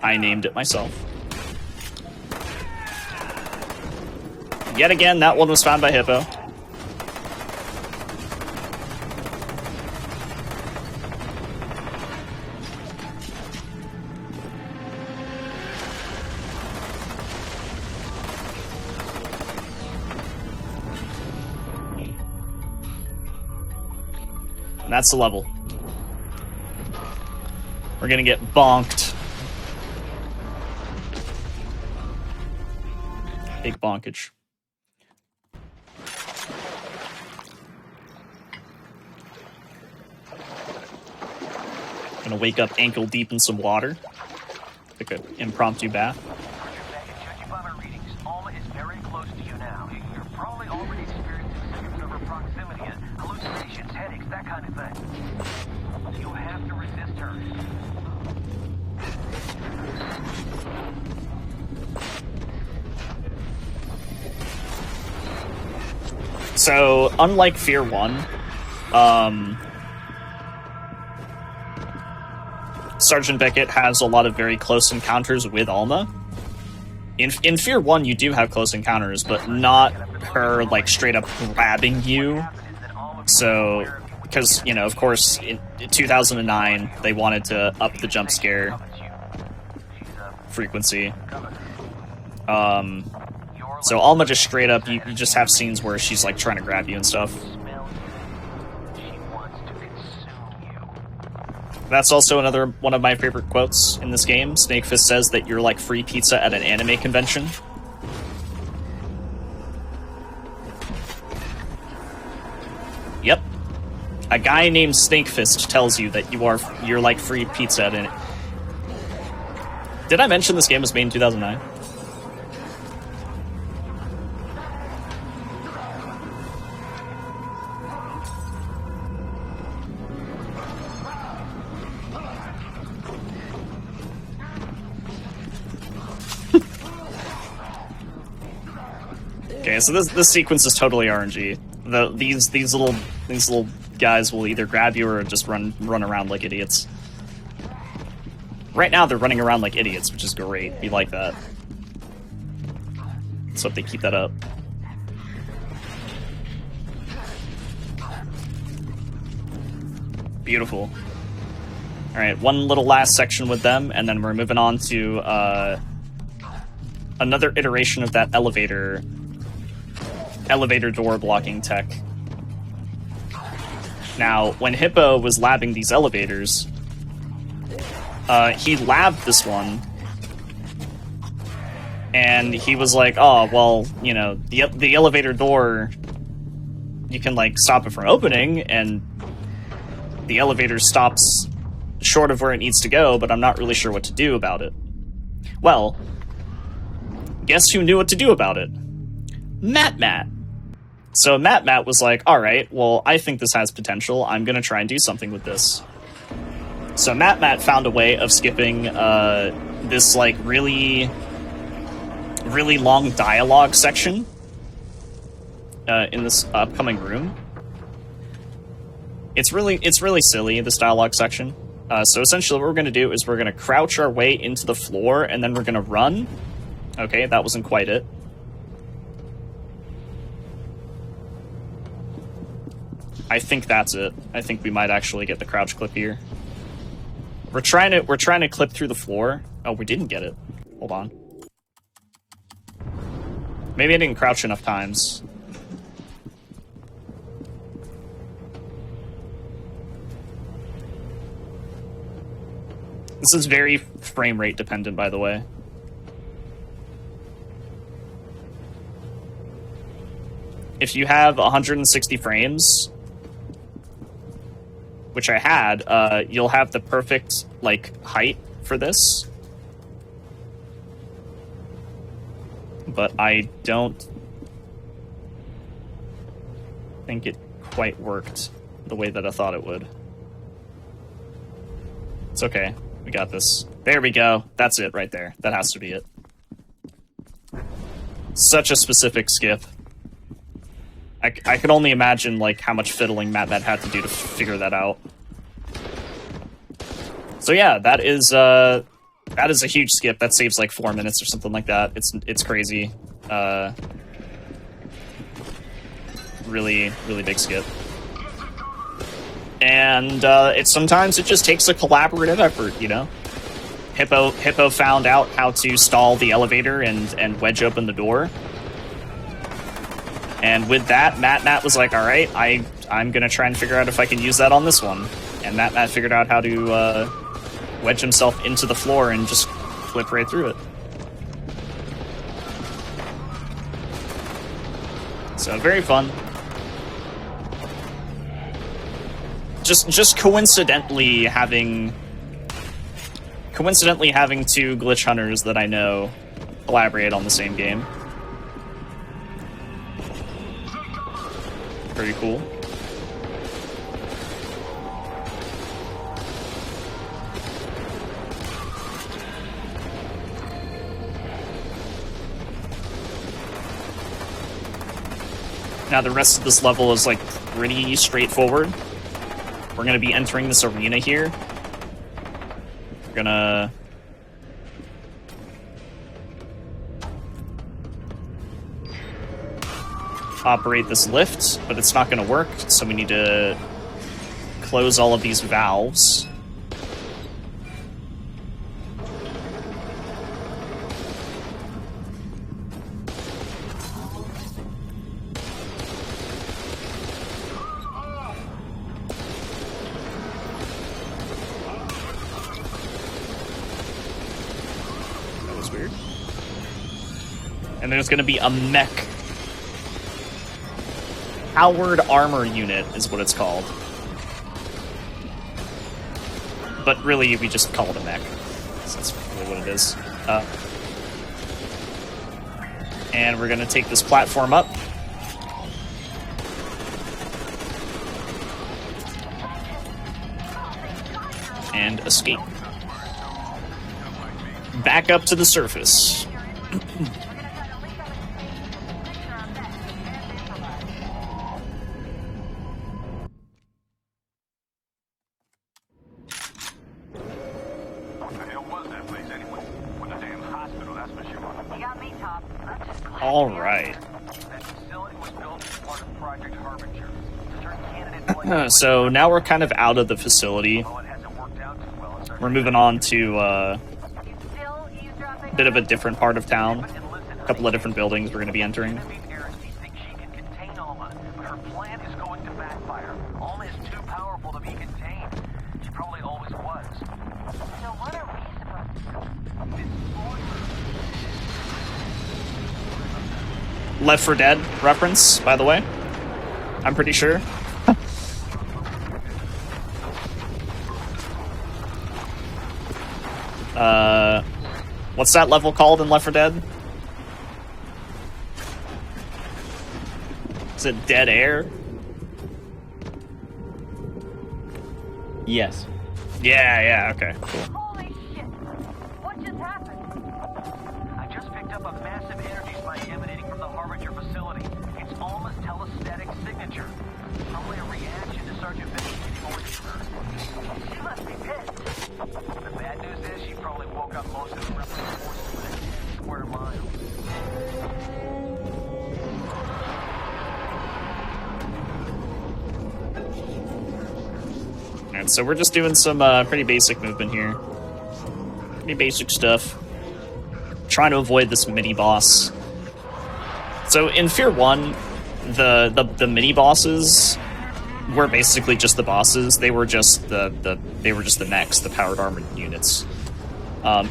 I named it myself. Yet again, that one was found by Hippo. And that's the level. We're gonna get bonked. Big bonkage. Gonna wake up ankle deep in some water. Take an impromptu bath. That kind of thing. You have to resist her. So, unlike F.E.A.R. 1, Sergeant Beckett has a lot of very close encounters with Alma. In F.E.A.R. 1, you do have close encounters, but not her, like, straight up grabbing you. So, because, you know, of course, in 2009, they wanted to up the jump scare frequency. So Alma just straight up, you just have scenes where she's, like, trying to grab you and stuff. That's also another one of my favorite quotes in this game. Snakefist says that you're like free pizza at an anime convention. Yep. A guy named Snakefist tells you that you're like free pizza at an... Did I mention this game was made in 2009? Okay, so this sequence is totally RNG. These little guys will either grab you or just run around like idiots. Right now they're running around like idiots, which is great. We like that. Let's hope they keep that up. Beautiful. Alright, one little last section with them, and then we're moving on to another iteration of that elevator door blocking tech. Now, when Hippo was labbing these elevators, he labbed this one, and he was like, oh, well, you know, the elevator door, you can, like, stop it from opening, and the elevator stops short of where it needs to go, but I'm not really sure what to do about it. Well, guess who knew what to do about it? Matt. So Matt was like, alright, well, I think this has potential. I'm gonna try and do something with this. So Matt found a way of skipping this, like, really long dialogue section in this upcoming room. It's really silly, this dialogue section. So essentially what we're gonna do is we're gonna crouch our way into the floor, and then we're gonna run. Okay, that wasn't quite it. I think that's it. I think we might actually get the crouch clip here. We're trying to clip through the floor. Oh, we didn't get it. Hold on. Maybe I didn't crouch enough times. This is very frame rate dependent, by the way. If you have 160 frames, which I had, you'll have the perfect, like, height for this. But I don't think it quite worked the way that I thought it would. It's okay. We got this. There we go. That's it right there. That has to be it. Such a specific skip. I could only imagine, like, how much fiddling Matt had to do to figure that out. So yeah, that is a huge skip. That saves like 4 minutes or something like that. It's crazy. Really big skip. And sometimes it just takes a collaborative effort, you know? Hippo found out how to stall the elevator and wedge open the door. And with that, Matt was like, alright, I'm gonna try and figure out if I can use that on this one. And Matt figured out how to wedge himself into the floor and just flip right through it. So, very fun. Just coincidentally having two glitch hunters that I know collaborate on the same game. Pretty cool. Now the rest of this level is like pretty straightforward. We're gonna be entering this arena here. We're gonna operate this lift, but it's not going to work, so we need to close all of these valves. And there's going to be a mech. Powered armor unit is what it's called. But really, we just call it a mech. So that's really what it is. And we're going to take this platform up. And escape. Back up to the surface. All right. So now we're kind of out of the facility. We're moving on to a bit of a different part of town. A couple of different buildings we're going to be entering. Left 4 Dead reference, by the way. I'm pretty sure. What's that level called in Left 4 Dead? Is it Dead Air? Yes. Yeah, okay, cool. Holy shit! What just happened? I just picked up a massive energy spike emanating from the Harbinger facility. It's almost telesthetic signature. Probably a reaction to Sergeant Benny getting away from her. She must be pissed. The bad news is she probably woke up most of the replicant forces within 10 square miles. Alright, so we're just doing some pretty basic movement here. Pretty basic stuff. Trying to avoid this mini-boss. So in F.E.A.R 1, the mini-bosses were basically just the bosses. They were just the mechs, the powered armored units.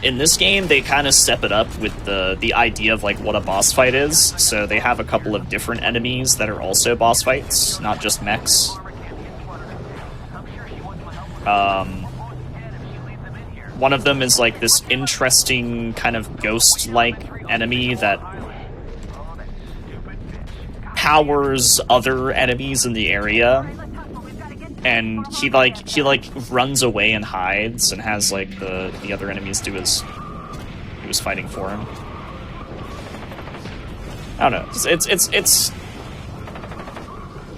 In this game, they kind of step it up with the idea of like what a boss fight is. So they have a couple of different enemies that are also boss fights, not just mechs. One of them is like this interesting kind of ghost-like enemy that powers other enemies in the area, and he runs away and hides and has like the other enemies do his fighting for him. I don't know.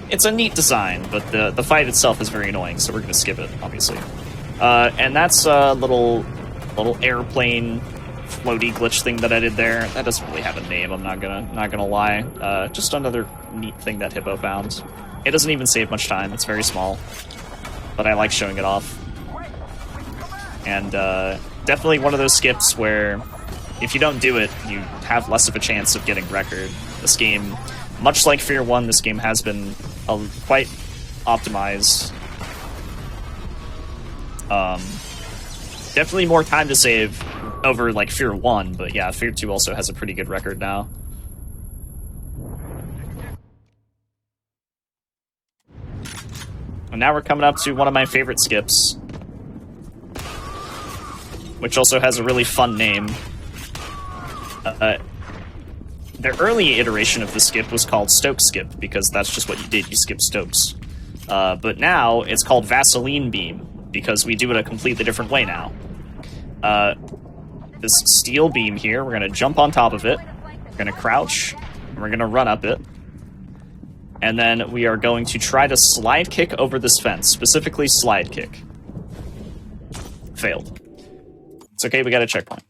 It's a neat design, but the fight itself is very annoying, so we're gonna skip it, obviously. And that's a little airplane floaty glitch thing that I did there. That doesn't really have a name, I'm not gonna lie. Just another neat thing that Hippo found. It doesn't even save much time, it's very small. But I like showing it off. And definitely one of those skips where if you don't do it, you have less of a chance of getting record. This game, much like F.E.A.R 1, this game has been quite optimized. Definitely more time to save over like F.E.A.R 1, but yeah, F.E.A.R 2 also has a pretty good record now. And now we're coming up to one of my favorite skips, which also has a really fun name. The early iteration of the skip was called Stokes Skip, because that's just what you did, you skipped Stokes. But now it's called Vaseline Beam, because we do it a completely different way now. This steel beam here, we're going to jump on top of it, we're going to crouch, and we're going to run up it. And then we are going to try to slide kick over this fence, specifically slide kick. Failed. It's okay, we got a checkpoint.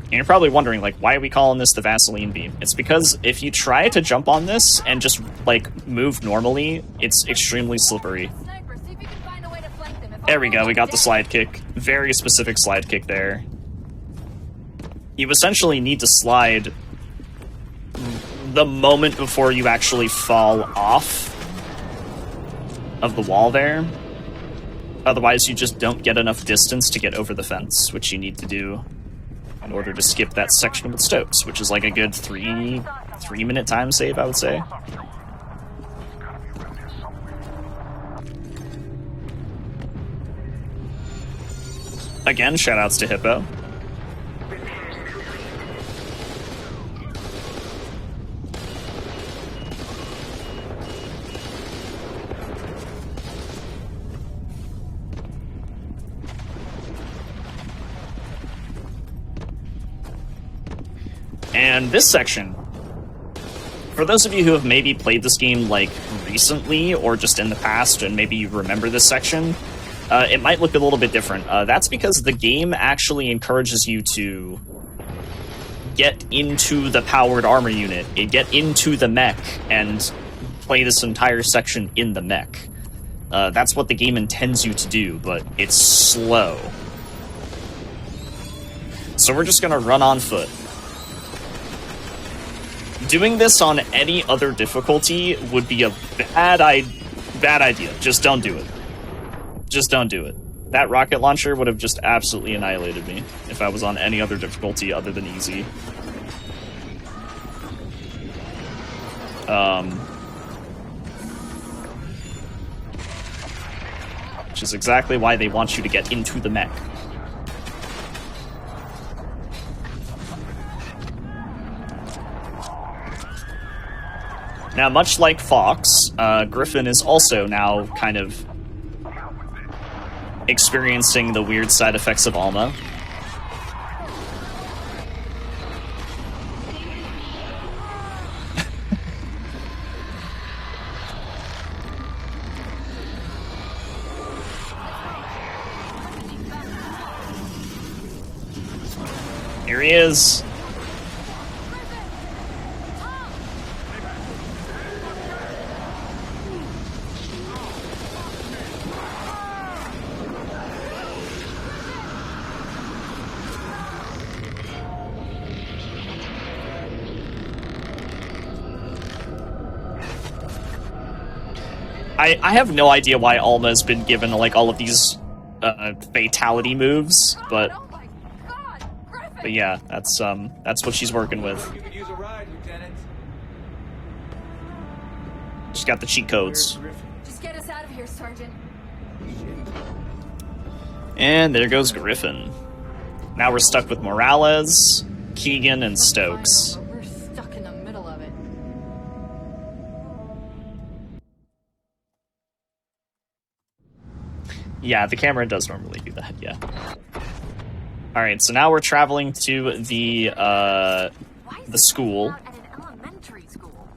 And you're probably wondering, like, why are we calling this the Vaseline Beam? It's because if you try to jump on this and just, like, move normally, it's extremely slippery. There we go, we got the slide kick. Very specific slide kick there. You essentially need to slide the moment before you actually fall off of the wall there. Otherwise, you just don't get enough distance to get over the fence, which you need to do in order to skip that section with Stokes, which is like a good 3-minute time save, I would say. Again, shoutouts to Hippo. And this section, for those of you who have maybe played this game like recently or just in the past and maybe you remember this section, it might look a little bit different. That's because the game actually encourages you to get into the powered armor unit, get into the mech, and play this entire section in the mech. That's what the game intends you to do, but it's slow. So we're just gonna run on foot. Doing this on any other difficulty would be a bad idea. Just don't do it. Just don't do it. That rocket launcher would have just absolutely annihilated me if I was on any other difficulty other than easy. Which is exactly why they want you to get into the mech. Now, much like Fox, Griffin is also now kind of experiencing the weird side effects of Alma. Here he is. I have no idea why Alma's been given like all of these fatality moves, but yeah, that's what she's working with. You could use a ride, Lieutenant. She's got the cheat codes. Just get us out of here, Sergeant. And there goes Griffin. Now we're stuck with Morales, Keegan, and Stokes. We're stuck in the middle of it. Yeah, the camera does normally do that, yeah. Alright, so now we're traveling to the school. At an elementary school.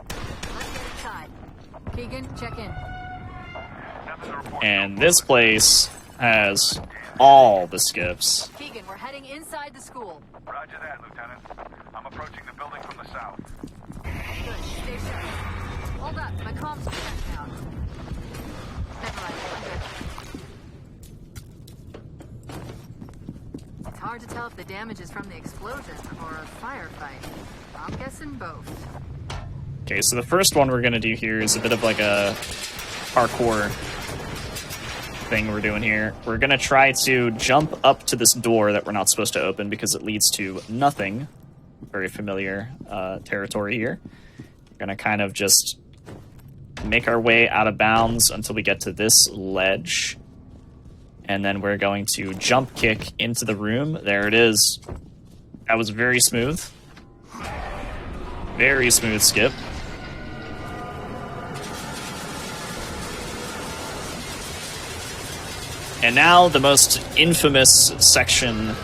Let's get inside. Keegan, check in. And this place has all the skips. Keegan, we're heading inside the school. Roger that, Lieutenant. I'm approaching the building from the south. Good, stay sharp. Hold up, my comms are checked out. Never mind, I'm good. It's hard to tell if the damage is from the explosion or a firefight. I'm guessing both. Okay, so the first one we're gonna do here is a bit of like a parkour thing we're doing here. We're gonna try to jump up to this door that we're not supposed to open because it leads to nothing. Very familiar territory here. We're gonna kind of just make our way out of bounds until we get to this ledge. And then we're going to jump kick into the room. There it is. That was very smooth. Very smooth skip. And now the most infamous section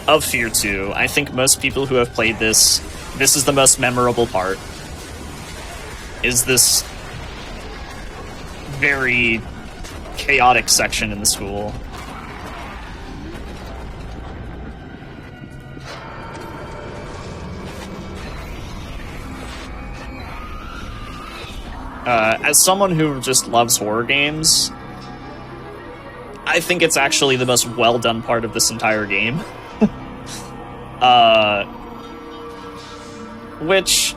of F.E.A.R 2. I think most people who have played this is the most memorable part. Is this very chaotic section in the school. As someone who just loves horror games, I think it's actually the most well-done part of this entire game. Which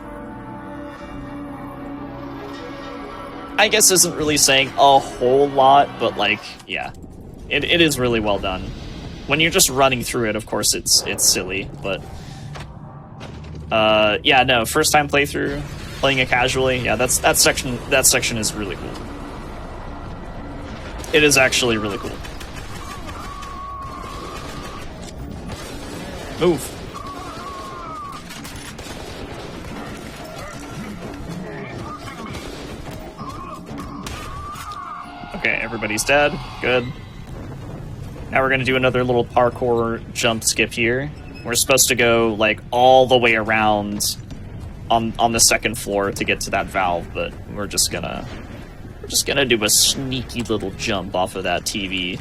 I guess isn't really saying a whole lot, but like, yeah, it is really well done. when you're just running through it, of course, it's silly, but yeah, no, first time playthrough, playing it casually, yeah, that section is really cool. It is actually really cool. Move. Okay, everybody's dead. Good. Now we're gonna do another little parkour jump skip here. We're supposed to go like all the way around on the second floor to get to that valve, but we're just gonna do a sneaky little jump off of that TV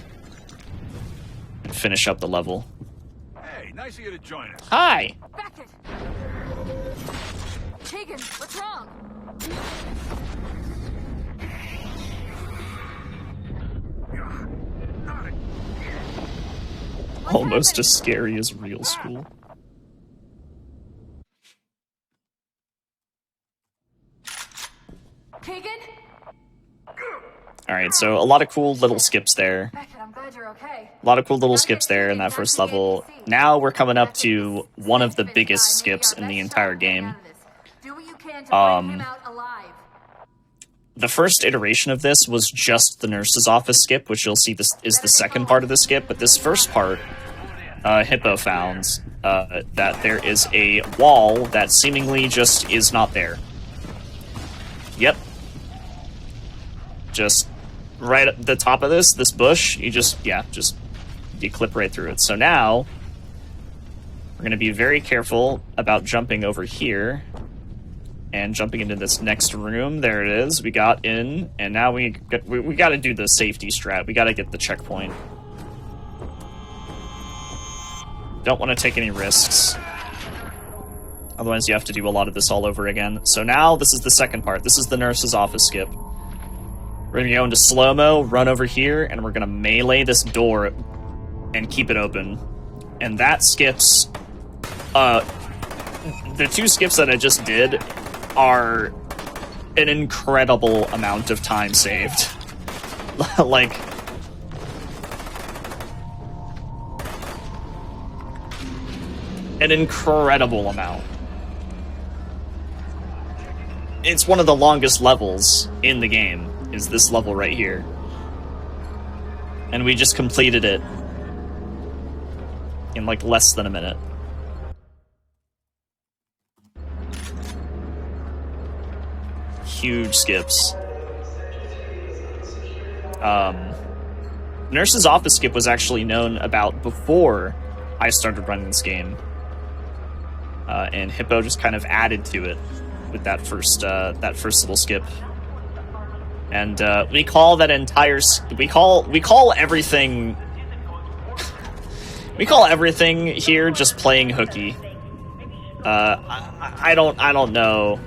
and finish up the level. Hey, nice of you to join us. Hi. Beckett! Tegan, what's wrong? Almost as scary as real school. Tegan? Alright, so a lot of cool little skips there. Beckett, I'm glad you're okay. A lot of cool little skips there in that first level. Now we're coming up to one of the biggest skips in the entire game. Do what you can to bring him out alive. The first iteration of this was just the nurse's office skip, which you'll see this is the second part of the skip, but this first part, Hippo found that there is a wall that seemingly just is not there. Yep. Just right at the top of this bush, you clip right through it. So now, we're going to be very careful about jumping over here and jumping into this next room. There it is. We got in, and now we got to do the safety strat. We got to get the checkpoint. Don't want to take any risks. Otherwise, you have to do a lot of this all over again. So now, this is the second part. This is the nurse's office skip. We're going to go into slow-mo, run over here, and we're going to melee this door and keep it open. And that skips... the two skips that I just did are an incredible amount of time saved. Like... an incredible amount. It's one of the longest levels in the game, is this level right here. And we just completed it in like less than a minute. Huge skips. Nurse's office skip was actually known about before I started running this game. And Hippo just kind of added to it with that first little skip. And we call that entire we call everything we call everything here just playing hooky. I don't know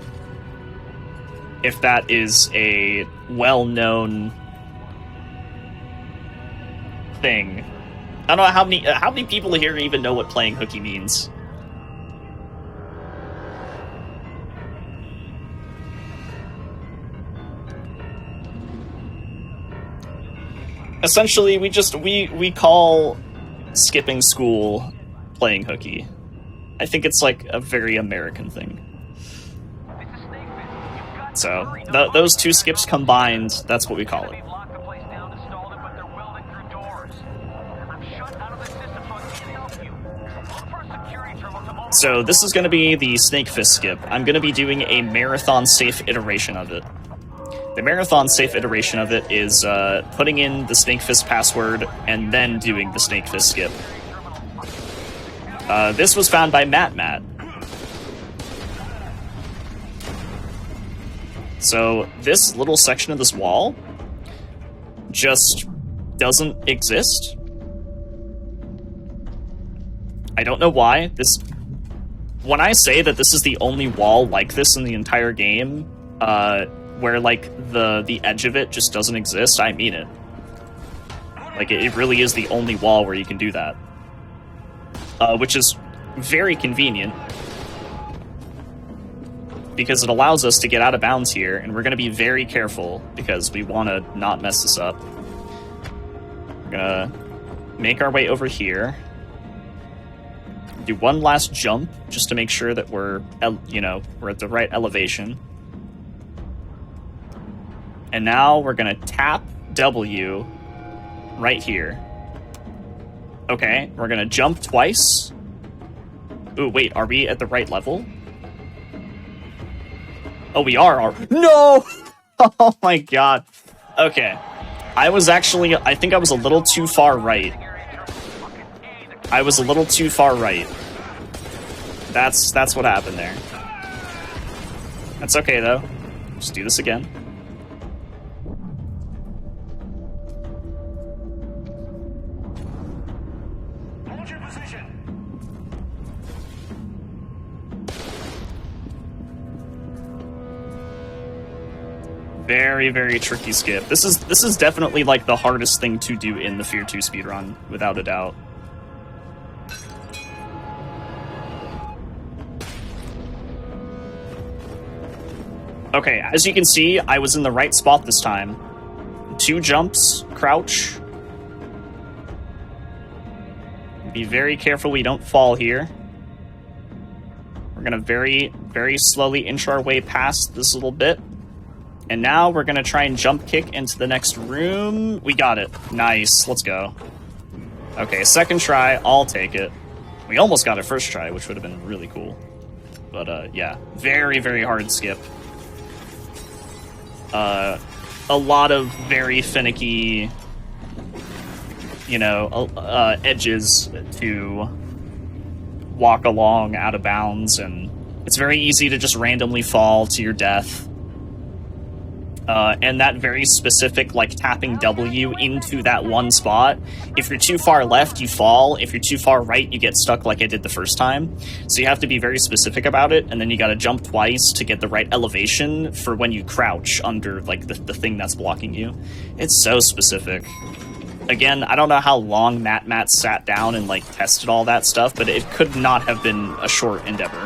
if that is a well-known thing. I don't know how many people here even know what playing hooky means. Essentially, we call skipping school playing hooky. I think it's like a very American thing. So, those two skips combined, that's what we call it. So, this is going to be the Snake Fist skip. I'm going to be doing a marathon safe iteration of it. The marathon safe iteration of it is putting in the Snake Fist password and then doing the Snake Fist skip. This was found by Matt. So this little section of this wall just doesn't exist. I don't know why. When I say that this is the only wall like this in the entire game, where like the edge of it just doesn't exist, I mean it. Like it really is the only wall where you can do that. Which is very convenient, because it allows us to get out of bounds here, and we're going to be very careful because we want to not mess this up. We're going to make our way over here. Do one last jump just to make sure that we're at the right elevation. And now we're gonna tap W right here. Okay, we're gonna jump twice. Ooh, wait, are we at the right level? Oh, we are. No! Oh my god. Okay. I think I was a little too far right. I was a little too far right. That's what happened there. That's okay, though. Just do this again. Hold your position. Very, very tricky skip. This is definitely like the hardest thing to do in the F.E.A.R 2 speedrun, without a doubt. Okay, as you can see, I was in the right spot this time. 2 jumps, crouch. Be very careful we don't fall here. We're gonna very, very slowly inch our way past this little bit. And now we're gonna try and jump kick into the next room. We got it. Nice, let's go. Okay, second try, I'll take it. We almost got it first try, which would have been really cool. But yeah, very, very hard skip. A lot of very finicky, edges to walk along out of bounds, and it's very easy to just randomly fall to your death. And that very specific, like, tapping W into that one spot. If you're too far left, you fall. If you're too far right, you get stuck like I did the first time. So you have to be very specific about it, and then you gotta jump twice to get the right elevation for when you crouch under, like, the thing that's blocking you. It's so specific. Again, I don't know how long Matt sat down and, like, tested all that stuff, but it could not have been a short endeavor.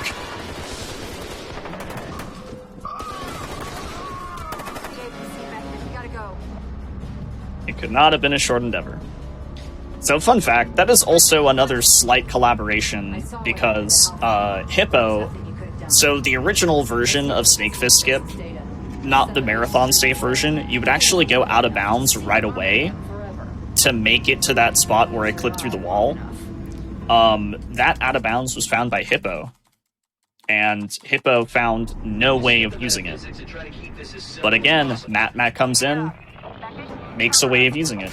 It could not have been a short endeavor. So, fun fact, that is also another slight collaboration, because Hippo... So, the original version of Snake Fist Skip, not the marathon safe version, you would actually go out of bounds right away to make it to that spot where I clipped through the wall. That out of bounds was found by Hippo. And Hippo found no way of using it. But again, Matt comes in, makes a way of using it.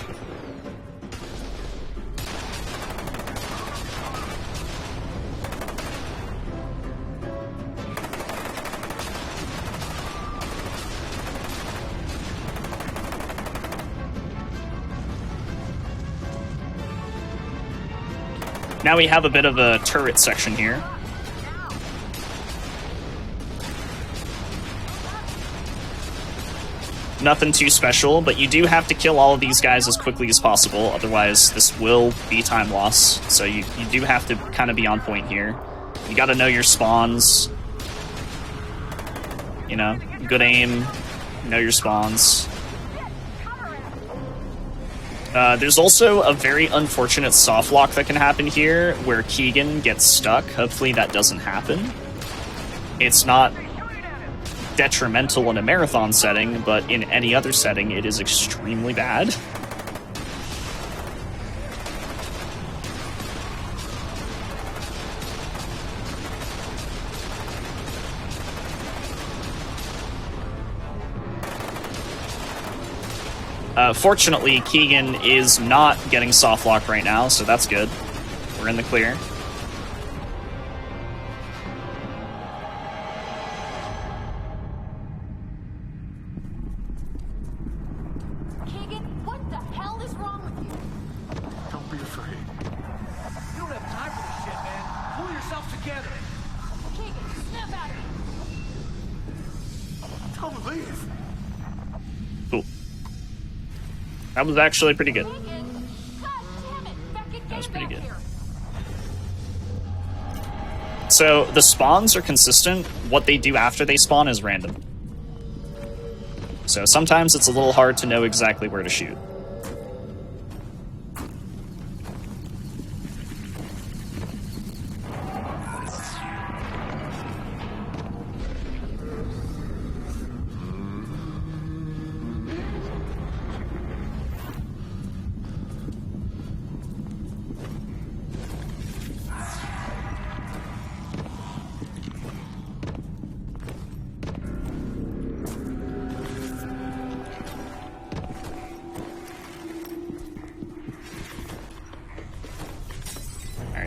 Now we have a bit of a turret section here. Nothing too special, but you do have to kill all of these guys as quickly as possible, otherwise this will be time loss. So you do have to kind of be on point here. You gotta know your spawns. You know, good aim, know your spawns. There's also a very unfortunate soft lock that can happen here, where Keegan gets stuck. Hopefully that doesn't happen. It's not detrimental in a marathon setting, but in any other setting, it is extremely bad. Fortunately, Keegan is not getting soft lock right now, so that's good. We're in the clear. Keegan, what the hell is wrong with you? Don't be afraid. You don't have time for this shit, man. Pull yourself together. Keegan, snap out of it. Tell me, leave. Cool. That was actually pretty good. God damn it. Beckett, That was get pretty back good. here. So the spawns are consistent. What they do after they spawn is random. So sometimes it's a little hard to know exactly where to shoot.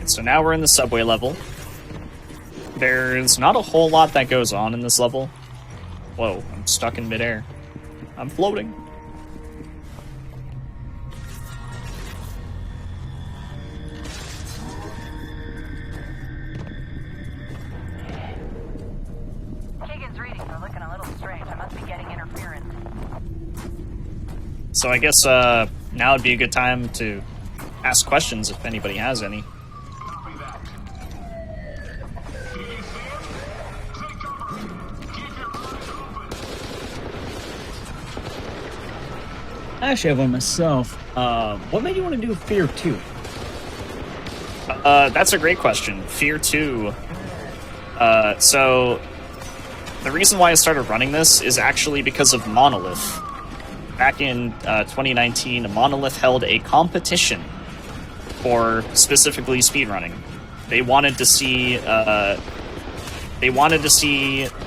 Alright, so now we're in the subway level. There's not a whole lot that goes on in this level. Whoa, I'm stuck in midair. I'm floating. Keegan's readings are looking a little strange. I must be getting interference. So I guess now would be a good time to ask questions if anybody has any. I actually have one myself. What made you want to do Fear 2? That's a great question. Fear 2. So the reason why I started running this is actually because of Monolith. Back in 2019, Monolith held a competition for specifically speedrunning. They wanted to see the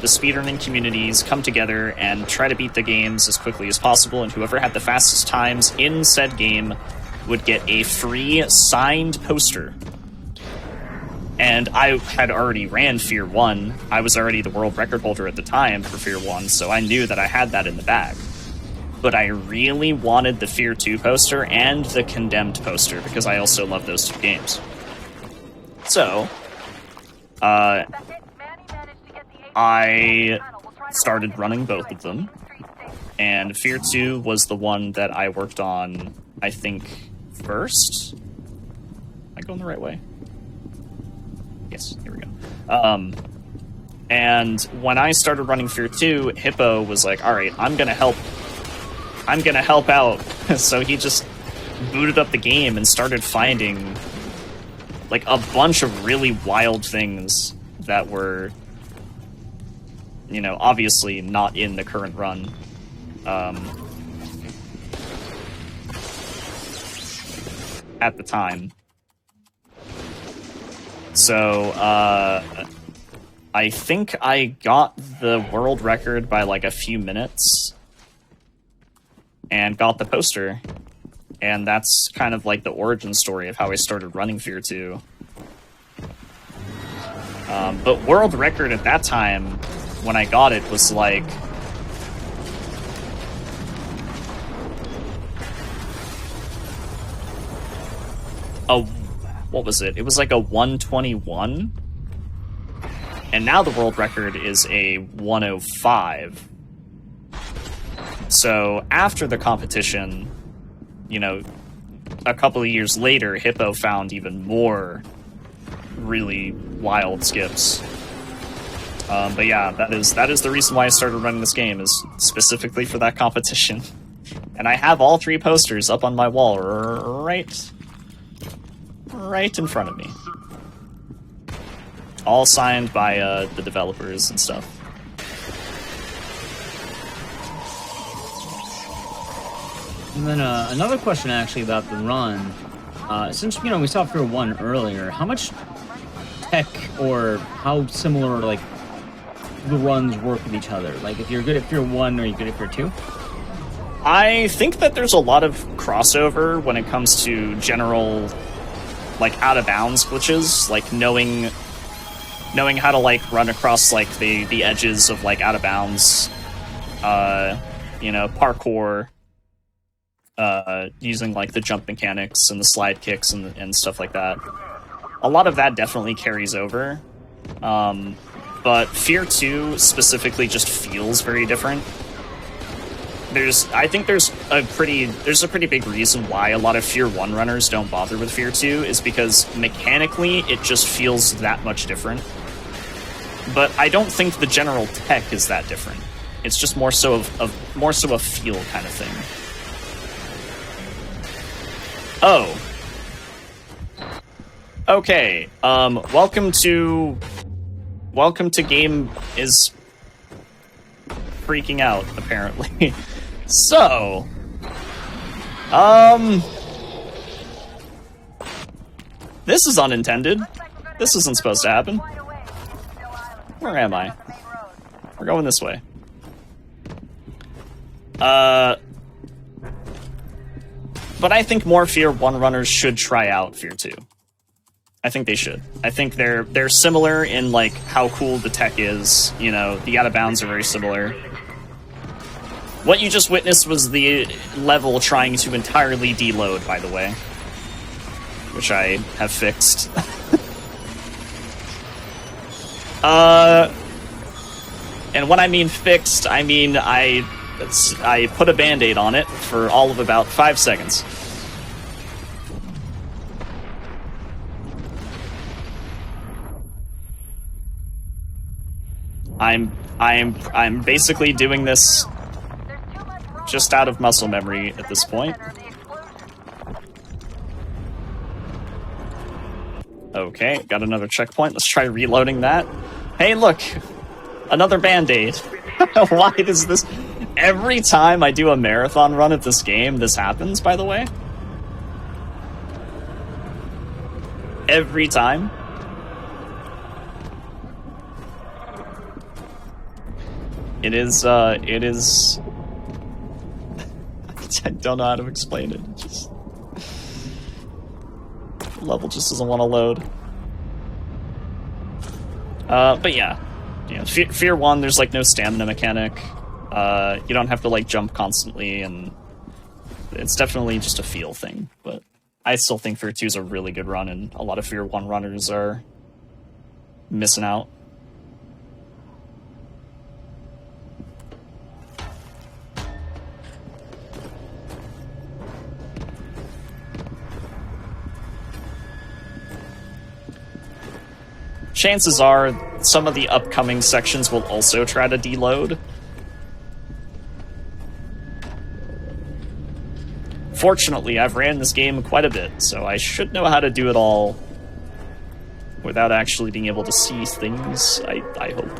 speedrunning communities come together and try to beat the games as quickly as possible, and whoever had the fastest times in said game would get a free signed poster. And I had already ran F.E.A.R 1. I was already the world record holder at the time for F.E.A.R 1, so I knew that I had that in the bag. But I really wanted the F.E.A.R 2 poster and the Condemned poster, because I also love those two games. So, I started running both of them, and F.E.A.R 2 was the one that I worked on, I think, first? Am I going the right way? Yes, here we go. And when I started running F.E.A.R 2, Hippo was like, alright, I'm gonna help out. So he just booted up the game and started finding like a bunch of really wild things that were, you know, obviously not in the current run. At the time. So, I think I got the world record by like a few minutes and got the poster. And that's kind of like the origin story of how I started running F.E.A.R 2. But world record at that time, when I got it, was like... what was it? It was like a 121. And now the world record is a 105. So after the competition, you know, a couple of years later, Hippo found even more really wild skips. But yeah, that is the reason why I started running this game, is specifically for that competition. And I have all three posters up on my wall right in front of me. All signed by the developers and stuff. And then another question actually about the run. Since, you know, we saw F.E.A.R 1 earlier, how much tech or how similar, like, the runs work with each other? Like, if you're good at F.E.A.R 1, are you good at F.E.A.R 2? I think that there's a lot of crossover when it comes to general, like, out-of-bounds glitches, like knowing how to, like, run across, like, the edges of, like, out-of-bounds, you know, parkour, using, like, the jump mechanics and the slide kicks and stuff like that. A lot of that definitely carries over, but F.E.A.R 2 specifically just feels very different. I think there's a pretty big reason why a lot of F.E.A.R 1 runners don't bother with F.E.A.R 2, is because mechanically it just feels that much different. But I don't think the general tech is that different. It's just more so a feel kind of thing. Oh. Okay. Welcome to game is freaking out, apparently. So, this is unintended. This isn't supposed to happen. Where am I? We're going this way. But I think more F.E.A.R 1 runners should try out F.E.A.R 2. I think they should. I think they're similar in like how cool the tech is. You know, the out of bounds are very similar. What you just witnessed was the level trying to entirely deload, by the way, which I have fixed. And when I mean fixed, I mean I put a band-aid on it for all of about 5 seconds. I'm basically doing this just out of muscle memory at this point. Okay, got another checkpoint. Let's try reloading that. Hey, look! Another band-aid. Why does this... Every time I do a marathon run at this game, this happens, by the way. Every time. It is... I don't know how to explain it. It just... The level just doesn't want to load. But yeah. You know, F.E.A.R 1, there's like no stamina mechanic. You don't have to like jump constantly, and it's definitely just a feel thing. But I still think F.E.A.R 2 is a really good run, and a lot of F.E.A.R 1 runners are missing out. Chances are some of the upcoming sections will also try to deload. Fortunately, I've ran this game quite a bit, so I should know how to do it all without actually being able to see things, I hope.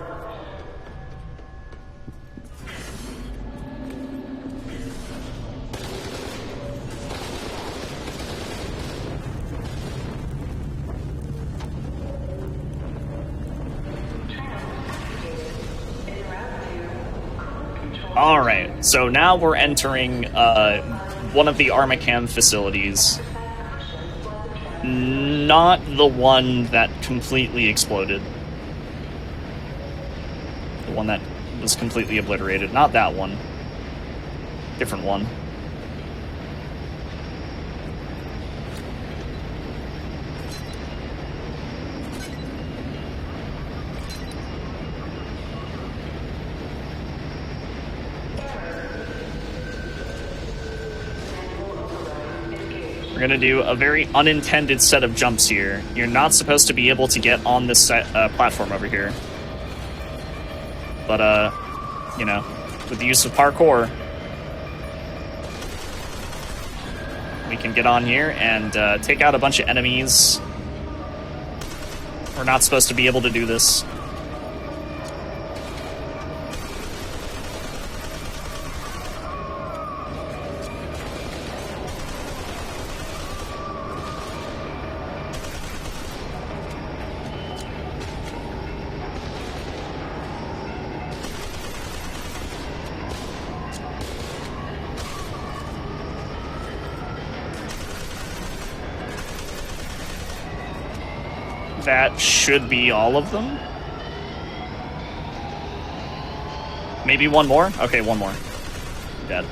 Alright, so now we're entering one of the Armacam facilities. Not the one that completely exploded. The one that was completely obliterated. Not that one. Different one. We're gonna do a very unintended set of jumps here. You're not supposed to be able to get on this platform over here. But, you know, with the use of parkour, we can get on here and take out a bunch of enemies. We're not supposed to be able to do this. That should be all of them. Maybe one more? Okay, one more. Dead.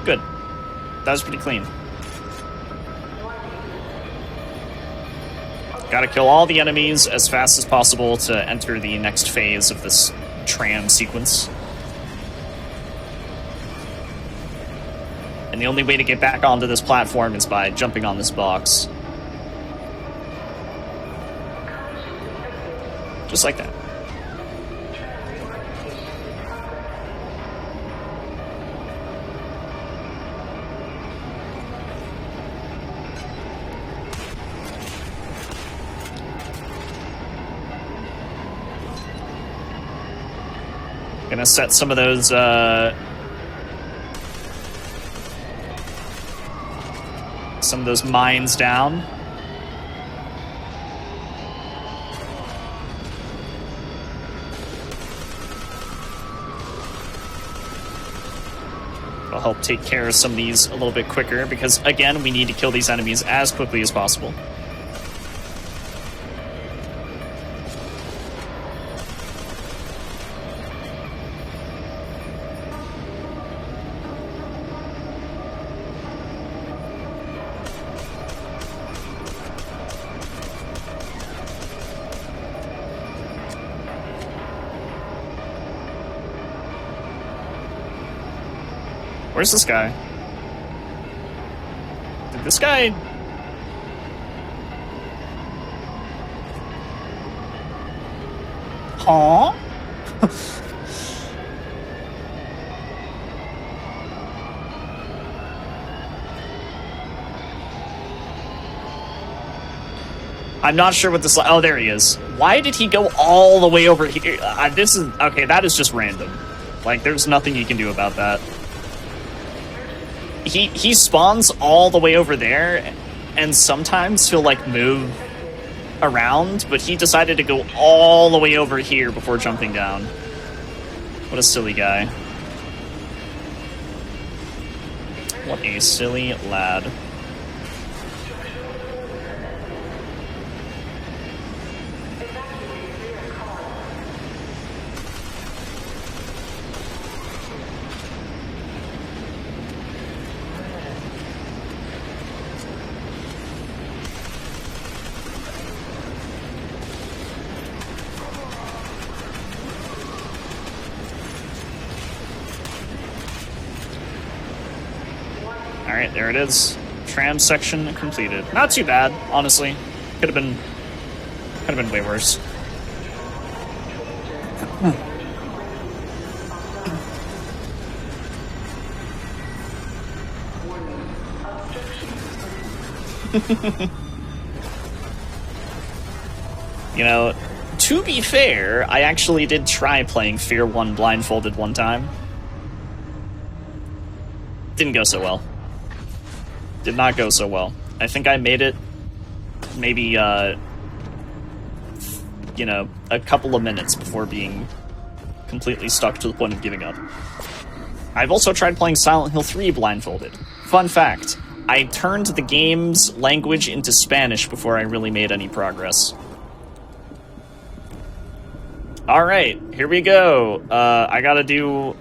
Good. That was pretty clean. Gotta kill all the enemies as fast as possible to enter the next phase of this tram sequence. And the only way to get back onto this platform is by jumping on this box. Just like that. Gonna set some of those mines down. It'll help take care of some of these a little bit quicker because, again, we need to kill these enemies as quickly as possible. Where's this guy? Did this guy... Huh? I'm not sure what this... Oh, there he is. Why did he go all the way over here? This is... Okay, that is just random. Like, there's nothing you can do about that. He spawns all the way over there, and sometimes he'll, like, move around, but he decided to go all the way over here before jumping down. What a silly guy. What a silly lad. Alright, there it is. Tram section completed. Not too bad, honestly. Could have been way worse. You know, to be fair, I actually did try playing F.E.A.R 1 blindfolded one time. Didn't go so well. Did not go so well. I think I made it maybe, you know, a couple of minutes before being completely stuck to the point of giving up. I've also tried playing Silent Hill 3 blindfolded. Fun fact, I turned the game's language into Spanish before I really made any progress. Alright, here we go. I gotta do...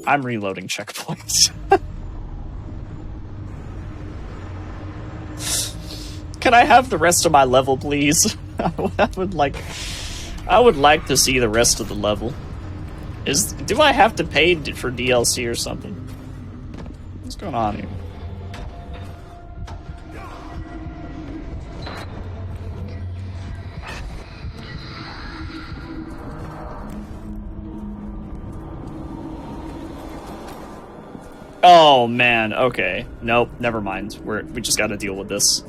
I'm reloading checkpoints. Can I have the rest of my level, please? I would like to see the rest of the level. Do I have to pay for DLC or something? What's going on here? Oh man, okay. Nope, never mind. We just gotta deal with this.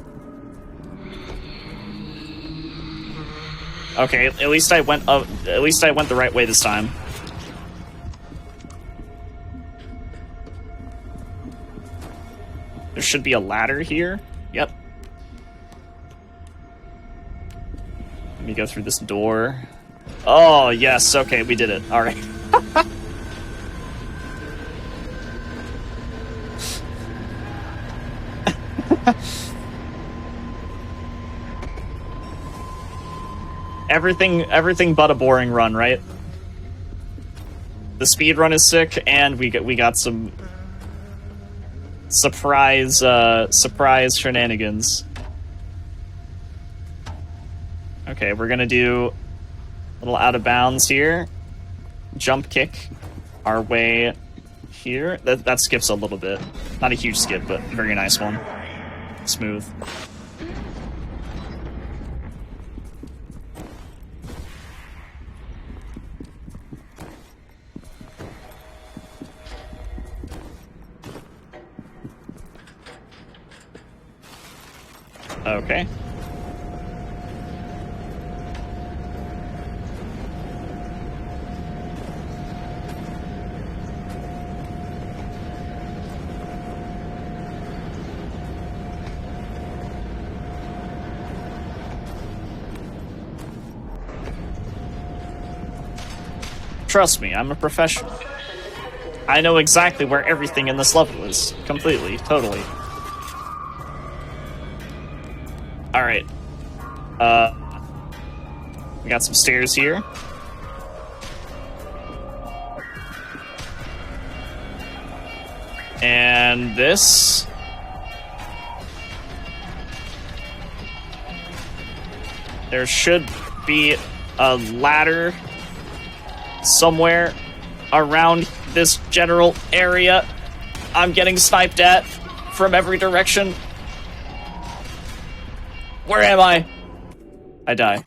Okay, at least I went the right way this time. There should be a ladder here. Yep. Let me go through this door. Oh, yes, okay, we did it. Alright. Everything but a boring run, right? The speed run is sick, and we got some surprise shenanigans. Okay, we're gonna do a little out of bounds here. Jump kick our way here. That skips a little bit. Not a huge skip, but a very nice one. Smooth. Okay. Trust me, I'm a professional. I know exactly where everything in this level is. Completely, totally. Alright. We got some stairs here. And this... There should be a ladder somewhere around this general area. I'm getting sniped at from every direction. Where am I? I die.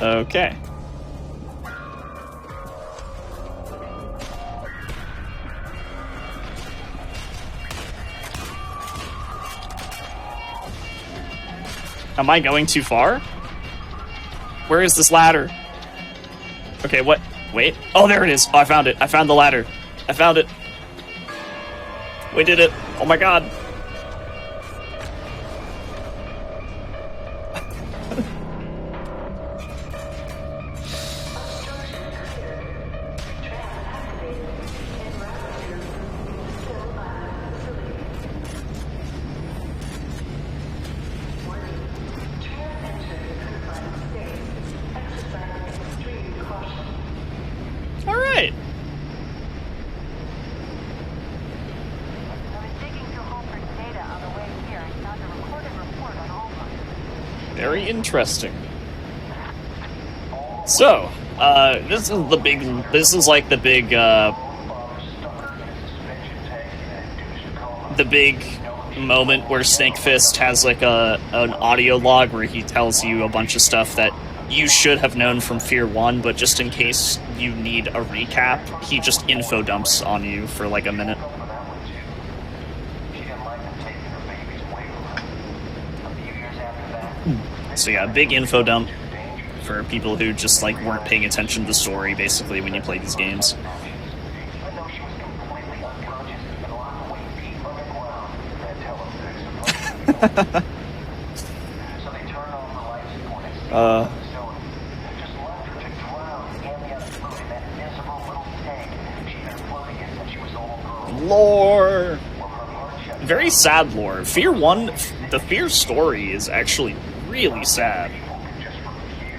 Okay. Am I going too far? Where is this ladder? Okay, what? Wait. Oh, there it is. Oh, I found it. I found the ladder. I found it. We did it. Oh my god. All right. Very interesting. So, this is like the big moment where Snake Fist has like an audio log where he tells you a bunch of stuff that you should have known from F.E.A.R 1, but just in case you need a recap, he just info dumps on you for like a minute. So yeah, big info dump for people who just like weren't paying attention to the story basically when you play these games. Lore! Very sad lore. F.E.A.R 1, the F.E.A.R story is actually really sad.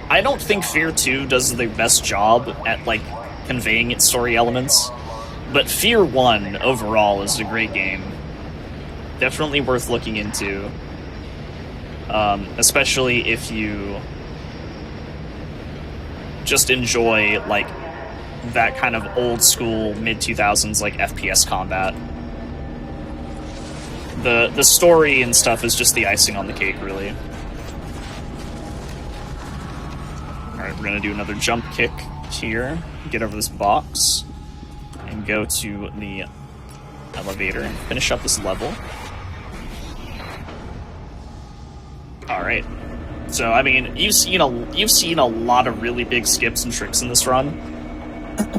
I don't think F.E.A.R 2 does the best job at, like, conveying its story elements, but F.E.A.R 1 overall is a great game. Definitely worth looking into. Especially if you just enjoy, like, that kind of old school mid-2000s, like, FPS combat. The story and stuff is just the icing on the cake, really. Alright, we're gonna do another jump kick here, get over this box, and go to the elevator and finish up this level. Alright. So, I mean, you've seen a lot of really big skips and tricks in this run.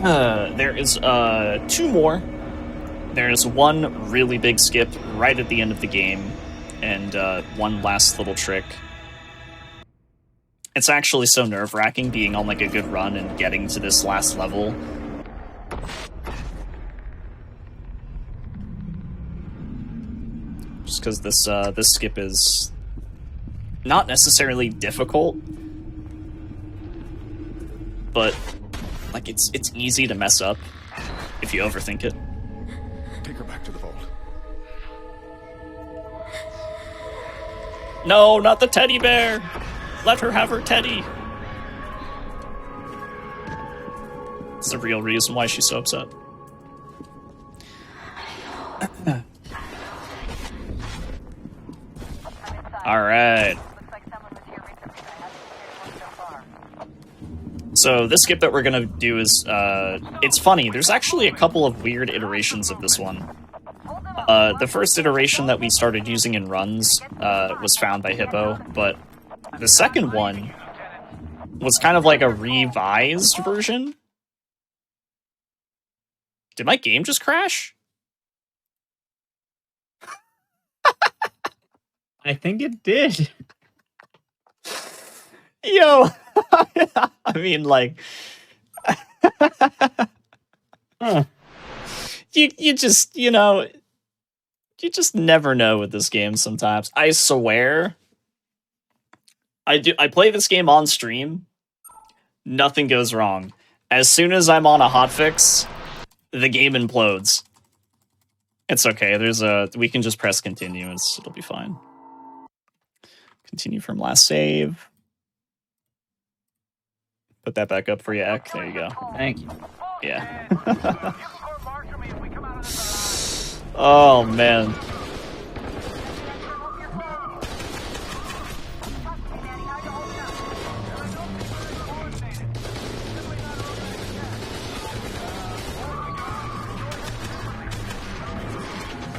There is, 2 more. There's one really big skip right at the end of the game, and, one last little trick. It's actually so nerve-wracking being on, like, a good run and getting to this last level. Just because this skip is not necessarily difficult, but, like, it's easy to mess up if you overthink it. Take her back to the vault. No, not the teddy bear! Let her have her teddy! It's the real reason why she's so upset. Alright. So this skip that we're gonna do is, it's funny, there's actually a couple of weird iterations of this one. The first iteration that we started using in runs, was found by Hippo, but the second one was kind of like a revised version. Did my game just crash? I think it did. Yo! I mean, like... Huh. You just, you know... You just never know with this game sometimes. I swear... I play this game on stream. Nothing goes wrong. As soon as I'm on a hotfix, the game implodes. It's okay. We can just press continue. It'll be fine. Continue from last save. Put that back up for you, Ek. There you go. Thank you. Yeah. Oh, man.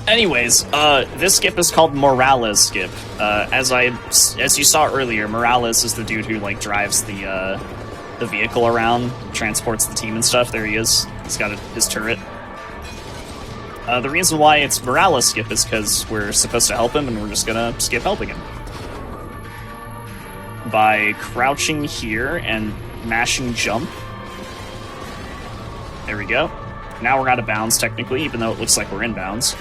Anyways, this skip is called Morales skip. As you saw earlier, Morales is the dude who like drives the vehicle around, transports the team and stuff. There he is. He's got his turret. The reason why it's Morales skip is because we're supposed to help him, and we're just gonna skip helping him by crouching here and mashing jump. There we go. Now we're out of bounds technically, even though it looks like we're in bounds.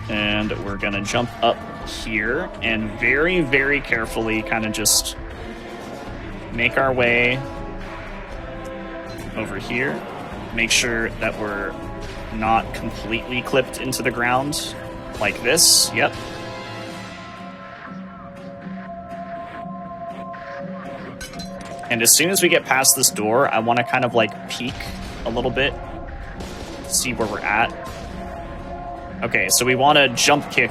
And we're gonna jump up here and very, very carefully kind of just make our way over here. Make sure that we're not completely clipped into the ground like this. Yep. And as soon as we get past this door, I want to kind of like peek a little bit to see where we're at. Okay, so we want to jump kick.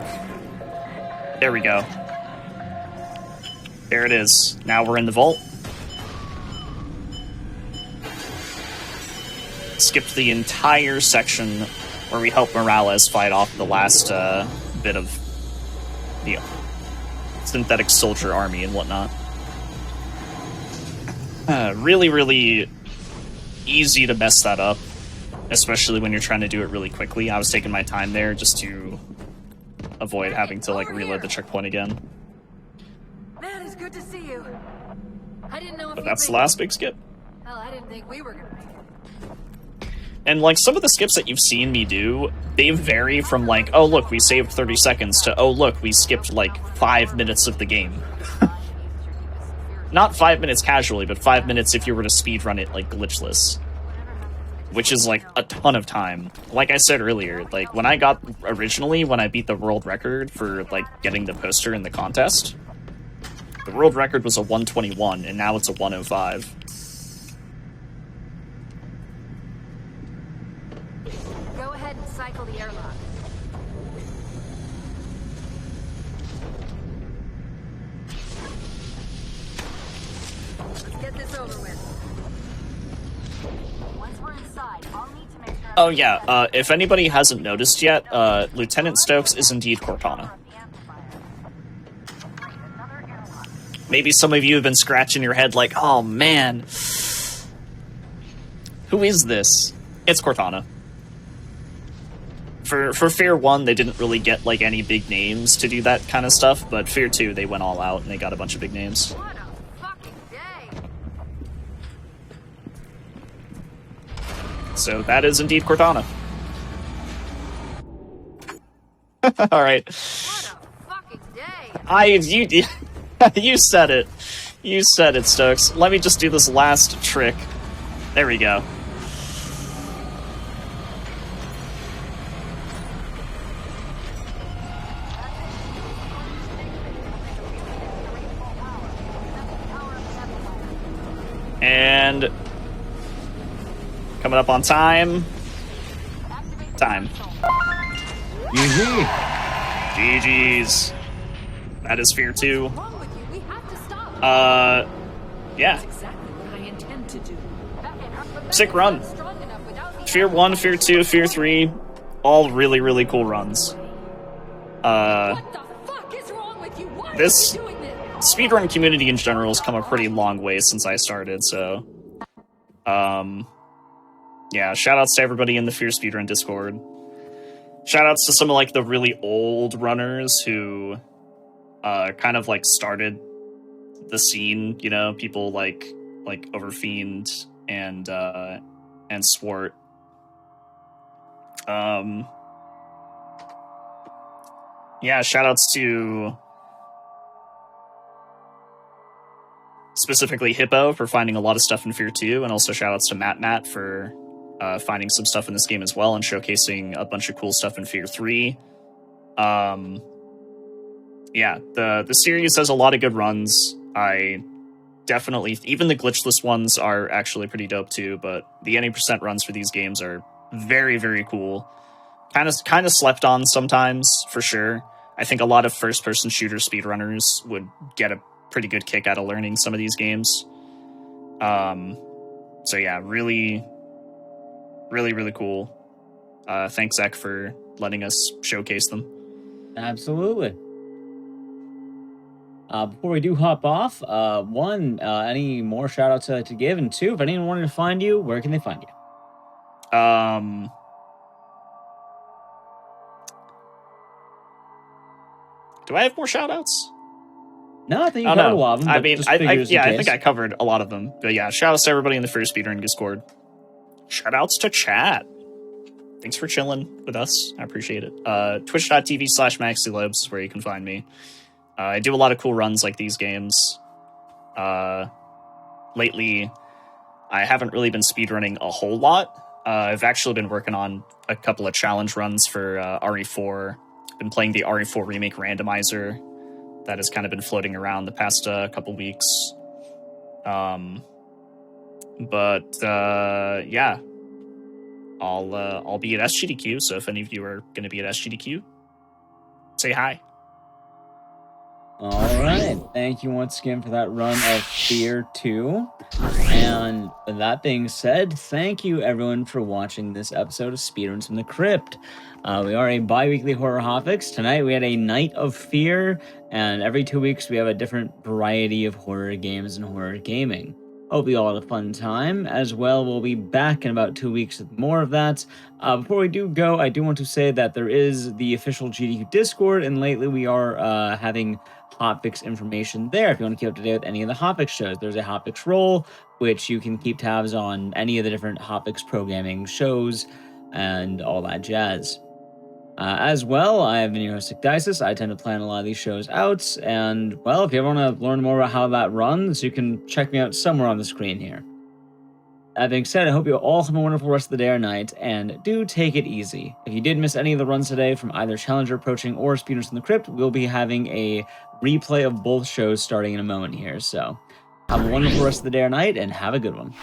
There we go. There it is. Now we're in the vault. Skipped the entire section where we help Morales fight off the last bit of the synthetic soldier army and whatnot. Really, really easy to mess that up. Especially when you're trying to do it really quickly. I was taking my time there just to avoid having to like reload the checkpoint again. Man, it's good to see you. I didn't know if But that's the last big skip. Hell, I didn't think we were gonna make it. And like some of the skips that you've seen me do, they vary from like, oh look, we saved 30 seconds to, oh look, we skipped like 5 minutes of the game. Not 5 minutes casually, but 5 minutes if you were to speedrun it like glitchless. Which is like a ton of time. Like I said earlier, like when I beat the world record for like getting the poster in the contest, the world record was a 121 and now it's a 105. Go ahead and cycle the airlock. Let's get this over with. Oh yeah, if anybody hasn't noticed yet, Lieutenant Stokes is indeed Cortana. Maybe some of you have been scratching your head like, oh man, who is this? It's Cortana. For F.E.A.R 1, they didn't really get like any big names to do that kind of stuff, but F.E.A.R 2, they went all out and they got a bunch of big names. What a fucking day. So that is indeed Cortana. All right. What a fucking day. You said it. You said it, Stokes. Let me just do this last trick. There we go. And coming up on time. Time. GG. GG's. That is F.E.A.R 2. Wrong with you? We have to stop. Yeah. That's exactly what I intend to do. Sick run. F.E.A.R 1, F.E.A.R 2, F.E.A.R 3, all really, really cool runs. What the fuck is wrong with you? Why This are you doing this? speedrun community in general has come a pretty long way since I started, so... yeah, shoutouts to everybody in the F.E.A.R speedrun Discord. Shoutouts to some of, like, the really old runners who, kind of, like, started the scene, you know, people like Overfiend and Swart. Yeah, shoutouts to specifically Hippo for finding a lot of stuff in F.E.A.R 2, and also shout outs to Matt for finding some stuff in this game as well and showcasing a bunch of cool stuff in F.E.A.R 3. Yeah, the series has a lot of good runs. I definitely, even the glitchless ones are actually pretty dope too, but the 80% runs for these games are very, very cool. Kind of slept on sometimes, for sure. I think a lot of first-person shooter speedrunners would get a pretty good kick out of learning some of these games. So yeah, really, really, really cool. Thanks, Zach, for letting us showcase them. Absolutely. Before we do hop off, one, any more shout outs to give? And two, if anyone wanted to find you, where can they find you? Do I have more shout outs? No, I think you covered a lot of them. I mean, I think I covered a lot of them. But yeah, shout outs to everybody in the F.E.A.R Speedrun Discord. Shout outs to chat. Thanks for chilling with us. I appreciate it. Twitch.tv/MaxiLobes is where you can find me. I do a lot of cool runs like these games. Lately, I haven't really been speedrunning a whole lot. I've actually been working on a couple of challenge runs for RE4. Been playing the RE4 Remake randomizer that has kind of been floating around the past couple weeks. Yeah, I'll be at SGDQ, so if any of you are going to be at SGDQ, say hi. All right. Thank you once again for that run of F.E.A.R 2. And with that being said, thank you everyone for watching this episode of Speedruns from the Crypt. We are a bi-weekly horror hotfix. Tonight we had a night of F.E.A.R, and every 2 weeks we have a different variety of horror games and horror gaming. Hope you all had a fun time. As well, we'll be back in about 2 weeks with more of that. Before we do go, I do want to say that there is the official GDQ Discord, and lately we are having hotfix information there. If you want to keep up to date with any of the hotfix shows, there's a hotfix roll, which you can keep tabs on any of the different hotfix programming shows and all that jazz. As well, I have been your host, Dices. I tend to plan a lot of these shows out, and, well, if you ever want to learn more about how that runs, you can check me out somewhere on the screen here. That being said, I hope you all have a wonderful rest of the day or night, and do take it easy. If you did miss any of the runs today from either Challenger Approaching or Speedruns from the Crypt, we'll be having a replay of both shows starting in a moment here, so have a wonderful rest of the day or night, and have a good one.